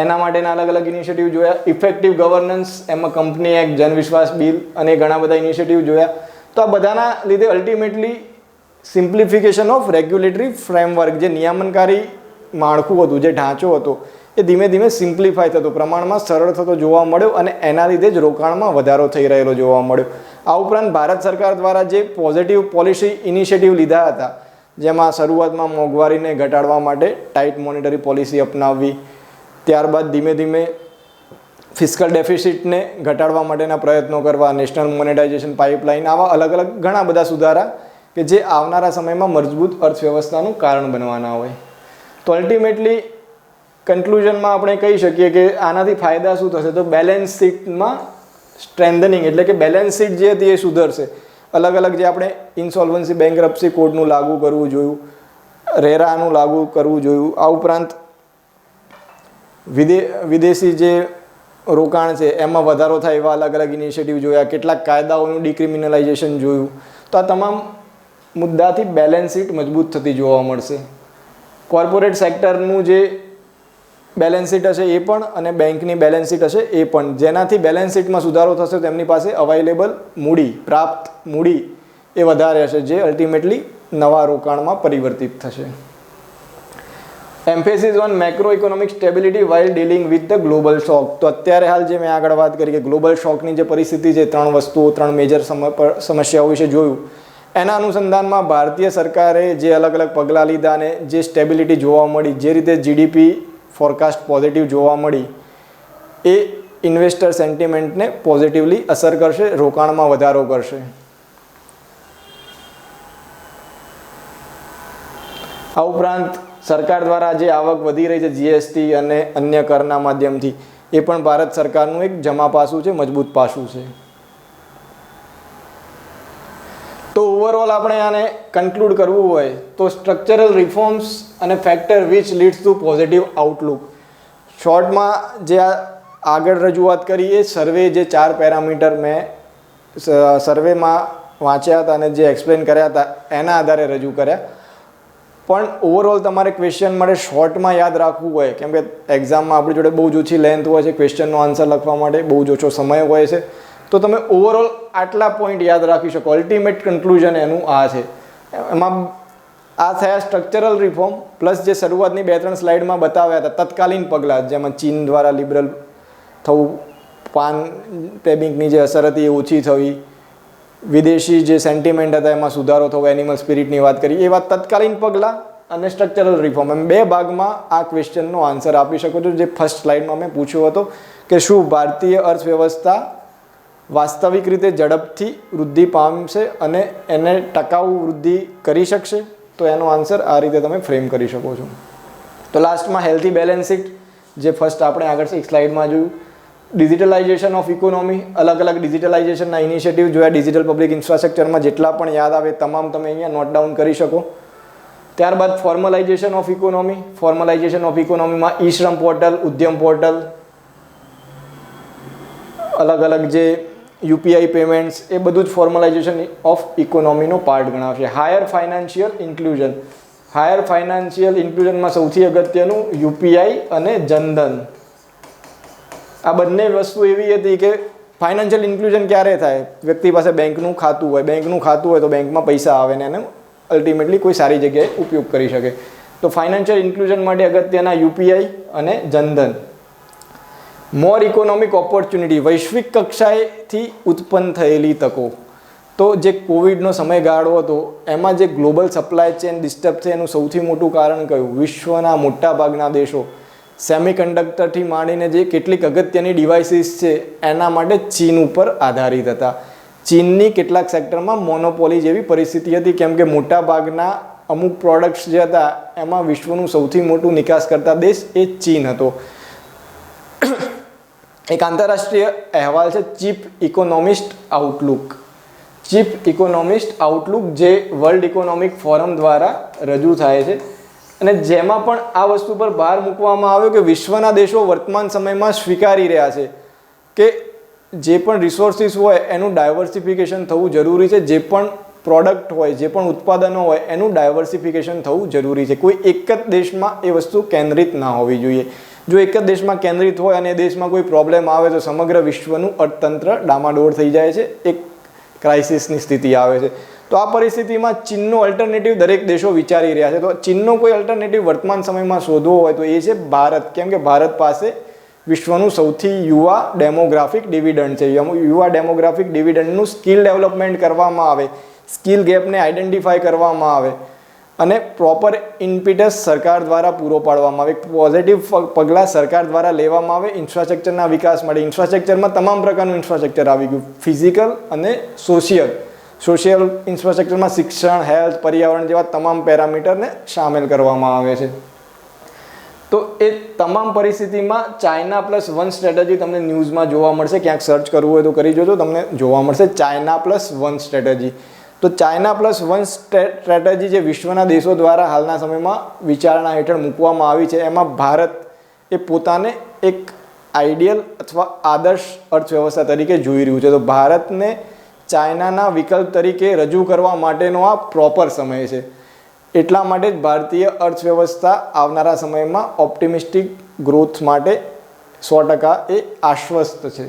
એના માટેના અલગ ઇનિશિયેટિવ જોયા. ઇફેક્ટિવ ગવર્નન્સ, એમાં કંપની એક્ટ, જનવિશ્વાસ બિલ અને ઘણા બધા ઇનિશિયેટિવ જોયા. તો આ બધાના લીધે ultimately simplification of regulatory framework, જે નિયામનકારી માળખું હતું, જે ઢાંચો હતો, એ ધીમે ધીમે સિમ્પ્લિફાય થતો, પ્રમાણમાં સરળ થતો જોવા મળ્યો અને એના લીધે જ રોકાણમાં વધારો થઈ રહેલો જોવા મળ્યો. આ ઉપરાંત ભારત સરકાર દ્વારા જે પોઝિટિવ પોલિસી ઇનિશિયેટિવ લીધા હતા, જેમાં શરૂઆતમાં મોંઘવારીને ઘટાડવા માટે ટાઇટ મોનેટરી પોલિસી અપનાવવી, ત્યારબાદ ધીમે ધીમે ફિસ્કલ ડેફિસિટને ઘટાડવા માટેના પ્રયત્નો કરવા, નેશનલ મોનેટાઇઝેશન પાઇપલાઇન, આવા અલગ ઘણા બધા સુધારા કે જે આવનારા સમયમાં મજબૂત અર્થવ્યવસ્થાનું કારણ બનવાના હોય. તો અલ્ટિમેટલી કન્ક્લુઝનમાં આપણે કહી શકીએ કે આનાથી ફાયદા શું થશે? તો બેલેન્સ શીટમાં સ્ટ્રેન્થનિંગ, એટલે કે બેલેન્સ શીટ જે હતી એ સુધરશે. અલગ જે આપણે ઇન્સોલ્વન્સી બેંકરપ્સી કોડનું લાગુ કરવું જોયું, રેરાનું લાગુ કરવું જોયું. આ ઉપરાંત વિદેશી જે રોકાણ છે એમાં વધારો થાય એવા અલગ ઇનિશિયેટિવ જોયા. કેટલાક કાયદાઓનું ડિક્રિમિનલાઇઝેશન જોયું. તો આ તમામ મુદ્દાથી બેલેન્સ શીટ મજબૂત થતી જોવા મળશે. કોર્પોરેટ સેક્ટરનું જે બેલેન્સ શીટ હશે એ પણ અને બેંકની બેલેન્સ શીટ હશે એ પણ, જેનાથી બેલેન્સ શીટમાં સુધારો થશે તો એમની પાસે અવાઇલેબલ મૂડી, પ્રાપ્ત મૂડી એ વધારે હશે, જે અલ્ટિમેટલી નવા રોકાણમાં પરિવર્તિત થશે. Emphasis on macro economic stability while dealing with the global shock. તો અત્યારે હાલ જે મેં આગળ વાત કરી કે ગ્લોબલ શોકની જે પરિસ્થિતિ છે, 3 વસ્તુઓ, 3 મેજર સમસ્યાઓ વિશે જોયું. એના અનુસંધાનમાં ભારતીય સરકારે જે અલગ પગલાં લીધા અને જે સ્ટેબિલિટી જોવા મળી, જે રીતે GDP ફોરકાસ્ટ પોઝિટિવ જોવા મળી, એ ઇન્વેસ્ટર સેન્ટિમેન્ટને પોઝિટિવલી અસર કરશે, રોકાણમાં વધારો કરશે. આ ઉપરાંત સરકાર દ્વારા જે આવક વધી રહી છે જીએસટી અને અન્ય કરના માધ્યમથી, એ પણ ભારત સરકારનું એક જમા પાસું છે, મજબૂત પાસું છે. તો ઓવરઓલ આપણે આને કન્ક્લુડ કરવું હોય તો સ્ટ્રક્ચરલ રિફોર્મ્સ અને factor which leads to positive outlook. શોર્ટમાં જે આગળ રજૂઆત કરી એ સર્વે, જે 4 પેરામીટર મેં સર્વેમાં વાંચ્યા હતા અને જે એક્સપ્લેન કર્યા હતા એના આધારે રજૂ કર્યા. પણ ઓવરઓલ તમારે ક્વેશ્ચન માટે શોર્ટમાં યાદ રાખવું હોય, કેમ કે એક્ઝામમાં આપણી જોડે બહુ જ ઓછી લેન્થ હોય છે, ક્વેશ્ચનનો આન્સર લખવા માટે બહુ જ ઓછો સમય હોય છે, તો તમે ઓવરઓલ આટલા પોઈન્ટ યાદ રાખી શકો. અલ્ટિમેટ કન્ક્લુઝન એનું આ છે. એમાં આ થયા સ્ટ્રક્ચરલ રિફોર્મ, પ્લસ જે શરૂઆતની 2-3 સ્લાઇડમાં બતાવ્યા હતા તત્કાલીન પગલાં, જેમાં ચીન દ્વારા લિબરલ થવું, પાન પેબિંગની જે અસર હતી એ ઓછી થવી, વિદેશી જે સેન્ટિમેન્ટ હતા એમાં સુધારો થવો, એનિમલ સ્પિરિટની વાત કરી, એ વાત તત્કાલીન પગલાં અને સ્ટ્રક્ચરલ રિફોર્મ, એમ 2 ભાગમાં આ ક્વેશ્ચનનો આન્સર આપી શકો છો. જે ફર્સ્ટ સ્લાઇડમાં મેં પૂછ્યો હતો કે શું ભારતીય અર્થવ્યવસ્થા વાસ્તવિક રીતે ઝડપથી વૃદ્ધિ પામશે અને એને ટકાઉ વૃદ્ધિ કરી શકશે, તો એનો આન્સર આ રીતે તમે ફ્રેમ કરી શકો છો. તો લાસ્ટમાં હેલ્ધી બેલેન્સ શીટ, જે ફર્સ્ટ આપણે આગળ એક સ્લાઇડમાં જોયું. ડિજિટલાઇઝેશન ઓફ ઇકોનોમી, અલગ અલગ ડિજિટલાઇઝેશનના ઇનિશિયેટિવ જોયા. ડિજિટલ પબ્લિક ઇન્ફ્રાસ્ટ્રક્ચરમાં જેટલા પણ યાદ આવે તમામ તમે અહીંયા નોટ ડાઉન કરી શકો. ત્યારબાદ formalisation of economy. Formalisation of ઇકોનોમીમાં ઈ શ્રમ પોર્ટલ, ઉદ્યમ પોર્ટલ, અલગ અલગ જે યુપીઆઈ પેમેન્ટ્સ, એ બધું જ ફોર્મલાઇઝેશન ઓફ ઇકોનોમીનો પાર્ટ ગણાવશે. Higher financial inclusion. Higher financial ઇન્ક્લુઝનમાં સૌથી અગત્યનું યુપીઆઈ અને જનધન. આ બંને વસ્તુ એવી હતી કે ફાઇનાન્શિયલ ઇન્ક્લુઝન ક્યારે થાય? વ્યક્તિ પાસે બેંકનું ખાતું હોય, તો બેંકમાં પૈસા આવે ને એને અલ્ટિમેટલી કોઈ સારી જગ્યાએ ઉપયોગ કરી શકે. તો ફાઇનાન્શિયલ ઇન્ક્લુઝન માટે અગત્યના યુપીઆઈ અને જનધન. મોર ઇકોનોમિક ઓપોર્ચ્યુનિટી, વૈશ્વિક કક્ષાએથી ઉત્પન્ન થયેલી તકો. તો જે કોવિડનો સમયગાળો હતો એમાં જે ગ્લોબલ સપ્લાય ચેન ડિસ્ટર્બ છે એનું સૌથી મોટું કારણ કયું? વિશ્વના મોટાભાગના દેશો સેમિકન્ડક્ટરથી માંડીને જે કેટલીક અગત્યની ડિવાઇસીસ છે એના માટે ચીન ઉપર આધારિત હતા. ચીનની કેટલાક સેક્ટરમાં મોનોપોલી જેવી પરિસ્થિતિ હતી, કેમ કે મોટાભાગના અમુક પ્રોડક્ટ્સ જે હતા એમાં વિશ્વનું સૌથી મોટું નિકાસ કરતા દેશ એ ચીન હતો. એક આંતરરાષ્ટ્રીય અહેવાલ છે chief economist outlook. Chief economist outlook જે વર્લ્ડ ઇકોનોમિક ફોરમ દ્વારા રજૂ થાય છે, અને જેમાં પણ આ વસ્તુ પર ભાર મૂકવામાં આવ્યો કે વિશ્વના દેશો વર્તમાન સમયમાં સ્વીકારી રહ્યા છે કે જે પણ રિસોર્સિસ હોય એનું ડાયવર્સિફિકેશન થવું જરૂરી છે. જે પણ પ્રોડક્ટ હોય, જે પણ ઉત્પાદનો હોય એનું ડાયવર્સિફિકેશન થવું જરૂરી છે. કોઈ એક જ દેશમાં એ વસ્તુ કેન્દ્રિત ના હોવી જોઈએ. જો એક જ દેશમાં કેન્દ્રિત હોય અને એ દેશમાં કોઈ પ્રોબ્લેમ આવે તો સમગ્ર વિશ્વનું અર્થતંત્ર ડામાડોળ થઈ જાય છે, એક ક્રાઇસિસની સ્થિતિ આવે છે. તો આ પરિસ્થિતિમાં ચીનનો અલ્ટરનેટિવ દરેક દેશો વિચારી રહ્યા છે. તો ચીનનો કોઈ અલ્ટરનેટિવ વર્તમાન સમયમાં શોધવો હોય તો એ છે ભારત, કેમ કે ભારત પાસે વિશ્વનું સૌથી યુવા ડેમોગ્રાફિક ડિવિડન્ડ છે. યુવા ડેમોગ્રાફિક ડિવિડન્ડનું સ્કિલ ડેવલપમેન્ટ કરવામાં આવે, સ્કિલ ગેપને આઈડેન્ટિફાય કરવામાં આવે અને પ્રોપર ઇમ્પિટસ સરકાર દ્વારા પૂરો પાડવામાં આવે. પોઝિટિવ પગલાં સરકાર દ્વારા લેવામાં આવે ઇન્ફ્રાસ્ટ્રક્ચરના વિકાસ માટે. ઇન્ફ્રાસ્ટ્રક્ચરમાં તમામ પ્રકારનું ઇન્ફ્રાસ્ટ્રક્ચર આવી ગયું, ફિઝિકલ અને સોશિયલ ઇન્ફ્રાસ્ટ્રક્ચરમાં શિક્ષણ, હેલ્થ, પર્યાવરણ જેવા તમામ પેરામીટરને સામેલ કરવામાં આવે છે. તો એ તમામ પરિસ્થિતિમાં China+1 સ્ટ્રેટેજી તમને ન્યૂઝમાં જોવા મળશે. ક્યાંક સર્ચ કરવું હોય તો કરી જોજો, તમને જોવા મળશે China+1 સ્ટ્રેટેજી. તો China+1 સ્ટ્રેટેજી જે વિશ્વના દેશો દ્વારા હાલના સમયમાં વિચારણા હેઠળ મૂકવામાં આવી છે, એમાં ભારત એ પોતાને એક આઈડિયલ અથવા આદર્શ અર્થવ્યવસ્થા તરીકે જોઈ રહ્યું છે. તો ભારતને ચાઇનાના વિકલ્પ તરીકે રજૂ કરવા માટેનો આ પ્રોપર સમય છે. એટલા માટે જ ભારતીય અર્થવ્યવસ્થા આવનારા સમયમાં ઓપ્ટિમિસ્ટિક ગ્રોથ માટે 100% એ આશ્વસ્ત છે.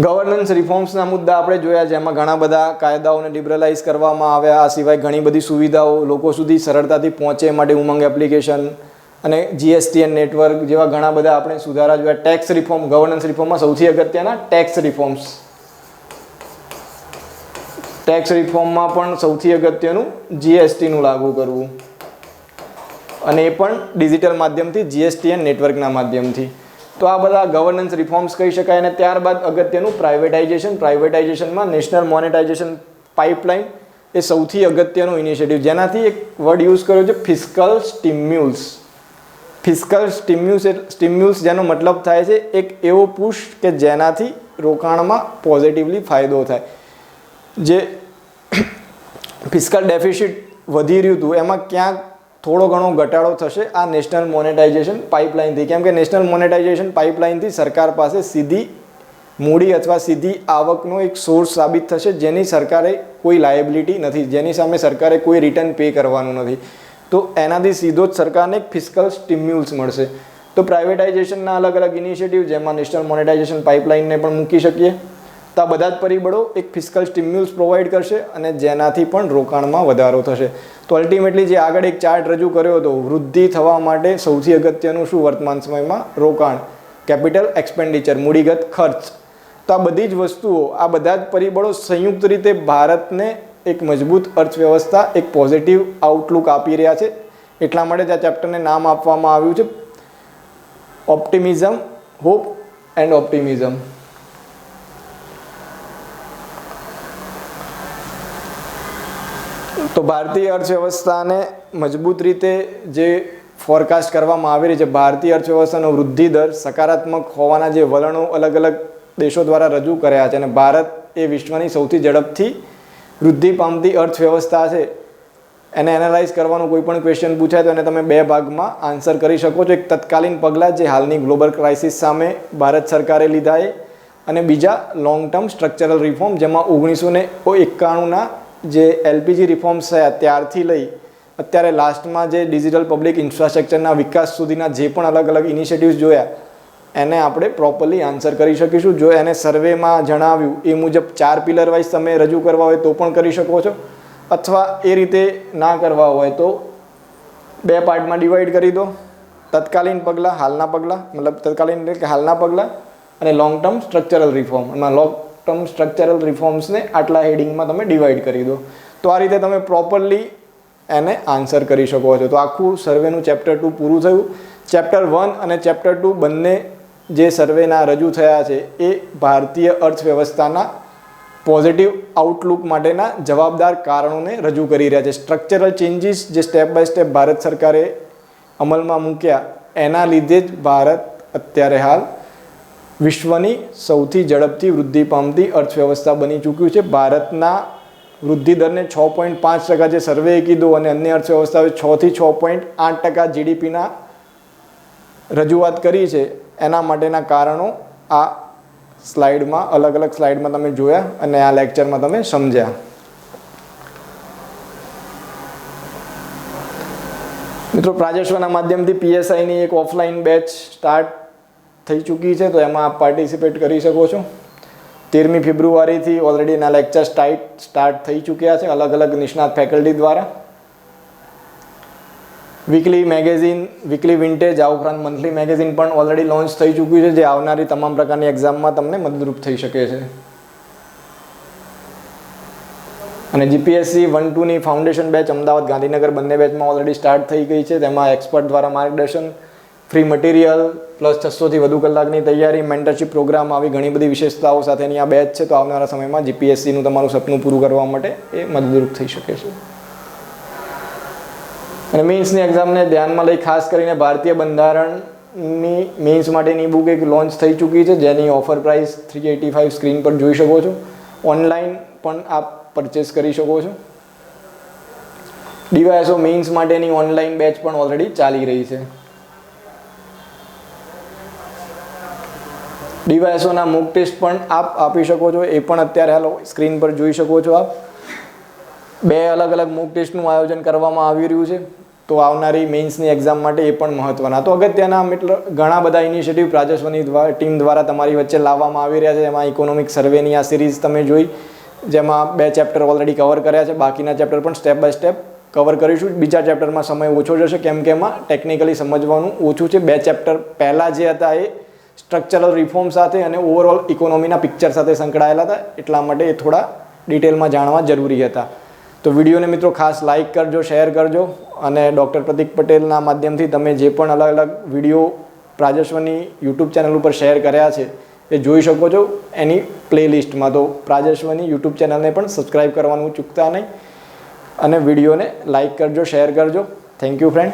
ગવર્નન્સ રિફોર્મ્સના મુદ્દા આપણે જોયા, જેમાં ઘણા બધા કાયદાઓને લિબરલાઇઝ કરવામાં આવ્યા. આ સિવાય ઘણી બધી સુવિધાઓ લોકો સુધી સરળતાથી પહોંચે માટે ઉમંગ એપ્લિકેશન અને જીએસટીએન નેટવર્ક જેવા ઘણા બધા આપણે સુધારા જોયા. ટેક્સ રિફોર્મ, ગવર્નન્સ રિફોર્મમાં સૌથી અગત્યના ટેક્સ રિફોર્મ્સ. ટેક્સ રિફોર્મમાં પણ સૌથી અગત્યનું જીએસટીનું લાગુ કરવું, અને એ પણ ડિજિટલ માધ્યમથી, જીએસટીએન નેટવર્કના માધ્યમથી. તો આ બધા ગવર્નન્સ રિફોર્મ્સ કહી શકાય. અને ત્યારબાદ અગત્યનું પ્રાઇવેટાઇઝેશનમાં નેશનલ મોનેટાઇઝેશન પાઇપલાઇન એ સૌથી અગત્યનું ઇનિશિયેટિવ, જેનાથી એક વર્ડ યુઝ કર્યો છે ફિસ્કલ સ્ટિમ્યુલ્સ. ફિસ્કલ સ્ટિમ્યુલ્સ જેનો મતલબ થાય છે એક એવો પુશ કે જેનાથી રોકાણમાં પોઝિટિવલી ફાયદો થાય. જે ફિસ્કલ ડેફિસિટ વધી રહ્યું હતું એમાં ક્યાંક થોડો ઘણો ઘટાડો થશે આ નેશનલ મોનેટાઇઝેશન પાઇપલાઇનથી. કેમ કે નેશનલ મોનેટાઇઝેશન પાઇપલાઇનથી સરકાર પાસે સીધી મૂડી અથવા સીધી આવકનો એક સોર્સ સાબિત થશે, જેની સરકારે કોઈ લાયબિલિટી નથી, જેની સામે સરકારે કોઈ રિટર્ન પે કરવાનું નથી. તો એનાથી સીધો જ સરકારને એક ફિસ્કલ સ્ટિમ્યુલ્સ મળશે. તો પ્રાઇવેટાઇઝેશનના અલગ અલગ ઇનિશિયેટિવ, જેમાં નેશનલ મોનેટાઇઝેશન પાઇપલાઇનને પણ મૂકી શકીએ. તો આ બધા જ પરિબળો એક ફિસ્કલ સ્ટિમ્યુલ્સ પ્રોવાઈડ કરશે અને જેનાથી પણ રોકાણમાં વધારો થશે. તો અલ્ટિમેટલી જે આગળ એક ચાર્ટ રજૂ કર્યો હતો, વૃદ્ધિ થવા માટે સૌથી અગત્યનું શું વર્તમાન સમયમાં? રોકાણ, કેપિટલ એક્સપેન્ડિચર, મૂડીગત ખર્ચ. તો આ બધી જ વસ્તુઓ, આ બધા જ પરિબળો સંયુક્ત રીતે ભારતને એક મજબૂત અર્થવ્યવસ્થા, એક પોઝિટિવ આઉટલુક આપી રહ્યા છે. એટલા માટે જ આ ચેપ્ટરને નામ આપવામાં આવ્યું છે ઓપ્ટિમિઝમ, હોપ એન્ડ ઓપ્ટિમિઝમ. તો ભારતીય અર્થવ્યવસ્થાને મજબૂત રીતે જે ફોરકાસ્ટ કરવામાં આવી રહી છે, ભારતીય અર્થવ્યવસ્થાનો વૃદ્ધિ દર સકારાત્મક હોવાના જે વલણો અલગ અલગ દેશો દ્વારા રજૂ કર્યા છે, અને ભારત એ વિશ્વની સૌથી ઝડપથી વૃદ્ધિ પામતી અર્થવ્યવસ્થા છે. એને એનાલાઇઝ કરવાનું કોઈ પણ ક્વેશ્ચન પૂછાય તો એને તમે બે ભાગમાં આન્સર કરી શકો છો. એક તત્કાલીન પગલાં જે હાલની ગ્લોબલ ક્રાઇસિસ સામે ભારત સરકારે લીધા એ, અને બીજા લોંગ ટર્મ સ્ટ્રક્ચરલ રિફોર્મ, જેમાં 1991ના જે એલપીજી રિફોર્મ્સ થયા ત્યારથી લઈ અત્યારે લાસ્ટમાં જે ડિજિટલ પબ્લિક ઇન્ફ્રાસ્ટ્રક્ચરના વિકાસ સુધીના જે પણ અલગ અલગ ઇનિશિયેટિવ્સ જોયા એને આપણે પ્રોપરલી આન્સર કરી શકીશું. જો એને સર્વેમાં જણાવ્યું એ મુજબ 4 પિલર વાઇઝ તમે રજૂ કરવા હોય તો પણ કરી શકો છો, અથવા એ રીતે ના કરવા હોય તો 2 પાર્ટમાં ડિવાઈડ કરી દો. તત્કાલીન પગલાં, હાલના પગલાં, મતલબ તત્કાલીન એટલે કે હાલના પગલાં, અને લોંગ ટર્મ સ્ટ્રક્ચરલ રિફોર્મ. એમાં લોંગ ટર્મ સ્ટ્રક્ચરલ રિફોર્મ્સને આટલા હેડિંગમાં તમે ડિવાઈડ કરી દો. તો આ રીતે તમે પ્રોપરલી એને આન્સર કરી શકો છો. તો આખું સર્વેનું ચેપ્ટર 2 પૂરું થયું. ચેપ્ટર 1 અને ચેપ્ટર 2 બંને જે સર્વેના રજૂ થયા છે એ ભારતીય અર્થવ્યવસ્થાના પોઝિટિવ આઉટલુક માટેના જવાબદાર કારણોને રજૂ કરી રહ્યા છે. સ્ટ્રક્ચરલ ચેન્જીસ જે સ્ટેપ બાય સ્ટેપ ભારત સરકારે અમલમાં મૂક્યા એના લીધે જ ભારત અત્યારે હાલ વિશ્વની સૌથી ઝડપથી વૃદ્ધિ પામતી અર્થવ્યવસ્થા બની ચૂક્યું છે. ભારતના વૃદ્ધિ દરને 6.5% જે સર્વેએ કીધું, અને અન્ય અર્થવ્યવસ્થાઓએ 6 થી 6.8% જીડીપીના રજૂઆત કરી છે. એના માટેના કારણો આ સ્લાઇડમાં, અલગ અલગ સ્લાઇડમાં તમે જોયા અને આ લેક્ચરમાં તમે સમજ્યા. મિત્રો, પ્રાજેશ્વરના માધ્યમથી પીએસઆઈની એક ઓફલાઈન બેચ સ્ટાર્ટ થઈ ચૂકી છે, તો એમાં આપ પાર્ટિસિપેટ કરી શકો છો. 13મી ફેબ્રુઆરીથી ઓલરેડી એના લેક્ચર સ્ટાર્ટ થઈ ચૂક્યા છે અલગ અલગ નિષ્ણાત ફેકલ્ટી દ્વારા. વીકલી મેગેઝિન, વીકલી વિન્ટેજ, આ ઉપરાંત મંથલી મેગેઝિન પણ ઓલરેડી લોન્ચ થઈ ચૂક્યું છે, જે આવનારી તમામ પ્રકારની એક્ઝામમાં તમને મદદરૂપ થઈ શકે છે. અને જીપીએસસી 1-2ની ફાઉન્ડેશન બેચ અમદાવાદ, ગાંધીનગર બંને બેચમાં ઓલરેડી સ્ટાર્ટ થઈ ગઈ છે. તેમાં એક્સપર્ટ દ્વારા માર્ગદર્શન, ફ્રી મટીરિયલ પ્લસ 600થી વધુ કલાકની તૈયારી, મેન્ટરશિપ પ્રોગ્રામ, આવી ઘણી બધી વિશેષતાઓ સાથેની આ બેચ છે. તો આવનારા સમયમાં જીપીએસસીનું તમારું સપનું પૂરું કરવા માટે એ મદદરૂપ થઈ શકે છે. અને મેઇન્સની એક્ઝામને ધ્યાનમાં લઈ ખાસ કરીને ભારતીય બંધારણની મેઇન્સ માટેની બુક એક લોન્ચ થઈ ચૂકી છે, જેની ઓફર પ્રાઇસ 385 સ્ક્રીન પર જોઈ શકો છો. ઓનલાઈન પણ આપ પરચેસ કરી શકો છો. ડીવાયએસઓ મેઇન્સ માટેની ઓનલાઈન બેચ પણ ઓલરેડી ચાલી રહી છે. ડીવાયએસઓના મોક ટેસ્ટ પણ આપ આપી શકો છો, એ પણ અત્યારે હાલ સ્ક્રીન પર જોઈ શકો છો આપ. 2 અલગ અલગ મોક ટેસ્ટનું આયોજન કરવામાં આવી રહ્યું છે, તો આવનારી મેઇન્સની એક્ઝામ માટે એ પણ મહત્ત્વના. તો અગત્યના ઘણા બધા ઇનિશિયેટિવ પ્રાજેશ્વરની ટીમ દ્વારા તમારી વચ્ચે લાવવામાં આવી રહ્યા છે. એમાં ઇકોનોમિક સર્વેની આ સિરીઝ તમે જોઈ, જેમાં 2 ચેપ્ટર ઓલરેડી કવર કર્યા છે. બાકીના ચેપ્ટર પણ સ્ટેપ બાય સ્ટેપ કવર કરીશું. બીજા ચેપ્ટરમાં સમય ઓછો જશે, કેમ કે એમાં ટેકનિકલી સમજવાનું ઓછું છે. 2 ચેપ્ટર પહેલાં જે હતા એ સ્ટ્રક્ચરલ રિફોર્મ સાથે અને ઓવરઓલ ઇકોનોમીના પિક્ચર સાથે સંકળાયેલા હતા, એટલા માટે એ થોડા ડિટેલમાં જાણવા જરૂરી હતા. તો વિડીયોને મિત્રો ખાસ લાઇક કરજો, શેર કરજો, અને ડૉક્ટર પ્રતિક પટેલના માધ્યમથી તમે જે પણ અલગ અલગ વિડીયો પ્રાજેશ્વરની યુટ્યુબ ચેનલ ઉપર શેર કર્યા છે એ જોઈ શકો છો એની પ્લેલિસ્ટમાં. તો પ્રાજેશ્વરની યુટ્યુબ ચેનલને પણ સબસ્ક્રાઈબ કરવાનું ચૂકતા નહીં અને વિડીયોને લાઇક કરજો, શેર કરજો. Thank you friend.